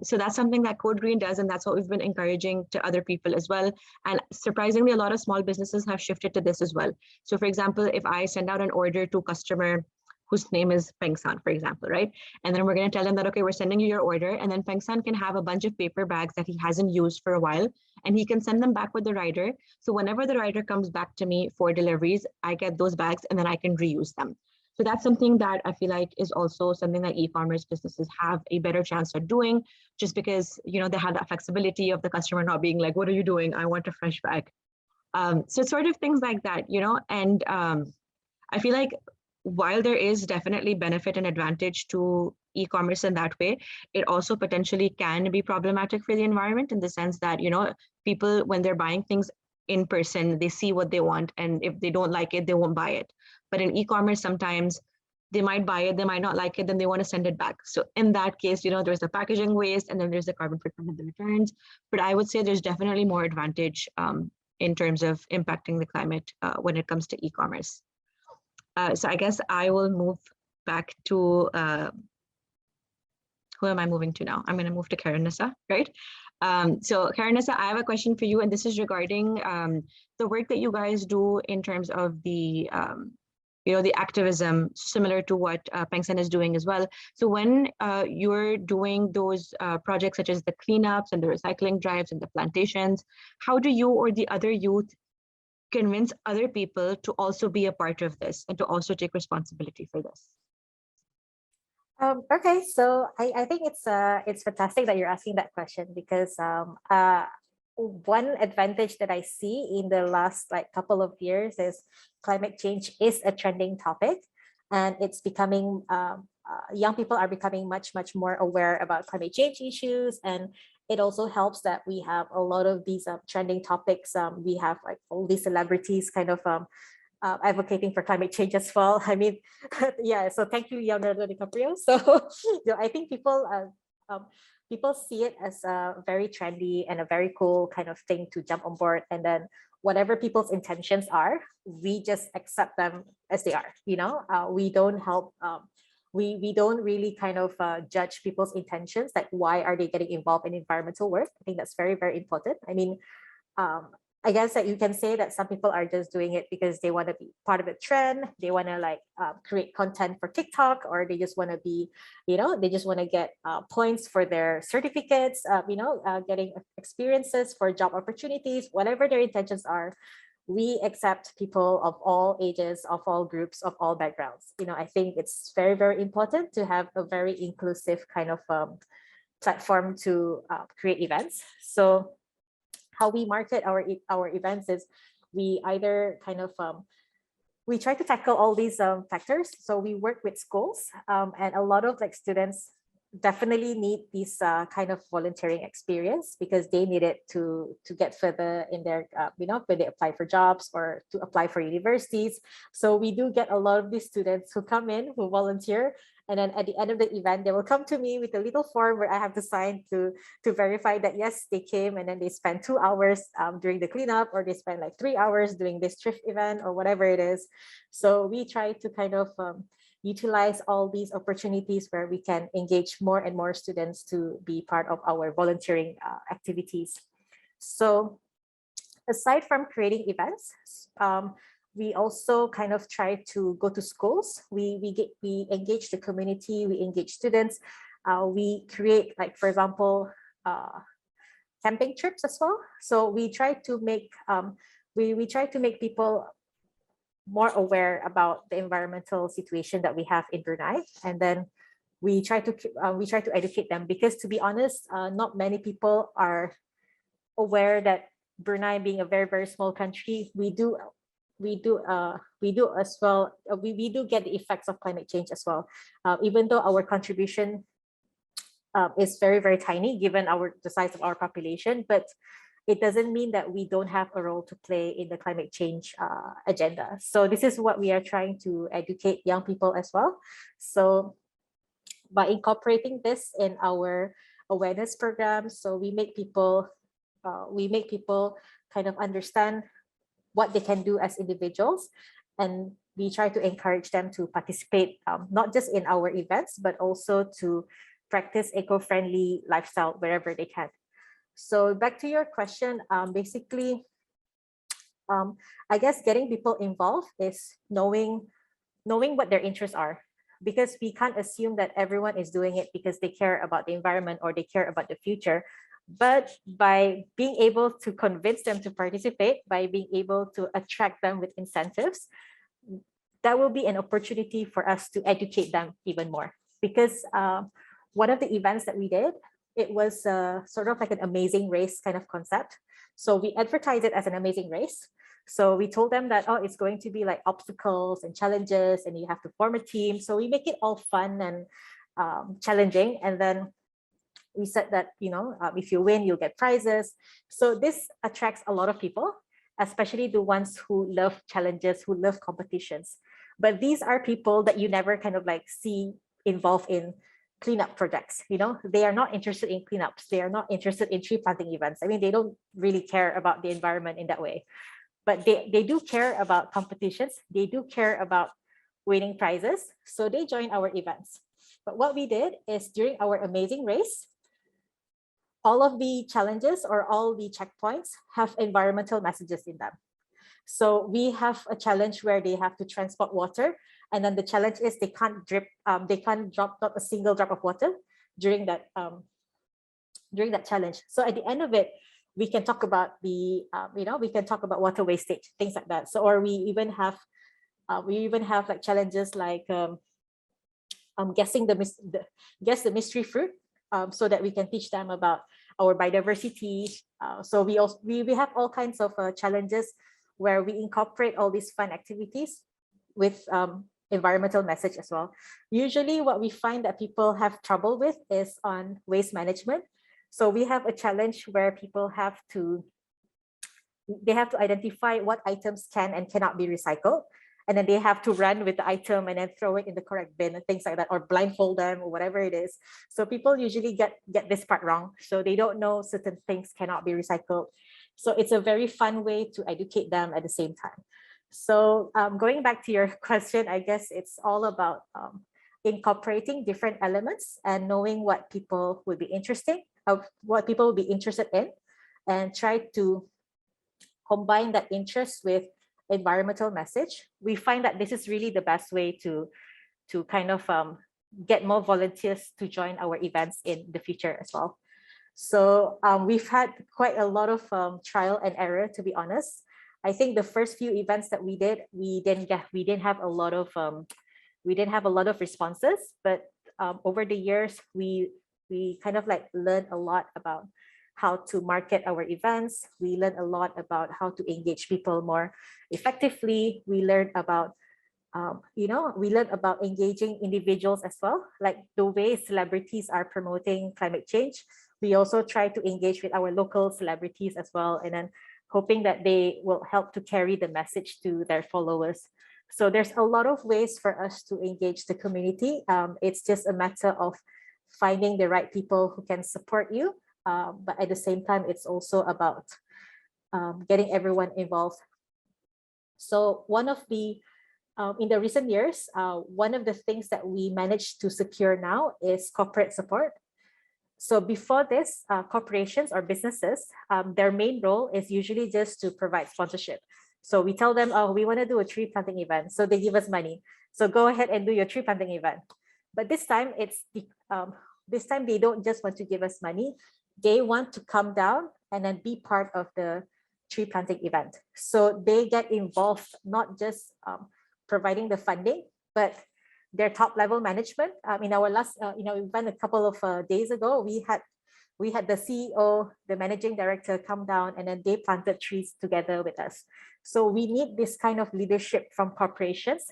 So that's something that Code Green does, and that's what we've been encouraging to other people as well. And surprisingly, a lot of small businesses have shifted to this as well. So for example, if I send out an order to a customer whose name is Pengsan, for example, right? And then we're going to tell them that, okay, we're sending you your order. And then Pengsan can have a bunch of paper bags that he hasn't used for a while, and he can send them back with the rider. So whenever the rider comes back to me for deliveries, I get those bags and then I can reuse them. So that's something that I feel like is also something that e-commerce businesses have a better chance of doing, just because, they have that flexibility of the customer not being like, what are you doing? I want a fresh bag. So sort of things like that, and I feel like while there is definitely benefit and advantage to e-commerce in that way, it also potentially can be problematic for the environment in the sense that, people, when they're buying things in person, they see what they want, and if they don't like it, they won't buy it. But in e-commerce, sometimes they might buy it, they might not like it, then they want to send it back. So in that case, there's the packaging waste, and then there's the carbon footprint of the returns. But I would say there's definitely more advantage in terms of impacting the climate when it comes to e-commerce. So I guess I will move back to, who am I moving to now? I'm going to move to Karenissa, right? So Karenissa, I have a question for you, and this is regarding the work that you guys do in terms of the the activism similar to what Pengsen is doing as well. So when you're doing those projects such as the cleanups and the recycling drives and the plantations, how do you or the other youth convince other people to also be a part of this and to also take responsibility for this? Okay, so I think it's fantastic that you're asking that question, because one advantage that I see in the last couple of years is climate change is a trending topic, and it's becoming young people are becoming much more aware about climate change issues, and it also helps that we have a lot of these trending topics. We have all these celebrities kind of advocating for climate change as well. I mean, yeah. So thank you, Leonardo DiCaprio. So I think people see it as a very trendy and a very cool kind of thing to jump on board, and then whatever people's intentions are, we just accept them as they are. We don't help. We don't really kind of judge people's intentions, like why are they getting involved in environmental work. I think that's very important. I mean, I guess that you can say that some people are just doing it because they want to be part of a trend. They want to create content for TikTok, or they just want to be, they just want to get points for their certificates, getting experiences for job opportunities, whatever their intentions are. We accept people of all ages, of all groups, of all backgrounds. I think it's very important to have a very inclusive kind of platform to create events. So how we market our events is we either kind of we try to tackle all these factors. So we work with schools, and a lot of students definitely need this kind of volunteering experience, because they need it to get further in their when they apply for jobs or to apply for universities. So we do get a lot of these students who come in, who volunteer, and then at the end of the event, they will come to me with a little form where I have to sign to verify that yes, they came, and then they spend 2 hours during the cleanup, or they spend 3 hours doing this thrift event or whatever it is. So we try to kind of utilize all these opportunities where we can engage more and more students to be part of our volunteering activities. So aside from creating events, we also kind of try to go to schools. We engage the community, we engage students. We create, for example, camping trips as well. So we try to make we try to make people more aware about the environmental situation that we have in Brunei, and then we try to educate them, because to be honest, not many people are aware that Brunei, being a very small country, we do as well. We do get the effects of climate change as well, even though our contribution is very tiny given the size of our population, but it doesn't mean that we don't have a role to play in the climate change agenda. So this is what we are trying to educate young people as well. So by incorporating this in our awareness programs, so we make people kind of understand what they can do as individuals, and we try to encourage them to participate not just in our events, but also to practice eco-friendly lifestyle wherever they can. So back to your question, basically, I guess getting people involved is knowing what their interests are, because we can't assume that everyone is doing it because they care about the environment or they care about the future. But by being able to convince them to participate, by being able to attract them with incentives, that will be an opportunity for us to educate them even more. Because one of the events that we did, it was sort of like an amazing race kind of concept. So we advertised it as an amazing race. So we told them that, oh, it's going to be like obstacles and challenges, and you have to form a team. So we make it all fun and challenging. And then we said that, if you win, you'll get prizes. So this attracts a lot of people, especially the ones who love challenges, who love competitions. But these are people that you never kind of see involved in cleanup projects. They are not interested in cleanups. They are not interested in tree planting events. I mean, they don't really care about the environment in that way, but they do care about competitions. They do care about winning prizes. So they join our events. But what we did is, during our amazing race, all of the challenges or all the checkpoints have environmental messages in them. So we have a challenge where they have to transport water, and then the challenge is they can't drop not a single drop of water during that challenge. So at the end of it, we can talk about the we can talk about water wastage, things like that. So or we even have like challenges like guessing guess the mystery fruit, so that we can teach them about our biodiversity. So we have all kinds of challenges where we incorporate all these fun activities with environmental message as well. Usually what we find that people have trouble with is on waste management. So we have a challenge where people have to identify what items can and cannot be recycled. And then they have to run with the item and then throw it in the correct bin and things like that, or blindfold them or whatever it is. So people usually get this part wrong. So they don't know certain things cannot be recycled. So it's a very fun way to educate them at the same time. So going back to your question, I guess it's all about incorporating different elements and knowing what people would be interested in, and try to combine that interest with environmental message. We find that this is really the best way to kind of get more volunteers to join our events in the future as well. So we've had quite a lot of trial and error, to be honest. I think the first few events that we did, we didn't have a lot of responses, but over the years we kind of like learned a lot about how to market our events. We learned a lot about how to engage people more effectively. We learned about engaging individuals as well, like the way celebrities are promoting climate change. We also try to engage with our local celebrities as well, and then hoping that they will help to carry the message to their followers. So there's a lot of ways for us to engage the community. It's just a matter of finding the right people who can support you. But at the same time, it's also about getting everyone involved. So one of the, in the recent years, one of the things that we managed to secure now is corporate support. So before this, corporations or businesses, their main role is usually just to provide sponsorship. So we tell them, oh, we want to do a tree planting event. So they give us money. So go ahead and do your tree planting event. But this time, this time they don't just want to give us money. They want to come down and then be part of the tree planting event. So they get involved, not just providing the funding, but their top level management. In our last event a couple of days ago, we had the CEO, the managing director come down, and then they planted trees together with us. So we need this kind of leadership from corporations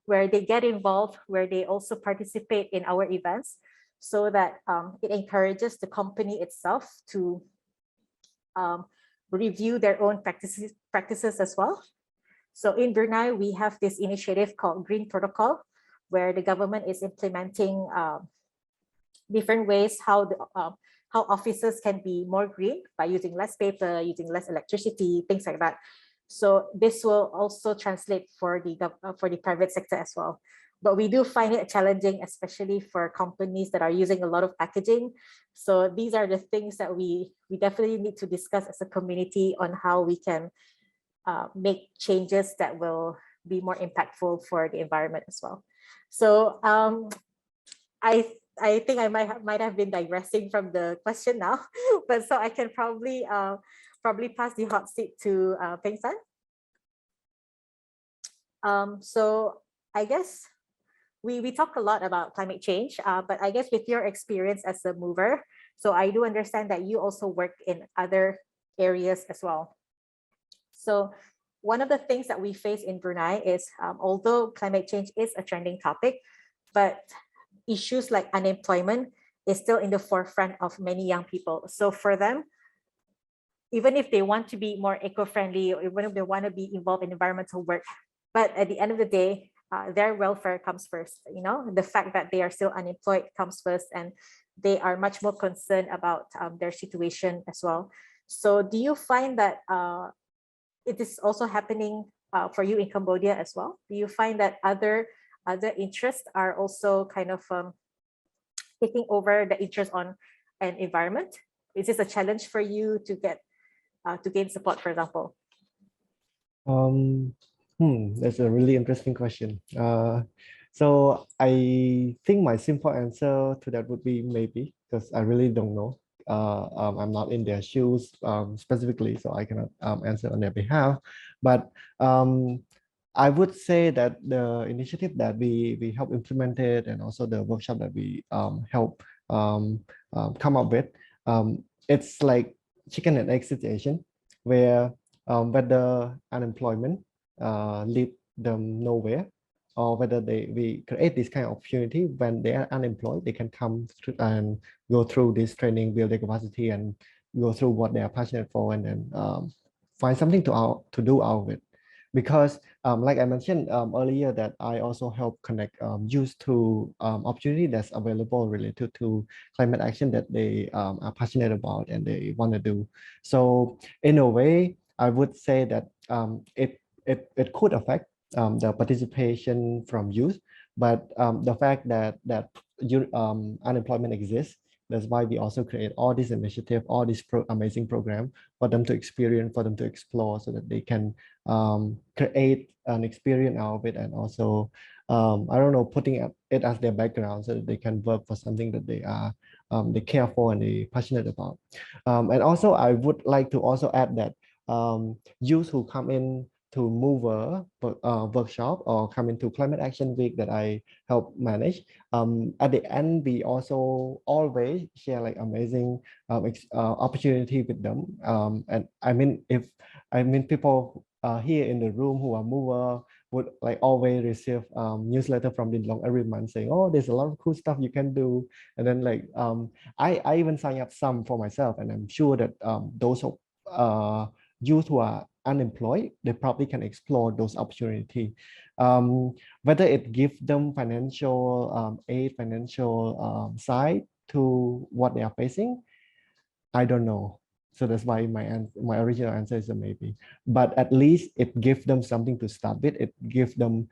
where they get involved, where they also participate in our events, so that it encourages the company itself to review their own practices as well. So in Brunei, we have this initiative called Green Protocol, where the government is implementing different ways how offices can be more green by using less paper, using less electricity, things like that. So this will also translate for the private sector as well. But we do find it challenging, especially for companies that are using a lot of packaging. So these are the things that we definitely need to discuss as a community on how we can make changes that will be more impactful for the environment as well. So I think I might have been digressing from the question now, but so I can probably pass the hot seat to Peng San. So I guess we talk a lot about climate change, but I guess with your experience as a mover, so I do understand that you also work in other areas as well. So one of the things that we face in Brunei is, although climate change is a trending topic, but issues like unemployment is still in the forefront of many young people. So for them, even if they want to be more eco-friendly, or even if they want to be involved in environmental work, but at the end of the day, their welfare comes first. The fact that they are still unemployed comes first, and they are much more concerned about their situation as well. So do you find that it is also happening for you in Cambodia as well? Do you find that other interests are also kind of taking over the interest on an environment? Is this a challenge for you to gain support, for example? Um, that's a really interesting question. So I think my simple answer to that would be maybe, because I really don't know. I'm not in their shoes specifically, so I cannot answer on their behalf. But I would say that the initiative that we help implemented and also the workshop that we help come up with, it's like chicken and egg situation where whether unemployment lead them nowhere, or whether we create this kind of opportunity when they are unemployed, they can come through and go through this training, build their capacity, and go through what they are passionate for, and then find something to do out of it. Because like I mentioned earlier, that I also help connect youth to opportunity that's available related to climate action that they are passionate about and they want to do. So in a way, I would say that it could affect the participation from youth, but the fact that unemployment exists, that's why we also create all this initiative, all this amazing program for them to experience, for them to explore, so that they can create an experience out of it, and also I don't know, putting it as their background so that they can work for something that they care for and they passionate about. And also I would like to also add that youth who come in to mover workshop or come into climate action week that I help manage, at the end we also always share like amazing opportunity with them, and I mean people here in the room who are mover would like always receive newsletter from Dinlong every month saying, oh, there's a lot of cool stuff you can do. And then like I even sign up some for myself, and I'm sure that those youth who are unemployed, they probably can explore those opportunities. Whether it gives them financial aid, financial side to what they are facing, I don't know. So that's why my original answer is a maybe. But at least it gives them something to start with. It gives them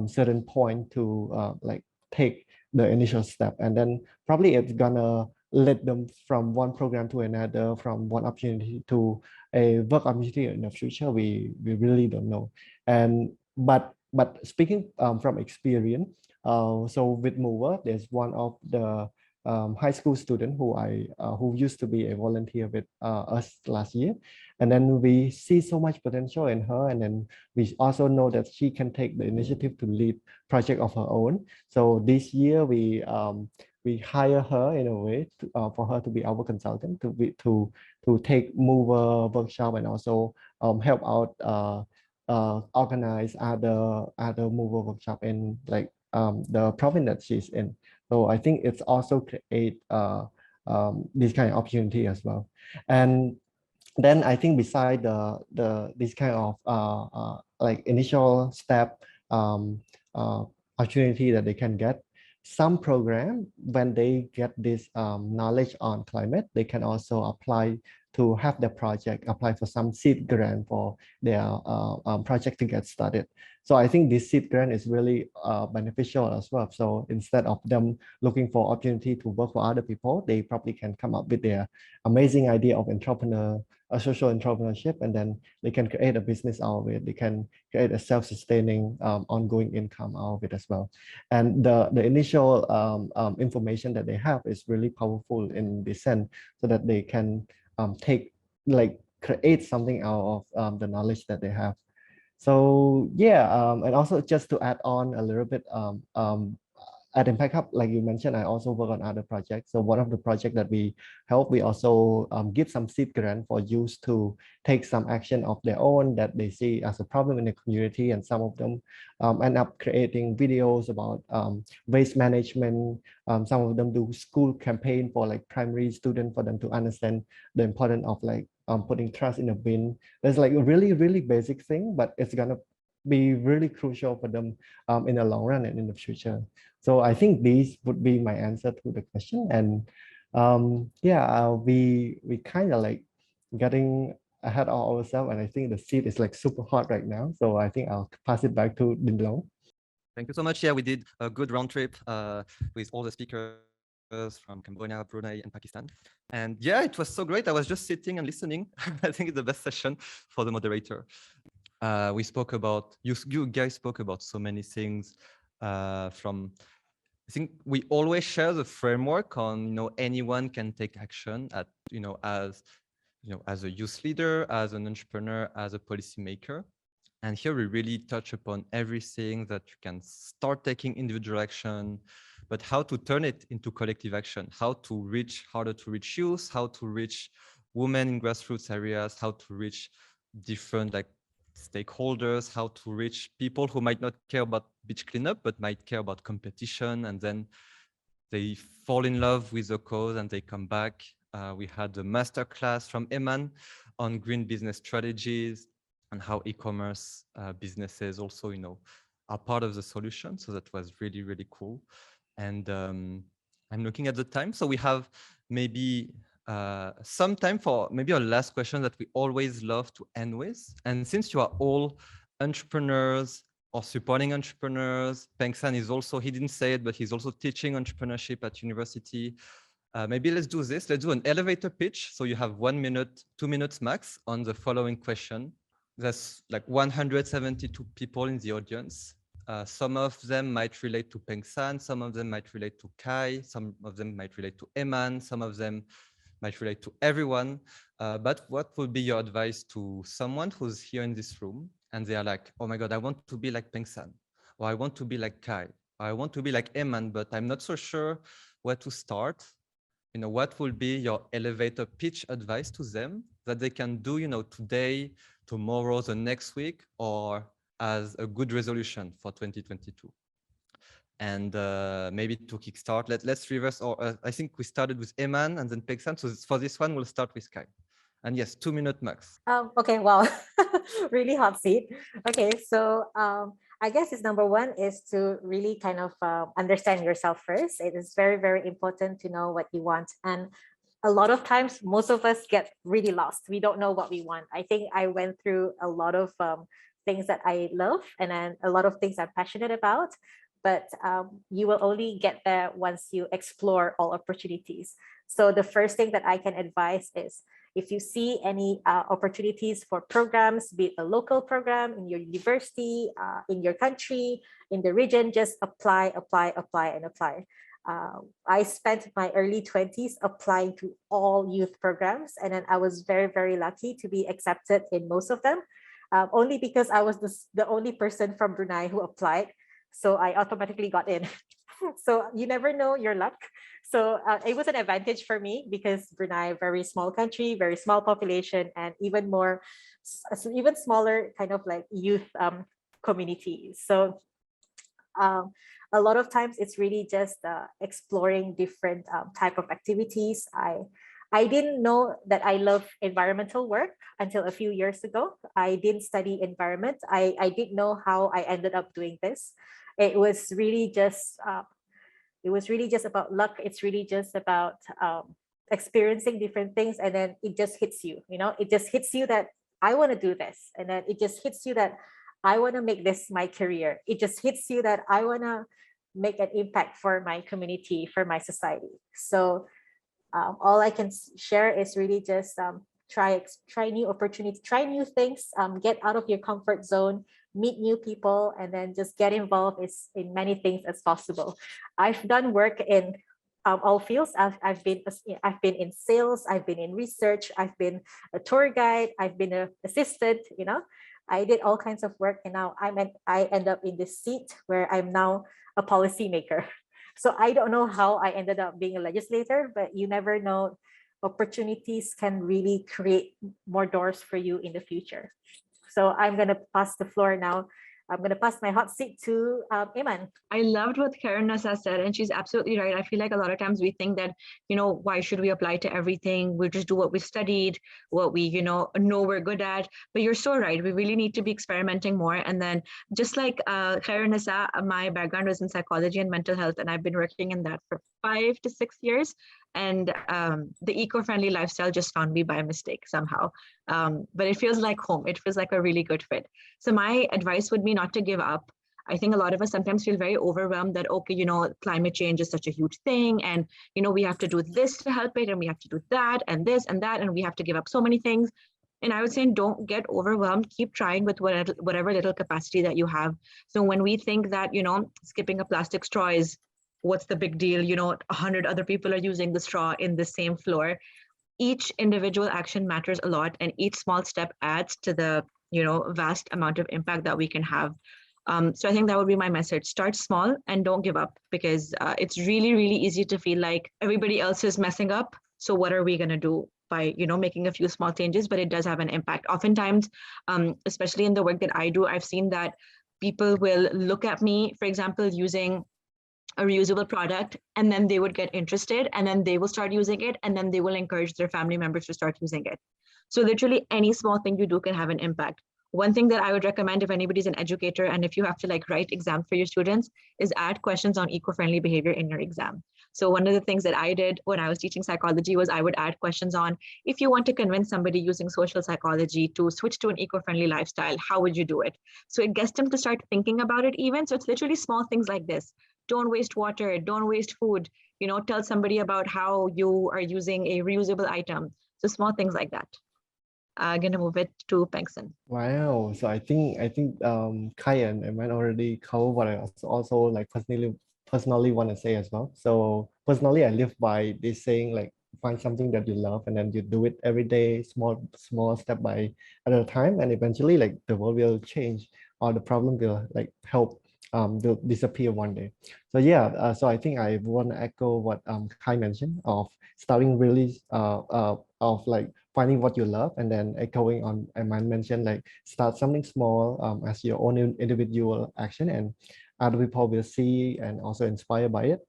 certain point to like take the initial step, and then probably it's gonna lead them from one program to another, from one opportunity to a work opportunity in the future. We really don't know. And but speaking from experience, so with Mover, there's one of the high school student who used to be a volunteer with us last year, and then we see so much potential in her, and then we also know that she can take the initiative to lead project of her own. So this year we hire her in a way for her to be our consultant to take mover workshop, and also help out organize other mover workshop in like the province that she's in. So I think it's also create this kind of opportunity as well. And then I think beside this kind of like initial step opportunity that they can get, some program, when they get this knowledge on climate, they can also apply to have their project, apply for some seed grant for their project to get started. So I think this seed grant is really beneficial as well. So instead of them looking for opportunity to work for other people, they probably can come up with their amazing idea of a social entrepreneurship, and then they can create a business out of it. They can create a self-sustaining ongoing income out of it as well. And the initial information that they have is really powerful in this sense, so that they can create something out of the knowledge that they have. So yeah, and also just to add on a little bit, at Impact Hub, like you mentioned, I also work on other projects. So one of the projects that we help, we also give some seed grant for youth to take some action of their own that they see as a problem in the community. And some of them end up creating videos about waste management. Some of them do school campaign for like primary students, for them to understand the importance of like putting trash in a bin. There's like a really, really basic thing, but it's gonna be really crucial for them in the long run and in the future. So I think these would be my answer to the question. And yeah, we kind of like getting ahead of ourselves, and I think the seat is like super hot right now. So I think I'll pass it back to Dinlong. Thank you so much. Yeah, we did a good round trip with all the speakers from Cambodia, Brunei, and Pakistan. And yeah, it was so great. I was just sitting and listening. I think it's the best session for the moderator. We spoke about, you guys spoke about so many things from, I think we always share the framework on, anyone can take action at, as a youth leader, as an entrepreneur, as a policymaker. And here we really touch upon everything that you can start taking individual action, but how to turn it into collective action, how to reach, harder to reach youth, how to reach women in grassroots areas, how to reach different stakeholders, how to reach people who might not care about beach cleanup, but might care about competition. And then they fall in love with the cause and they come back. We had a masterclass from Eman on green business strategies and how e-commerce businesses also, are part of the solution. So that was really, really cool. And I'm looking at the time. So we have maybe some time for maybe a last question that we always love to end with. And since you are all entrepreneurs or supporting entrepreneurs, Peng San is also, he didn't say it, but he's also teaching entrepreneurship at university. Maybe let's do this. Let's do an elevator pitch. So you have 1 minute, 2 minutes max on the following question. There's like 172 people in the audience. Some of them might relate to Peng San, some of them might relate to Kai, some of them might relate to Eman, some of them might relate to everyone. But what would be your advice to someone who's here in this room and they are like, oh my God, I want to be like Peng San, or I want to be like Kai, or I want to be like Eman, but I'm not so sure where to start. What will be your elevator pitch advice to them that they can do, today, tomorrow, the next week, or as a good resolution for 2022? And maybe to kickstart, let's reverse, or I think we started with Eman and then Peng San. So for this one, we'll start with Kai. And yes, 2 minute max. Okay, wow, really hot seat. Okay, so I guess it's number one is to really kind of understand yourself first. It is very, very important to know what you want. And a lot of times, most of us get really lost. We don't know what we want. I think I went through a lot of things that I love and then a lot of things I'm passionate about. But you will only get there once you explore all opportunities. So the first thing that I can advise is if you see any opportunities for programs, be it a local program in your university, in your country, in the region, just apply, apply, apply, and apply. I spent my early 20s applying to all youth programs, and then I was very, very lucky to be accepted in most of them, only because I was the only person from Brunei who applied. So I automatically got in. So you never know your luck. So it was an advantage for me because Brunei, very small country, very small population, and even smaller kind of like youth communities. So a lot of times it's really just exploring different type of activities. I didn't know that I love environmental work until a few years ago. I didn't study environment. I didn't know how I ended up doing this. It was really just about luck. It's really just about experiencing different things, and then it just hits you. It just hits you that I want to do this, and then it just hits you that I want to make this my career. It just hits you that I want to make an impact for my community, for my society. So all I can share is really just try new opportunities, try new things, get out of your comfort zone, meet new people, and then just get involved in many things as possible. I've done work in all fields. I've been in sales, I've been in research, I've been a tour guide, I've been an assistant. I did all kinds of work, and now I end up in this seat where I'm now a policymaker. So I don't know how I ended up being a legislator, but you never know. Opportunities can really create more doors for you in the future. So I'm going to pass the floor now. I'm going to pass my hot seat to Eman. I loved what Karen Nasa said, and she's absolutely right. I feel like a lot of times we think that, why should we apply to everything? We'll just do what we studied, what we, know we're good at. But you're so right. We really need to be experimenting more. And then just like Karen Nasa, my background was in psychology and mental health, and I've been working in that for 5 to 6 years. And the eco-friendly lifestyle just found me by mistake somehow. But it feels like home. It feels like a really good fit. So my advice would be not to give up. I think a lot of us sometimes feel very overwhelmed that, okay, climate change is such a huge thing. And, we have to do this to help it. And we have to do that and this and that. And we have to give up so many things. And I would say don't get overwhelmed. Keep trying with whatever little capacity that you have. So when we think that, you know, skipping a plastic straw is what's the big deal? You know, 100 other people are using the straw in the same floor. Each individual action matters a lot, and each small step adds to the, you know, vast amount of impact that we can have. So I think that would be my message. Start small and don't give up, because it's really, really easy to feel like everybody else is messing up. So what are we going to do by, you know, making a few small changes? But it does have an impact. Oftentimes, especially in the work that I do, I've seen that people will look at me, for example, using a reusable product, and then they would get interested, and then they will start using it, and then they will encourage their family members to start using it. So literally any small thing you do can have an impact. One thing that I would recommend if anybody's an educator and if you have to like write exams for your students is add questions on eco-friendly behavior in your exam. So one of the things that I did when I was teaching psychology was I would add questions on, if you want to convince somebody using social psychology to switch to an eco-friendly lifestyle, how would you do it? So it gets them to start thinking about it even. So it's literally small things like this. Don't waste water, don't waste food, you know, tell somebody about how you are using a reusable item. So small things like that. I'm gonna move it to Pengson. Wow. So I think Kai and Eman already covered what I also like personally want to say as well. So personally, I live by this saying, like, find something that you love and then you do it every day, small step by at a time, and eventually like the world will change or the problem will like help will disappear one day. So yeah, so I think I want to echo what Kai mentioned of starting really of like finding what you love, and then echoing on Eman mentioned, like start something small as your own individual action, and other people will see and also inspired by it.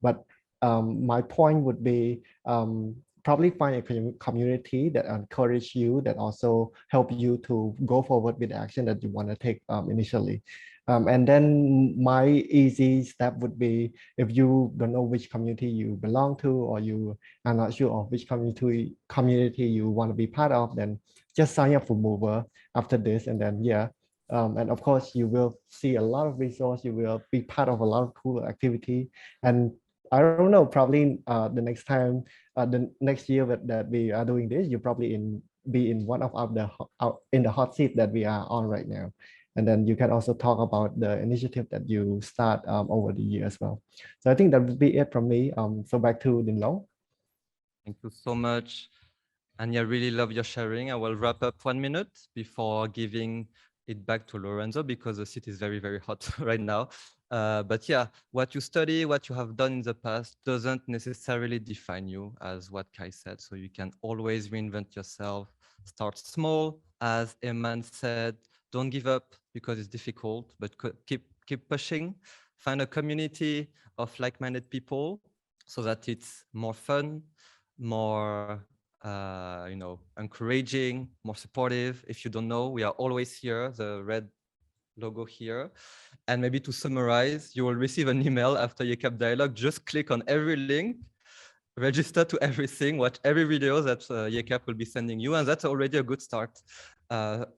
But my point would be probably find a community that encourage you, that also help you to go forward with the action that you want to take initially. And then my easy step would be, if you don't know which community you belong to, or you are not sure of which community you want to be part of, then just sign up for Mover after this, and then yeah. And of course, you will see a lot of resources. You will be part of a lot of cool activity. And I don't know, probably the next time, the next year that we are doing this, you probably be in one of in the hot seat that we are on right now. And then you can also talk about the initiative that you start over the year as well. So I think that would be it from me. So back to Din Long. Thank you so much. And yeah, really love your sharing. I will wrap up 1 minute before giving it back to Lorenzo, because the seat is very, very hot right now. But yeah, what you study, what you have done in the past doesn't necessarily define you, as what Kai said. So you can always reinvent yourself. Start small, as Eman said. Don't give up because it's difficult, but keep pushing. Find a community of like-minded people so that it's more fun, more encouraging, more supportive. If you don't know, we are always here, the red logo here. And maybe to summarize, you will receive an email after YOUCAP Dialogue. Just click on every link, register to everything, watch every video that YOUCAP will be sending you. And that's already a good start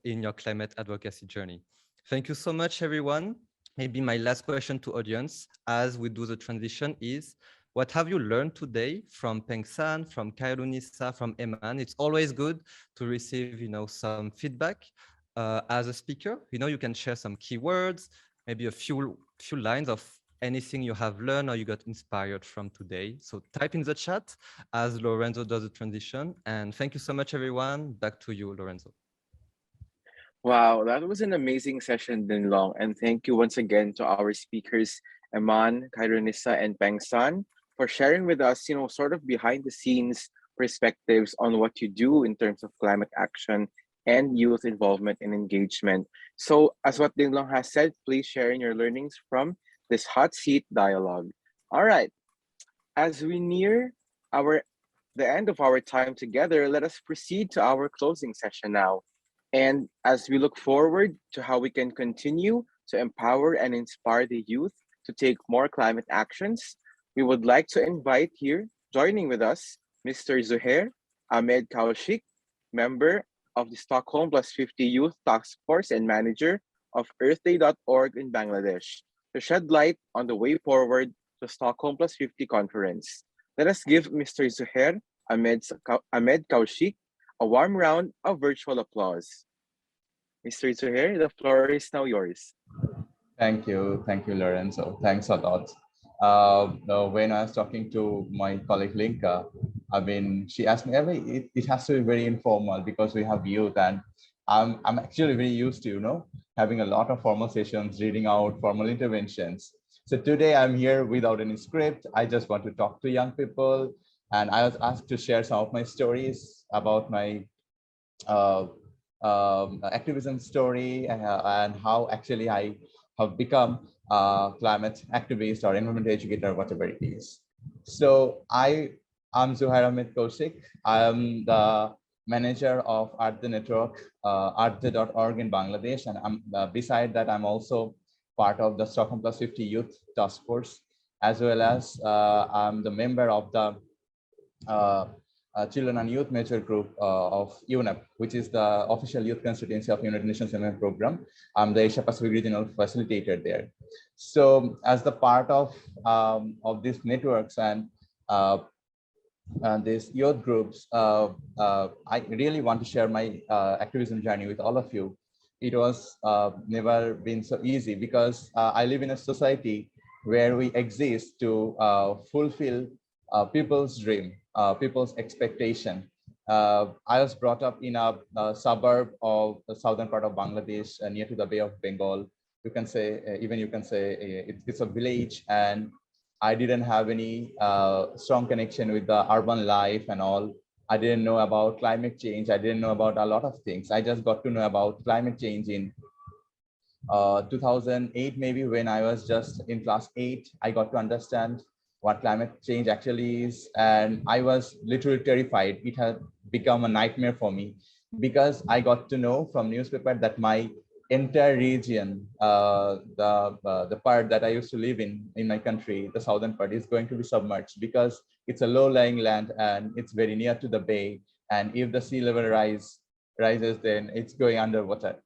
in your climate advocacy journey. Thank you so much, everyone. Maybe my last question to audience as we do the transition is, what have you learned today from Pengsan, from Kairunisa, from Eman? It's always good to receive, some feedback as a speaker. You can share some keywords, maybe a few lines of anything you have learned or you got inspired from today. So type in the chat as Lorenzo does the transition. And thank you so much, everyone. Back to you, Lorenzo. Wow, that was an amazing session, Din Long. And thank you once again to our speakers, Eman, Kairunisa, and Pengsan, for sharing with us, sort of behind the scenes perspectives on what you do in terms of climate action and youth involvement and engagement. So as what Din Long has said, please share in your learnings from this hot seat dialogue. All right, as we near the end of our time together, let us proceed to our closing session now. And as we look forward to how we can continue to empower and inspire the youth to take more climate actions, we would like to invite here, joining with us, Mr. Zuhair Ahmed Kaushik, member of the Stockholm+50 Youth Task Force and manager of earthday.org in Bangladesh, to shed light on the way forward to Stockholm+50 conference. Let us give Mr. Zuhair Ahmed Kaushik A warm round of virtual applause. Mr. Zuhair, the floor is now yours. Thank you, Lorenzo. Thanks a lot. When I was talking to my colleague Linka, I mean, she asked me, it has to be very informal because we have youth, and I'm actually very used to, having a lot of formal sessions, reading out formal interventions. So today I'm here without any script. I just want to talk to young people, and I was asked to share some of my stories about my activism story and how actually I have become a climate activist or environmental educator, whatever it is. So I'm Zuhair Ahmed Kaushik. I'm the manager of Art the Network, art.org in Bangladesh. And beside that, I'm also part of the Stockholm+50 Youth Task Force, as well as I'm the member of the Children and Youth Major Group of UNEP, which is the official youth constituency of United Nations Environment Program. I'm the Asia Pacific Regional Facilitator there. So as the part of these networks and these youth groups, I really want to share my activism journey with all of you. It was never been so easy because I live in a society where we exist to fulfill people's dream, people's expectation. I was brought up in a suburb of the southern part of Bangladesh, near to the Bay of Bengal. You can say, it's a village, and I didn't have any strong connection with the urban life and all. I didn't know about climate change. I didn't know about a lot of things. I just got to know about climate change in 2008, maybe, when I was just in class 8. I got to understand what climate change actually is, and I was literally terrified. It had become a nightmare for me because I got to know from newspaper that my entire region, the part that I used to live in my country, the southern part, is going to be submerged because it's a low-lying land and it's very near to the bay. And if the sea level rises, then it's going underwater.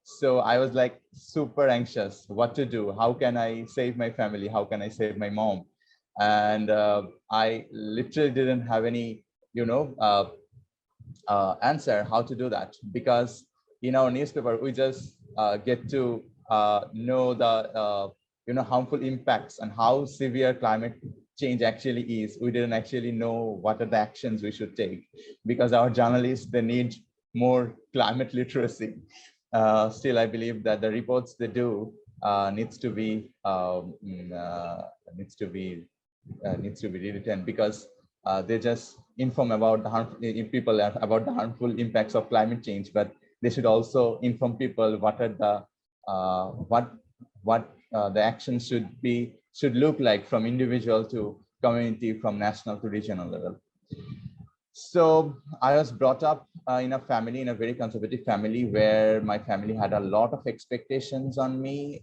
So I was like super anxious what to do. How can I save my family? How can I save my mom? And I literally didn't have any, answer how to do that, because in our newspaper we just get to know the harmful impacts and how severe climate change actually is. We didn't actually know what are the actions we should take, because our journalists, they need more climate literacy. Still, I believe that the reports they do needs to be rewritten, because they just inform about the harmful people about the harmful impacts of climate change, but they should also inform people what are the the actions should look like from individual to community, from national to regional level. So I was brought up in a family, in a very conservative family, where my family had a lot of expectations on me.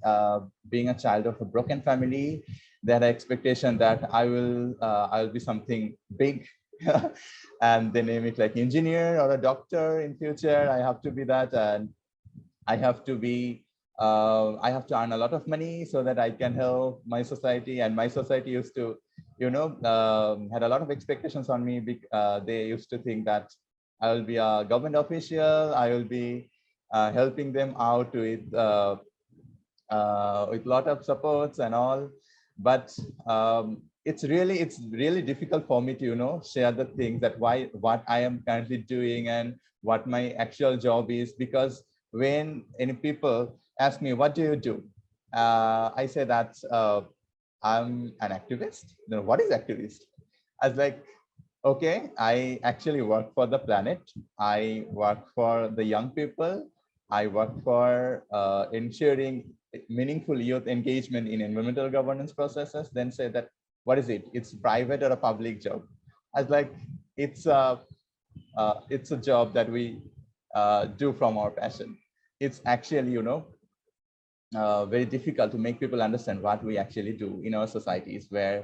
Being a child of a broken family, they had an expectation that I'll be something big, and they name it like engineer or a doctor in future. I have to be that, and I have to be. I have to earn a lot of money so that I can help my society. And my society used to, had a lot of expectations on me. They used to think that I will be a government official. I will be helping them out with a lot of supports and all. But it's really difficult for me to share the things that what I am currently doing and what my actual job is, because when any people ask me, what do you do? I say that I'm an activist. No, what is activist? I was like, okay, I actually work for the planet. I work for the young people. I work for ensuring meaningful youth engagement in environmental governance processes. Then say that, what is it? It's private or a public job? I was like, it's a job that we do from our passion. It's actually, very difficult to make people understand what we actually do in our societies, where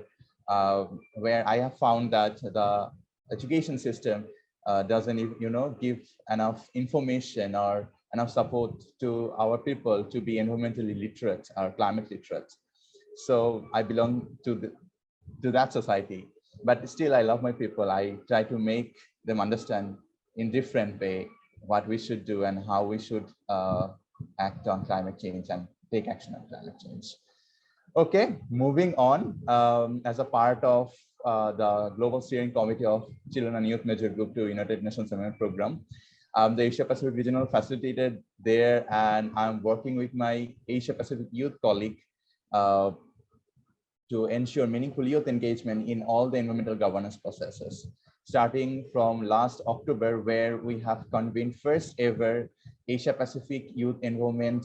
I have found that the education system doesn't give enough information or enough support to our people to be environmentally literate or climate literate. So I belong to that society, but still I love my people. I try to make them understand in different way what we should do and how we should act on climate change and take action on climate change. Okay, moving on, as a part of the Global Steering Committee of Children and Youth Major Group to United Nations Summit Program, the Asia Pacific Regional facilitated there, and I'm working with my Asia Pacific youth colleague to ensure meaningful youth engagement in all the environmental governance processes. Starting from last October, where we have convened first ever Asia Pacific Youth Environment,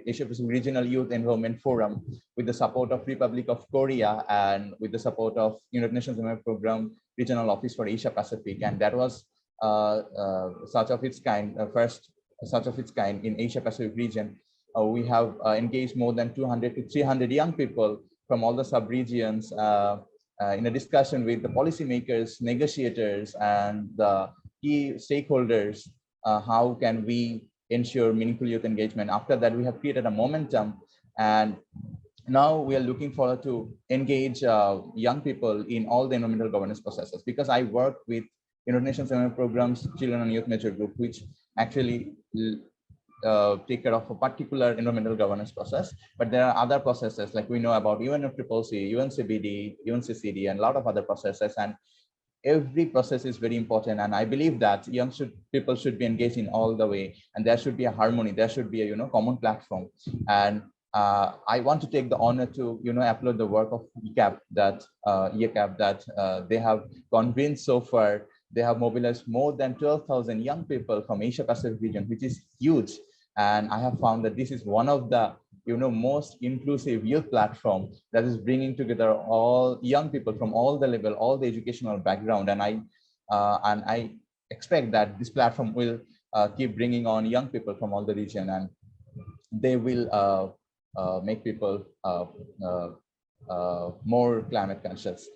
Asia Pacific Regional Youth Environment Forum with the support of Republic of Korea and with the support of United Nations Environment Program Regional Office for Asia Pacific. And that was such of its kind, first such of its kind in Asia Pacific region. We have engaged more than 200 to 300 young people from all the sub-regions in a discussion with the policymakers, negotiators, and the key stakeholders. How can we ensure meaningful youth engagement? After that, we have created a momentum, and now we are looking forward to engage young people in all the environmental governance processes, because I work with United Nations Environment Programs, Children and Youth Major Group, which actually take care of a particular environmental governance process, but there are other processes like we know about UNFCCC, UNCBD, UNCCD, and a lot of other processes, and every process is very important. And I believe that people should be engaged in all the way, and there should be a harmony, there should be a common platform. And I want to take the honor to applaud the work of YCAP that they have convened so far. They have mobilized more than 12,000 young people from Asia Pacific region, which is huge. And I have found that this is one of the most inclusive youth platform that is bringing together all young people from all the level, all the educational background. And I expect that this platform will keep bringing on young people from all the region, and they will make people more climate conscious.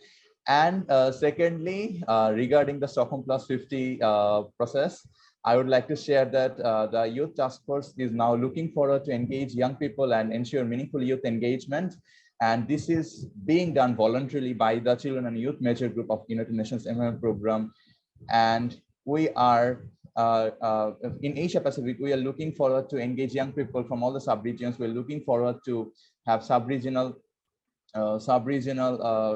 And secondly, regarding the Stockholm+50 process, I would like to share that the Youth Task Force is now looking forward to engage young people and ensure meaningful youth engagement. And this is being done voluntarily by the Children and Youth Major Group of United Nations Environment Program. And we are, in Asia Pacific, we are looking forward to engage young people from all the sub-regions. We're looking forward to have sub-regional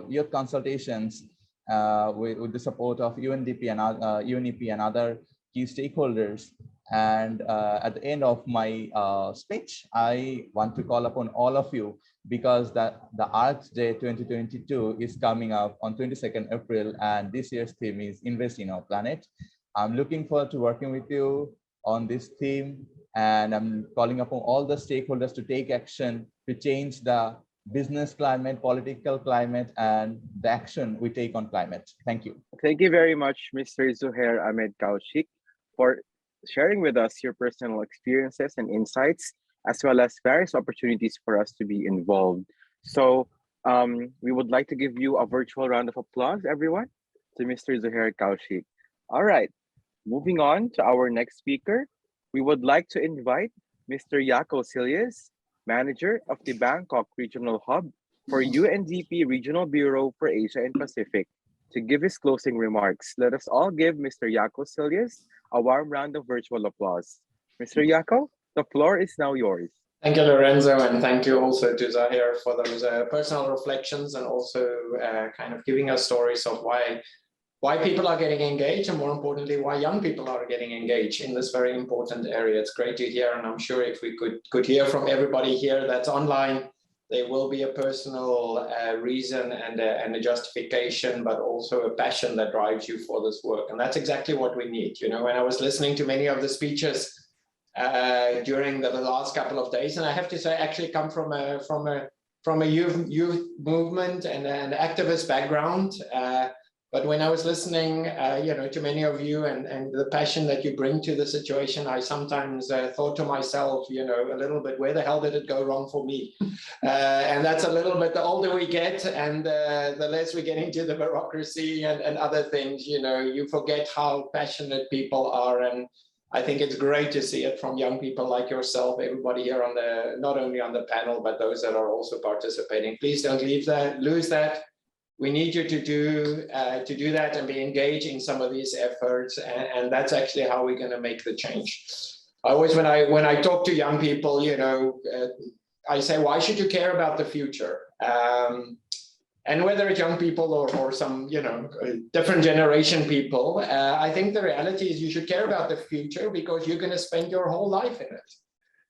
youth consultations with the support of UNDP and UNEP and other key stakeholders. And at the end of my speech, I want to call upon all of you, because the Earth Day 2022 is coming up on 22nd April, and this year's theme is Invest in Our Planet. I'm looking forward to working with you on this theme, and I'm calling upon all the stakeholders to take action to change the business climate, political climate, and the action we take on climate. Thank you. Thank you very much, Mr. Zuhair Ahmed Kaushik, for sharing with us your personal experiences and insights, as well as various opportunities for us to be involved. So we would like to give you a virtual round of applause, everyone, to Mr. Zuhair Kaushik. All right, moving on to our next speaker, we would like to invite Mr. Yako Silias, Manager of the Bangkok Regional Hub for UNDP Regional Bureau for Asia and Pacific, to give his closing remarks. Let us all give Mr. Yako Silias a warm round of virtual applause. Mr. Yako, the floor is now yours. Thank you, Lorenzo, and thank you also to Zuhair for those personal reflections, and also kind of giving us stories of why people are getting engaged, and more importantly, why young people are getting engaged in this very important area. It's great to hear, and I'm sure if we could hear from everybody here that's online, there will be a personal reason and a justification, but also a passion that drives you for this work. And that's exactly what we need. When I was listening to many of the speeches during the last couple of days, and I have to say, I actually come from a youth movement and an activist background. But when I was listening, to many of you and the passion that you bring to the situation, I sometimes thought to myself, a little bit, where the hell did it go wrong for me? And that's a little bit, the older we get and the less we get into the bureaucracy and other things, you forget how passionate people are. And I think it's great to see it from young people like yourself, everybody here not only on the panel, but those that are also participating. Please don't lose that. We need you to do that and be engaged in some of these efforts, and that's actually how we're going to make the change. I always, when I talk to young people, you know, I say, why should you care about the future? And whether it's young people or some, you know, different generation people, I think the reality is you should care about the future because you're going to spend your whole life in it,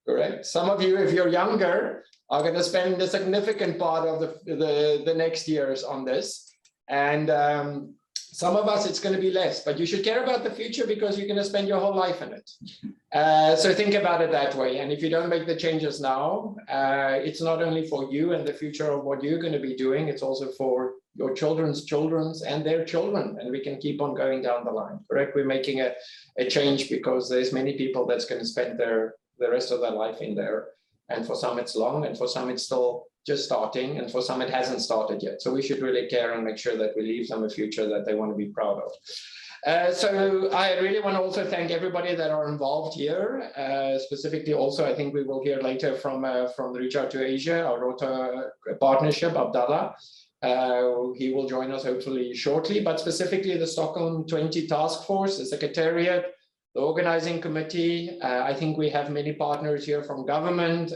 correct? Some of you, if you're younger, are going to spend a significant part of the next years on this. And some of us, it's going to be less, but you should care about the future because you're going to spend your whole life in it. So think about it that way. And if you don't make the changes now, it's not only for you and the future of what you're going to be doing, it's also for your children's and their children. And we can keep on going down the line, correct? We're making a change because there's many people that's going to spend the rest of their life in there. And for some it's long, and for some it's still just starting, and for some it hasn't started yet. So we should really care and make sure that we leave them a future that they want to be proud of. So I really want to also thank everybody that are involved here. Specifically also, I think we will hear later from the Reach Out to Asia, our Rota partnership, Abdallah. He will join us hopefully shortly, but specifically the Stockholm 20 task force, the secretariat, the organizing committee. I think we have many partners here from government,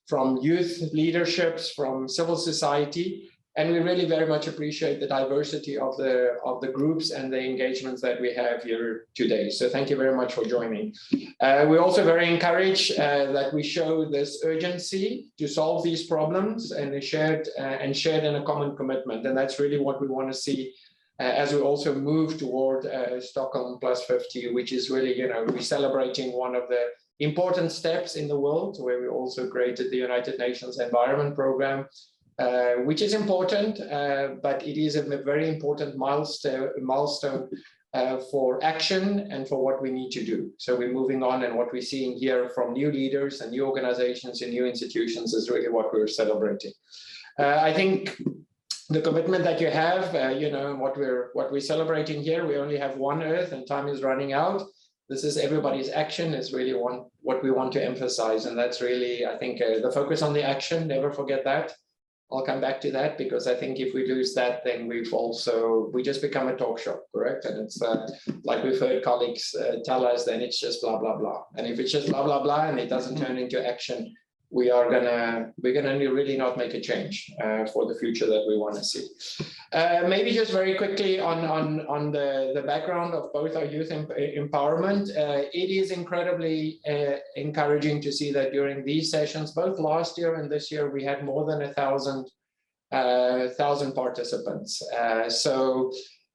from youth leaderships, from civil society, and we really very much appreciate the diversity of the groups and the engagements that we have here today. So thank you very much for joining. We're also very encouraged that we show this urgency to solve these problems and shared in a common commitment, and that's really what we want to see. As we also move toward Stockholm+50, which is really, you know, we're celebrating one of the important steps in the world, where we also created the United Nations Environment Programme, which is important, but it is a very important milestone for action and for what we need to do. So we're moving on, and what we're seeing here from new leaders and new organizations and new institutions is really what we're celebrating. I think the commitment that you have, you know, what we're celebrating here, we only have one Earth and time is running out. This is everybody's action is really what we want to emphasize. And that's really, I think, the focus on the action, never forget that. I'll come back to that, because I think if we lose that, then we just become a talk shop, correct? And it's like we've heard colleagues tell us, then it's just blah, blah, blah. And if it's just blah, blah, blah, and it doesn't turn into action, we're gonna really not make a change for the future that we want to see. Maybe just very quickly on the background of both our youth empowerment. It is incredibly encouraging to see that during these sessions, both last year and this year, we had more than 1,000 participants. So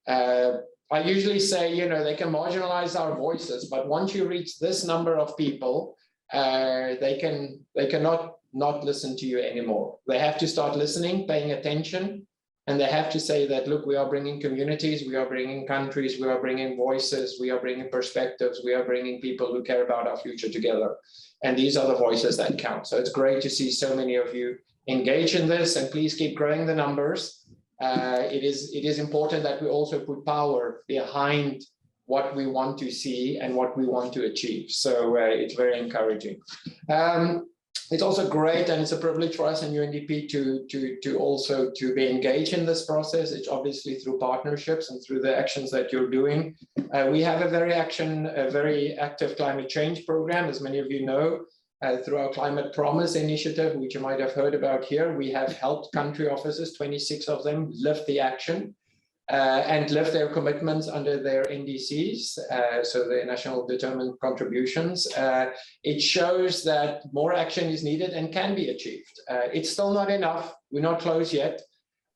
I usually say, you know, they can marginalize our voices, but once you reach this number of people, they cannot not listen to you anymore. They have to start listening, paying attention, and they have to say that, look, we are bringing communities, we are bringing countries, we are bringing voices, we are bringing perspectives, we are bringing people who care about our future together. And these are the voices that count. So it's great to see so many of you engage in this, and please keep growing the numbers. It is important that we also put power behind what we want to see and what we want to achieve. So it's very encouraging. It's also great, and it's a privilege for us in UNDP to be engaged in this process. It's obviously through partnerships and through the actions that you're doing. We have a very active climate change program, as many of you know, through our Climate Promise initiative, which you might have heard about here. We have helped country offices, 26 of them, lift the action. And lift their commitments under their NDCs, so the National Determined Contributions. It shows that more action is needed and can be achieved. It's still not enough, we're not close yet,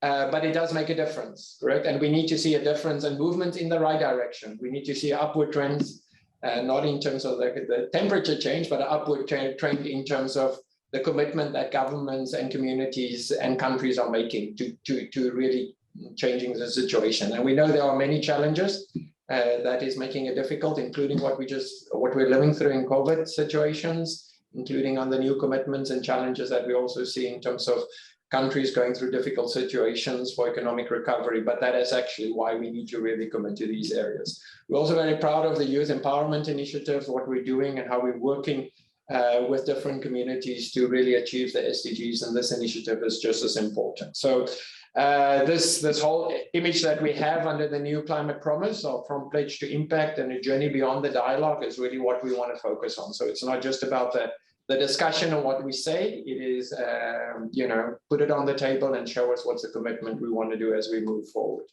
but it does make a difference, correct? And we need to see a difference and movement in the right direction. We need to see upward trends, not in terms of the temperature change, but an upward trend in terms of the commitment that governments and communities and countries are making to really changing the situation. And we know there are many challenges that is making it difficult, including what we're living through in COVID situations, including on the new commitments and challenges that we also see in terms of countries going through difficult situations for economic recovery. But that is actually why we need to really commit to these areas. We're also very proud of the Youth Empowerment Initiative, what we're doing and how we're working with different communities to really achieve the SDGs, and this initiative is just as important. So this whole image that we have under the new climate promise of from pledge to impact and a journey beyond the dialogue is really what we want to focus on. So it's not just about the discussion on what we say, it is, you know, put it on the table and show us what's the commitment we want to do as we move forward.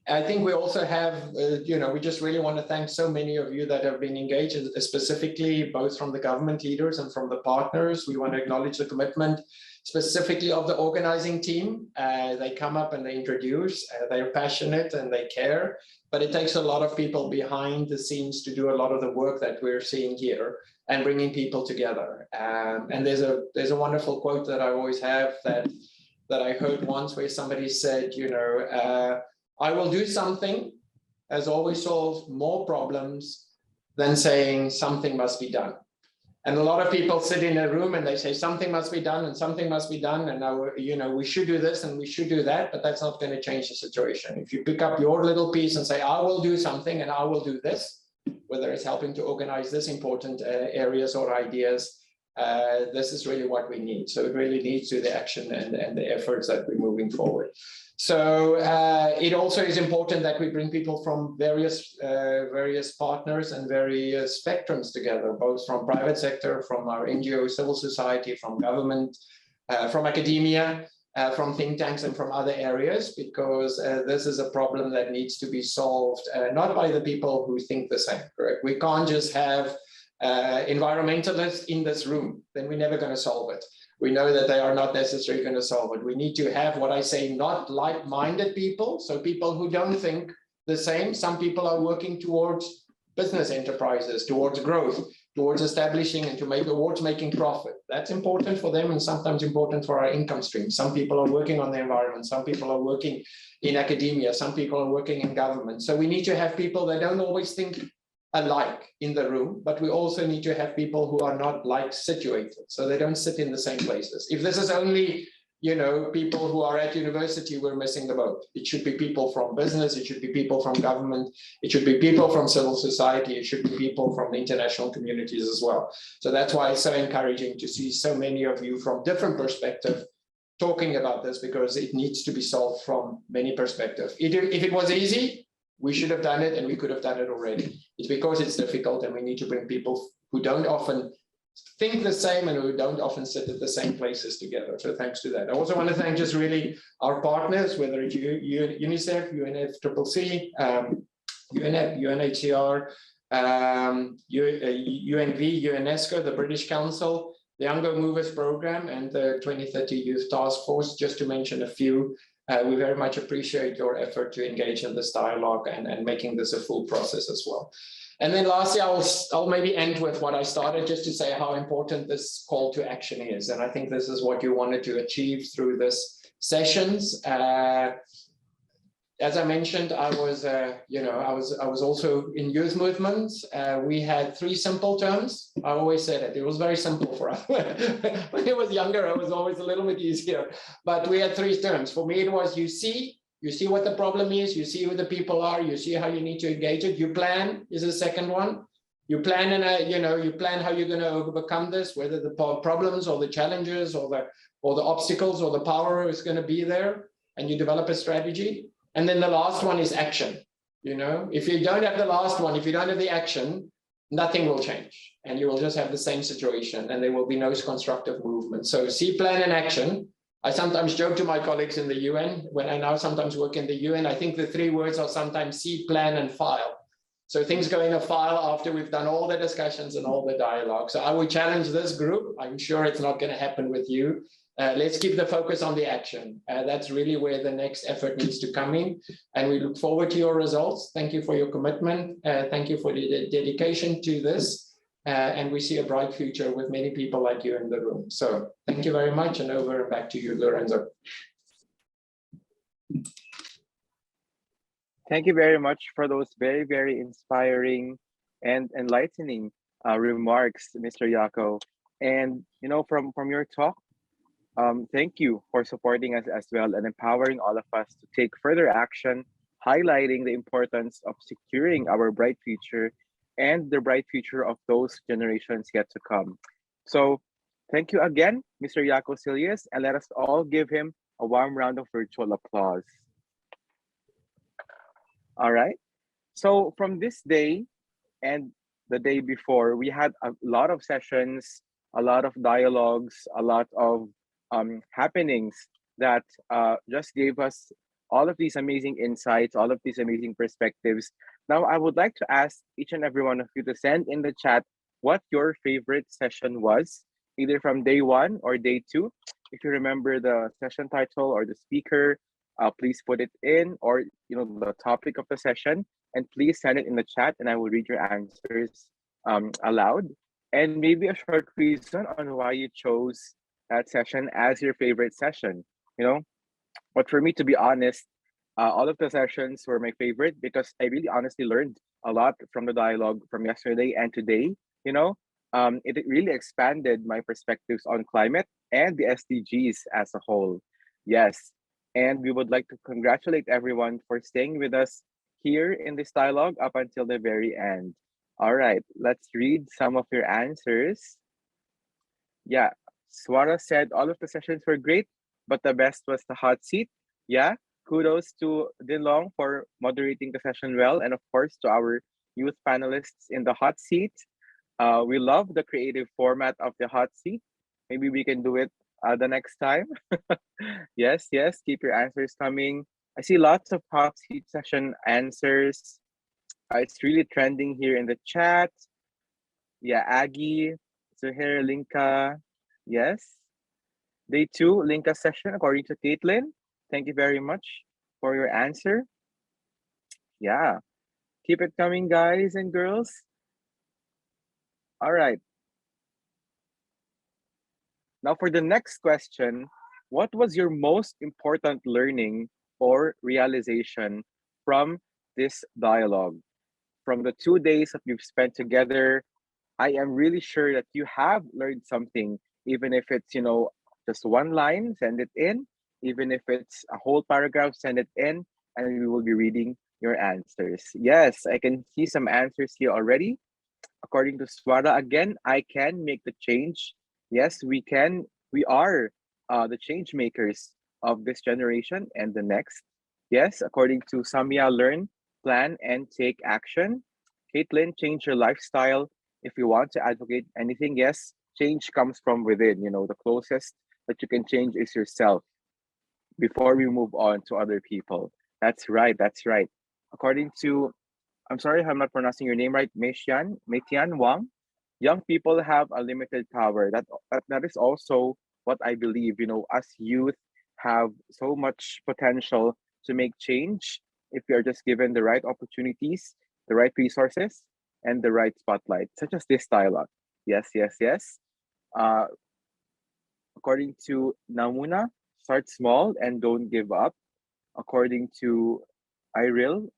I think we also have, you know, we just really want to thank so many of you that have been engaged, specifically both from the government leaders and from the partners. We want to acknowledge the commitment specifically of the organizing team. They come up and they introduce, they're passionate and they care, but it takes a lot of people behind the scenes to do a lot of the work that we're seeing here and bringing people together. And there's a wonderful quote that I always have that I heard once where somebody said, you know, I will do something has always solved more problems than saying something must be done. And a lot of people sit in a room and they say something must be done and something must be done. And now, you know, we should do this and we should do that, but that's not going to change the situation. If you pick up your little piece and say, I will do something and I will do this, whether it's helping to organize this important areas or ideas, this is really what we need. So it really leads to the action and the efforts that we're moving forward. So it also is important that we bring people from various partners and various spectrums together, both from private sector, from our NGO, civil society, from government, from academia, from think tanks and from other areas, because this is a problem that needs to be solved, not by the people who think the same, correct? We can't just have environmentalists in this room, then we're never going to solve it. We know that they are not necessarily going to solve it. We need to have what I say, not like-minded people. So people who don't think the same. Some people are working towards business enterprises, towards growth, towards establishing and towards making profit. That's important for them and sometimes important for our income stream. Some people are working on the environment. Some people are working in academia. Some people are working in government. So we need to have people that don't always think alike in the room, but we also need to have people who are not like situated, so they don't sit in the same places. If this is only, you know, people who are at university, we're missing the boat. It should be people from business, it should be people from government, it should be people from civil society, it should be people from the international communities as well. So that's why it's so encouraging to see so many of you from different perspectives talking about this, because it needs to be solved from many perspectives. If it was easy, we should have done it and we could have done it already. It's because it's difficult and we need to bring people who don't often think the same and who don't often sit at the same places together. So thanks to that. I also want to thank just really our partners, whether it's UNICEF, UNFCCC, UNEP, UNHCR, UNV, UNESCO, the British Council, the YOUNGO Movers Program, and the 2030 Youth Task Force, just to mention a few. We very much appreciate your effort to engage in this dialogue and making this a full process as well. And then lastly, I'll maybe end with what I started, just to say how important this call to action is. And I think this is what you wanted to achieve through this sessions. As I mentioned, I was also in youth movements. We had 3 simple terms. I always said it. It was very simple for us. When I was younger, it was always a little bit easier. But we had 3 terms. For me, it was you see what the problem is, you see who the people are, you see how you need to engage it. You plan is the second one. You plan you plan how you're going to overcome this, whether the problems or the challenges or the obstacles or the power is going to be there, and you develop a strategy. And then the last one is action. You know, if you don't have the last one, if you don't have the action, nothing will change. And you will just have the same situation and there will be no constructive movement. So see, plan and action. I sometimes joke to my colleagues in the UN, when I now sometimes work in the UN, I think the 3 words are sometimes see, plan, and file. So things go in a file after we've done all the discussions and all the dialogue. So I would challenge this group. I'm sure it's not going to happen with you. Let's keep the focus on the action. That's really where the next effort needs to come in. And we look forward to your results. Thank you for your commitment. Thank you for the dedication to this. And we see a bright future with many people like you in the room. So thank you very much, and over and back to you, Lorenzo. Thank you very much for those very, very inspiring and enlightening remarks, Mr. Yako. And, you know, from your talk, thank you for supporting us as well and empowering all of us to take further action, highlighting the importance of securing our bright future and the bright future of those generations yet to come. So thank you again, Mr. Jaco Silius, and let us all give him a warm round of virtual applause. All right. So from this day and the day before, we had a lot of sessions, a lot of dialogues, a lot of happenings that just gave us all of these amazing insights, all of these amazing perspectives. Now, I would like to ask each and every one of you to send in the chat what your favorite session was, either from day one or day two. If you remember the session title or the speaker, please put it in, or the topic of the session, and please send it in the chat, and I will read your answers aloud, and maybe a short reason on why you chose that session as your favorite session. But for me, to be honest, all of the sessions were my favorite because I really honestly learned a lot from the dialogue from yesterday and today. It really expanded my perspectives on climate and the SDGs as a whole. Yes. And we would like to congratulate everyone for staying with us here in this dialogue up until the very end. All right, let's read some of your answers. Yeah, Swara said all of the sessions were great, but the best was the hot seat. Yeah, kudos to Dinlong for moderating the session well, and of course to our youth panelists in the hot seat. We love the creative format of the hot seat. Maybe we can do it the next time. Yes, keep your answers coming. I see lots of hot seat session answers. It's really trending here in the chat. Yeah, Aggie, Zuhair, Linka. Yes. Day two, Linka session, according to Caitlin. Thank you very much for your answer. Yeah. Keep it coming, guys and girls. All right. Now for the next question, what was your most important learning or realization from this dialogue? From the 2 days that we've spent together, I am really sure that you have learned something, even if it's, just one line, send it in. Even if it's a whole paragraph, send it in, and we will be reading your answers. Yes, I can see some answers here already. According to Swara, again, I can make the change. Yes, we can. We are the change makers of this generation and the next. Yes, according to Samia, learn, plan, and take action. Caitlin, change your lifestyle. If you want to advocate anything, yes, change comes from within. The closest that you can change is yourself before we move on to other people. That's right. According to, I'm sorry if I'm not pronouncing your name right, Meitian Wang, young people have a limited power. That is also what I believe. Us youth have so much potential to make change if we are just given the right opportunities, the right resources, and the right spotlight, such as this dialogue. Yes. According to Namuna, start small and don't give up. According to Iril,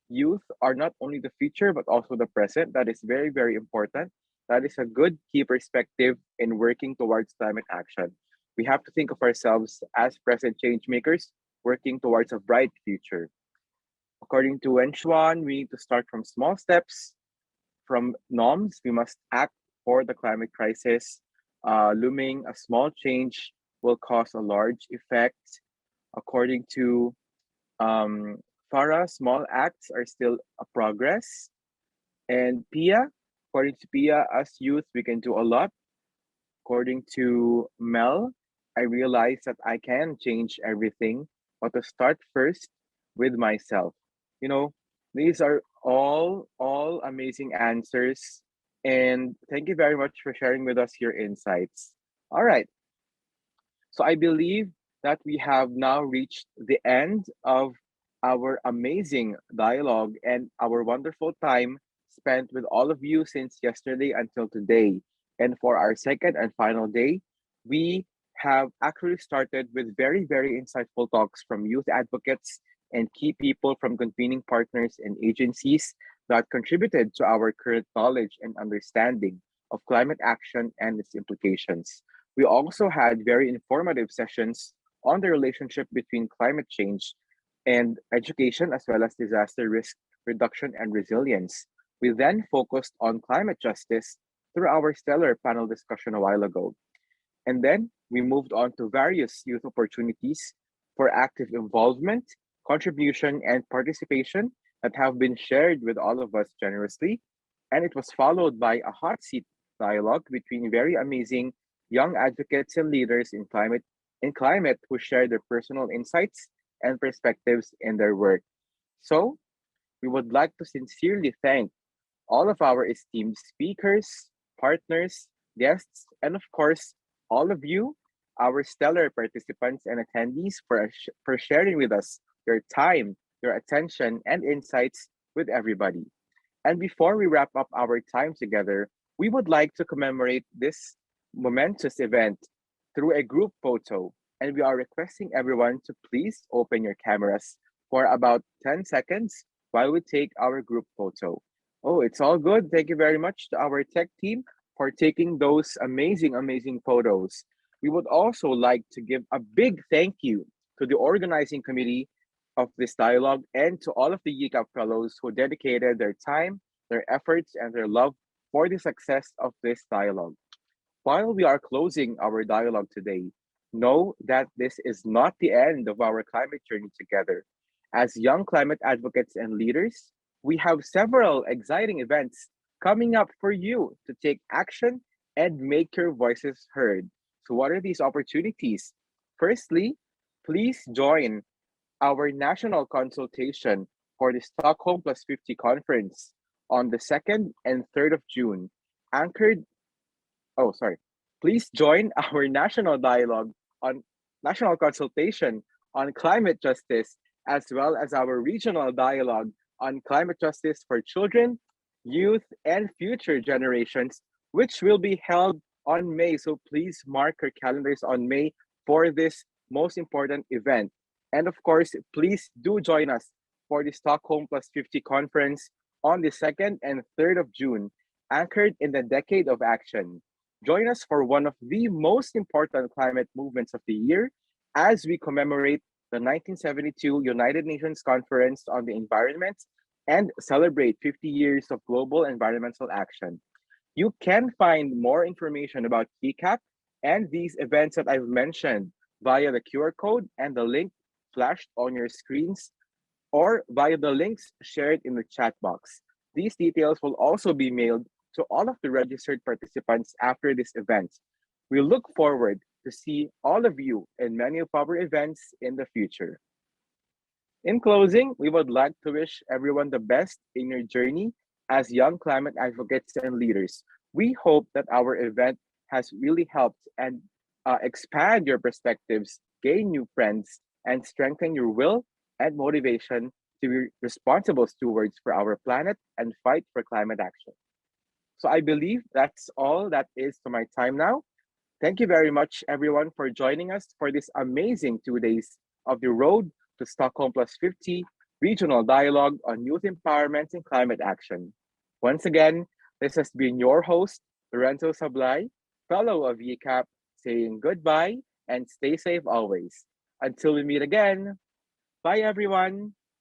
youth are not only the future but also the present. That is very, very important. That is a good key perspective in working towards climate action. We have to think of ourselves as present change makers working towards a bright future. According to Wenchuan, we need to start from small steps. From norms, we must act for the climate crisis. Looming, a small change will cause a large effect. According to Farah, small acts are still a progress. And Pia, according to Pia, as youth, we can do a lot. According to Mel, I realized that I can change everything, but to start first with myself. These are all amazing answers. And thank you very much for sharing with us your insights. All right. So I believe that we have now reached the end of our amazing dialogue and our wonderful time spent with all of you since yesterday until today. And for our second and final day, we have actually started with very, very insightful talks from youth advocates and key people from convening partners and agencies that contributed to our current knowledge and understanding of climate action and its implications. We also had very informative sessions on the relationship between climate change and education, as well as disaster risk reduction and resilience. We then focused on climate justice through our stellar panel discussion a while ago. And then we moved on to various youth opportunities for active involvement, contribution, and participation that have been shared with all of us generously. And it was followed by a hot seat dialogue between very amazing young advocates and leaders in climate who share their personal insights and perspectives in their work. So we would like to sincerely thank all of our esteemed speakers, partners, guests, and of course, all of you, our stellar participants and attendees, for sharing with us your time, your attention, and insights with everybody. And before we wrap up our time together, we would like to commemorate this momentous event through a group photo. And we are requesting everyone to please open your cameras for about 10 seconds while we take our group photo. Oh, it's all good. Thank you very much to our tech team for taking those amazing, amazing photos. We would also like to give a big thank you to the organizing committee of this dialogue and to all of the YCAP fellows who dedicated their time, their efforts, and their love for the success of this dialogue. While we are closing our dialogue today, know that this is not the end of our climate journey together. As young climate advocates and leaders, we have several exciting events coming up for you to take action and make your voices heard. So, what are these opportunities? Firstly, please join our national consultation for the Stockholm+50 conference on the 2nd and 3rd of June, anchored. Oh, sorry. Please join our national consultation on climate justice, as well as our regional dialogue on climate justice for children, youth, and future generations, which will be held on May. So please mark your calendars on May for this most important event. And of course, please do join us for the Stockholm+50 conference on the 2nd and 3rd of June, anchored in the Decade of Action. Join us for one of the most important climate movements of the year as we commemorate the 1972 United Nations Conference on the Environment and celebrate 50 years of global environmental action. You can find more information about YCAP and these events that I've mentioned via the QR code and the link flashed on your screens or via the links shared in the chat box. These details will also be mailed to all of the registered participants after this event. We look forward to see all of you in many of our events in the future. In closing, we would like to wish everyone the best in your journey as young climate advocates and leaders. We hope that our event has really helped and expand your perspectives, gain new friends, and strengthen your will and motivation to be responsible stewards for our planet and fight for climate action. So I believe that's all that is to my time now. Thank you very much, everyone, for joining us for this amazing 2 days of the road to Stockholm+50 Regional Dialogue on Youth Empowerment and Climate Action. Once again, this has been your host, Lorenzo Sablay, fellow of YCAP, saying goodbye and stay safe always. Until we meet again, bye everyone.